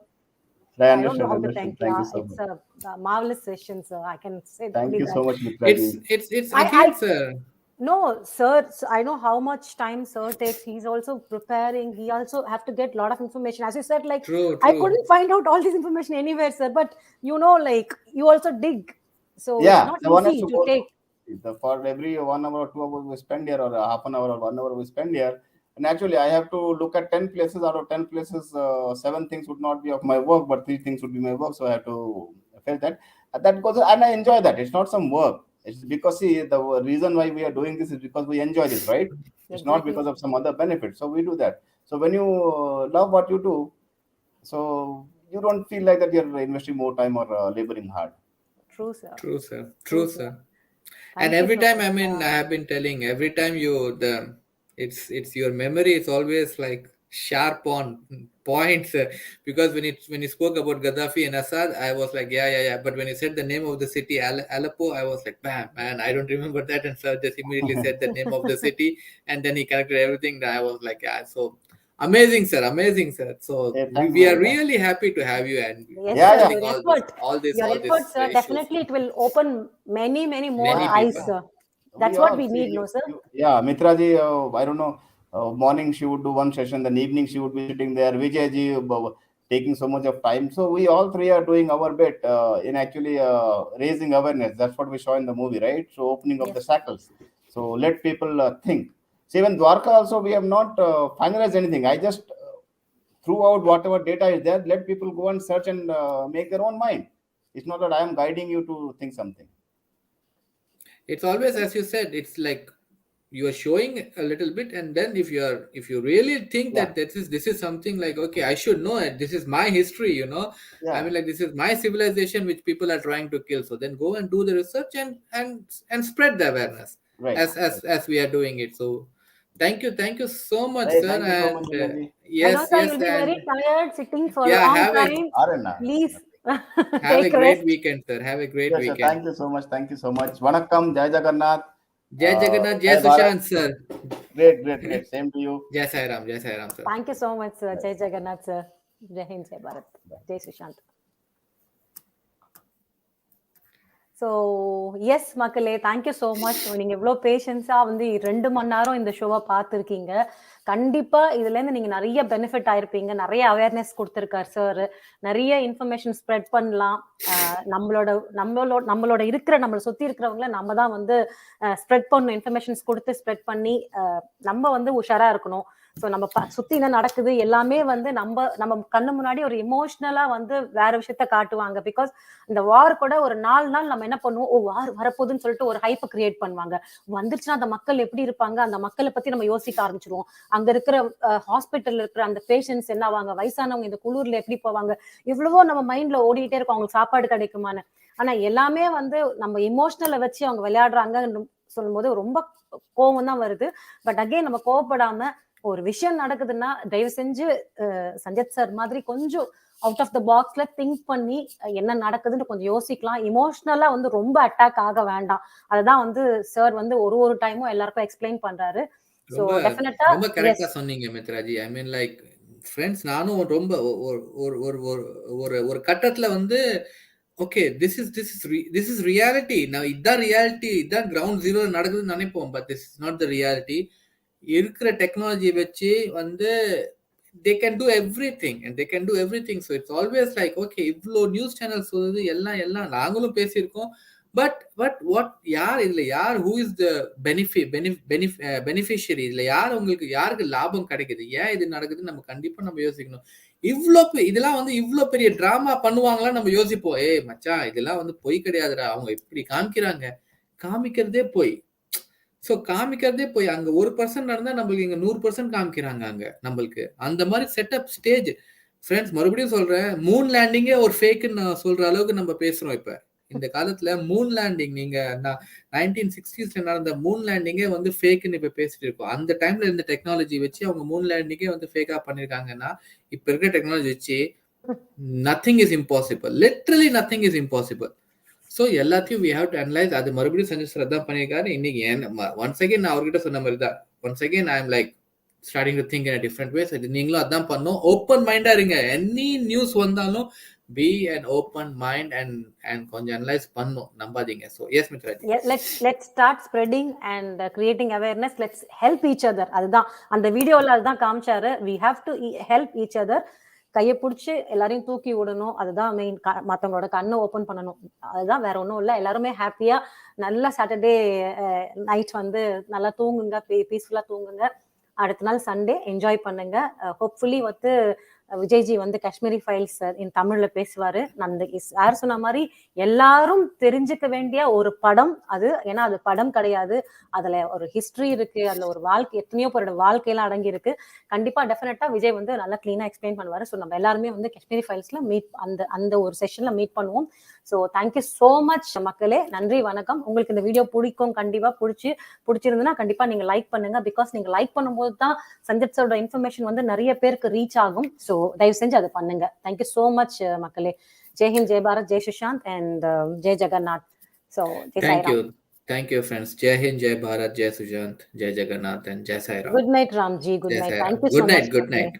I I don't know understood. how to thank you. Thank you so It's much. a marvelous session, sir. I can say Thank only you that. so much, It's Mitraji. it's I again, sir. no, sir. I know how much time sir takes. He's also preparing. He also have to get a lot of information. As you said, like True, I true. couldn't find out all this information anywhere, sir. But like you also dig, so it's Yeah, not the one has easy to to go. take. For every 1 hour or 2 hours we spend here, or a half an hour or 1 hour we spend here. And actually, I have to look at 10 places. Out of 10 places, 7 things would not be of my work, but 3 things would be my work. So I have to face that. And that goes, and I enjoy that. It's not some work. It's because, see, the reason why we are doing this is because we enjoy this, right? It's not Exactly. because of some other benefit. So we do that. So when you love what you do, so you don't feel like that you're investing more time or laboring hard. True, sir. True, sir. True, True, sir. sir. And Thank you every so time, much. I mean, I have been telling every time it's your memory is always like sharp on points, because when you spoke about Gaddafi and Assad, I was like, yeah. But when you said the name of the city, Aleppo, I was like, bam, man, I don't remember that. And sir just immediately said the name of the city, and then he connected everything. That I was like, yeah, so amazing, sir, amazing, sir. So Yeah, thanks, we are man. really happy to have you and Yes, Yeah, sir. yeah. discussing Your all efforts, these sir. issues. Definitely, it will open many more Many eyes, people. sir. We That's what all we see need, no, sir. yeah, Mitraji, I don't know. Morning she would do one session, then evening she would be sitting there. Vijayji taking so much of time. So we all three are doing our bit in actually raising awareness. That's what we saw in the movie, right? So opening of the Yes. shackles. So let people think. See, even Dwarika also, we have not finalized anything. I just threw out whatever data is there. Let people go and search and make their own mind. It's not that I am guiding you to think something. It's always, as you said, it's like you are showing a little bit, and then if you really think that this is something like, okay, I should know it. This is my history, you know. I mean, like, this is my civilization which people are trying to kill. So then go and do the research and spread the awareness, Right. As we are doing it. So thank you so much, Hey, sir. thank you so much, Vinodji. I know, sir, you'll be very tired sitting for a long time. Please have a take great rest. weekend, sir. Have a great Yes, weekend. sir. Thank you so much. Thank you so much. Vanakkam, Jai Jagannath. Jai Jagannath, Jai Sushant, sir. Great. Same to you. Jai Sai Ram, sir. Thank you so much, sir. Jai Jagannath, sir. Jai Hind, Jai Bharat. Jai Sushant. So yes மக்களே, thank you so much. நீங்கள் இவ்வளோ பேஷன்ஸாக வந்து 2 மணி நேரம் இந்த ஷோவை பார்த்துருக்கீங்க. கண்டிப்பாக இதுலேருந்து நீங்கள் நிறைய பெனிஃபிட் ஆயிருப்பீங்க. நிறைய அவேர்னஸ் கொடுத்துருக்காரு சார். நிறைய இன்ஃபர்மேஷன் ஸ்ப்ரெட் பண்ணலாம். நம்மளோட இருக்கிற நம்மளை சுற்றி இருக்கிறவங்கள நம்ம தான் வந்து ஸ்ப்ரெட் பண்ணணும். இன்ஃபர்மேஷன்ஸ் கொடுத்து ஸ்ப்ரெட் பண்ணி நம்ம வந்து உஷாராக இருக்கணும். ஸோ நம்ம சுத்தி என்ன நடக்குது எல்லாமே வந்து நம்ம கண்ணு முன்னாடி ஒரு இமோஷனலா வந்து வேற விஷயத்த காட்டுவாங்க. பிகாஸ் இந்த வார் கூட ஒரு 4 நாள் நம்ம என்ன பண்ணுவோம், வார் வரப்போகுதுன்னு சொல்லிட்டு ஒரு ஹைப்பை கிரியேட் பண்ணுவாங்க. வந்துருச்சுன்னா அந்த மக்கள் எப்படி இருப்பாங்க, அந்த மக்களை பத்தி நம்ம யோசிக்க ஆரம்பிச்சிருவோம். அங்க இருக்கிற ஹாஸ்பிட்டல்ல இருக்கிற அந்த பேஷண்ட்ஸ் என்ன ஆவாங்க, வயசானவங்க இந்த குளிர்ல எப்படி போவாங்க, எவ்வளவோ நம்ம மைண்ட்ல ஓடிட்டே இருக்கும், அவங்களுக்கு சாப்பாடு கிடைக்குமான்னு. ஆனா எல்லாமே வந்து நம்ம இமோஷனலை வச்சு அவங்க விளையாடுறாங்கன்னு சொல்லும் போது ரொம்ப கோவம் தான் வருது. பட் அகைன் நம்ம கோவப்படாம ஒரு விஷயம் நடக்குதுன்னா தயவு செஞ்சு சஞ்சத் சார் மாதிரி கொஞ்சம் அவுட் ஆஃப் த பாக்ஸ்ல திங்க் பண்ணி என்ன நடக்குதுன்னு கொஞ்சம் யோசிக்கலாம். இமோஷனலா வந்து ரொம்ப அட்டாக் ஆக வேண்டாம். அதுதான் வந்து சார் வந்து ஒரு டைமும் எல்லாருக்கும் எக்ஸ்பிளைன் பண்றாரு. சோ டெஃபினட்டா ரொம்ப கரெக்ட்டா சொன்னீங்க மித்ராஜி. ஐ மீன் லைக் ஃப்ரெண்ட்ஸ், நானும் ரொம்ப ஒரு கட்டத்துல வந்து ஓகே திஸ் இஸ் ரியாலிட்டி. நான் இதான் ரியாலிட்டி, இதான் கிரவுண்ட் ஜீரோ நடக்குதுன்னு நினைப்போம். But this is not the reality. இருக்கிற டெக்னாலஜி வச்சு வந்து they can do everything and they can do everything. So it's always like okay, இவ்ளோ நியூஸ் சேனல் சொல்லுது, எல்லாம் நாங்களும் பேசியிருக்கோம். பட் what யார் இதுல யார் who is the beneficiary? இதுல யாருக்கு லாபம் கிடைக்குது, ஏன் இது நடக்குது, நம்ம கண்டிப்பா நம்ம யோசிக்கணும். இதெல்லாம் வந்து இவ்ளோ பெரிய டிராமா பண்ணுவாங்களா நம்ம யோசிப்போம். மச்சான் இதெல்லாம் வந்து பொய் கிடையாதுடா, அவங்க இப்படி காமிக்கிறதே பொய். சோ காமிக்கிறதே போய் அங்க 1% நடந்தா நம்மளுக்கு இங்க 100% காமிக்கிறாங்க அங்க நம்மளுக்கு. அந்த மாதிரி செட்டப் ஸ்டேஜ். ஃப்ரெண்ட்ஸ், மறுபடியும் சொல்றேன், மூன் லேண்டிங்கே ஒரு ஃபேக்குன்னு நான் சொல்ற அளவுக்கு நம்ம பேசுறோம். இப்ப இந்த காலத்துல மூன் லேண்டிங், நீங்க 1960s நடந்த மூன் லேண்டிங்கே வந்து ஃபேக்குன்னு இப்ப பேசிட்டு இருக்கோம். அந்த டைம்ல இருந்த டெக்னாலஜி வச்சு அவங்க மூன் லேண்டிங்கே வந்து ஃபேக்கா பண்ணிருக்காங்கன்னா, இப்ப இருக்கிற டெக்னாலஜி வச்சு nothing is impossible. Literally nothing is impossible. So எல்லாத்தையும் we have to analyze. அது மறுபடியும் சஞ்சய் தான் பண்ணியிருக்காரு. இன்னைக்கு ஒன்ஸ் அகேன் நான் அவர்கிட்ட சொன்ன மாதிரி தான், once again I am like starting to think in a different way. So நீங்களும் அதான் பண்ணணும். ஓப்பன் மைண்டா இருங்க. எனி நியூஸ் வந்தாலும் be an open mind and கொஞ்சம் அனலைஸ் பண்ணணும், நம்பாதீங்க. So yes மித்ராஜி, let's start spreading and creating awareness. Let's help each other. அதுதான் அந்த வீடியோல அதுதான் காமிச்சாரு. we have to help each other. கையை பிடிச்சி எல்லாரையும் தூக்கி விடணும். அதுதான் மெயின். மற்றவங்களோட கண்ணை ஓப்பன் பண்ணணும். அதுதான், வேற ஒன்றும் இல்லை. எல்லாருமே ஹாப்பியா நல்லா சாட்டர்டே நைட் வந்து நல்லா தூங்குங்க, பீஸ்ஃபுல்லா தூங்குங்க. அடுத்த நாள் சண்டே என்ஜாய் பண்ணுங்க. ஹோப்ஃபுல்லி வந்து விஜய்ஜி வந்து காஷ்மீரி ஃபைல்ஸ் இன் தமிழ்ல பேசுவாரு. நான் யார் சொன்ன மாதிரி எல்லாரும் தெரிஞ்சுக்க வேண்டிய ஒரு படம் அது. ஏன்னா அது படம் கிடையாது, அதுல ஒரு ஹிஸ்டரி இருக்கு, அதுல ஒரு வாழ்க்கை, எத்தனையோ பேரோட வாழ்க்கையெல்லாம் அடங்கி இருக்கு. கண்டிப்பா டெஃபினட்டா விஜய் வந்து நல்லா கிளீனா எக்ஸ்பிளைன் பண்ணுவாரு. ஸோ நம்ம எல்லாருமே வந்து காஷ்மீரி ஃபைல்ஸ்ல மீட் அந்த ஒரு செஷன்ல மீட் பண்ணுவோம். ஸோ தேங்க்யூ ஸோ மச் மக்களே. நன்றி, வணக்கம். உங்களுக்கு இந்த வீடியோ பிடிக்கும், கண்டிப்பா பிடிச்சிருந்ததுன்னா கண்டிப்பா நீங்க லைக் பண்ணுங்க. பிகாஸ் நீங்க லைக் பண்ணும்போது தான் சஞ்சத் சாரோட இன்ஃபர்மேஷன் வந்து நிறைய பேருக்கு ரீச் ஆகும். ஸோ தயவு செஞ்சு அதை பண்ணுங்க. தேங்க்யூ ஸோ மச் மக்களே. Jai Hind, Jai Bharat, Jai Sushant and Jai Jagannath. So thank you friends. Jai Hind, Jai Bharat, Jai Sushant, Jai Jagannath and Jai Sai Ram. Good night Ramji. Good night. Thank you so much. Good night.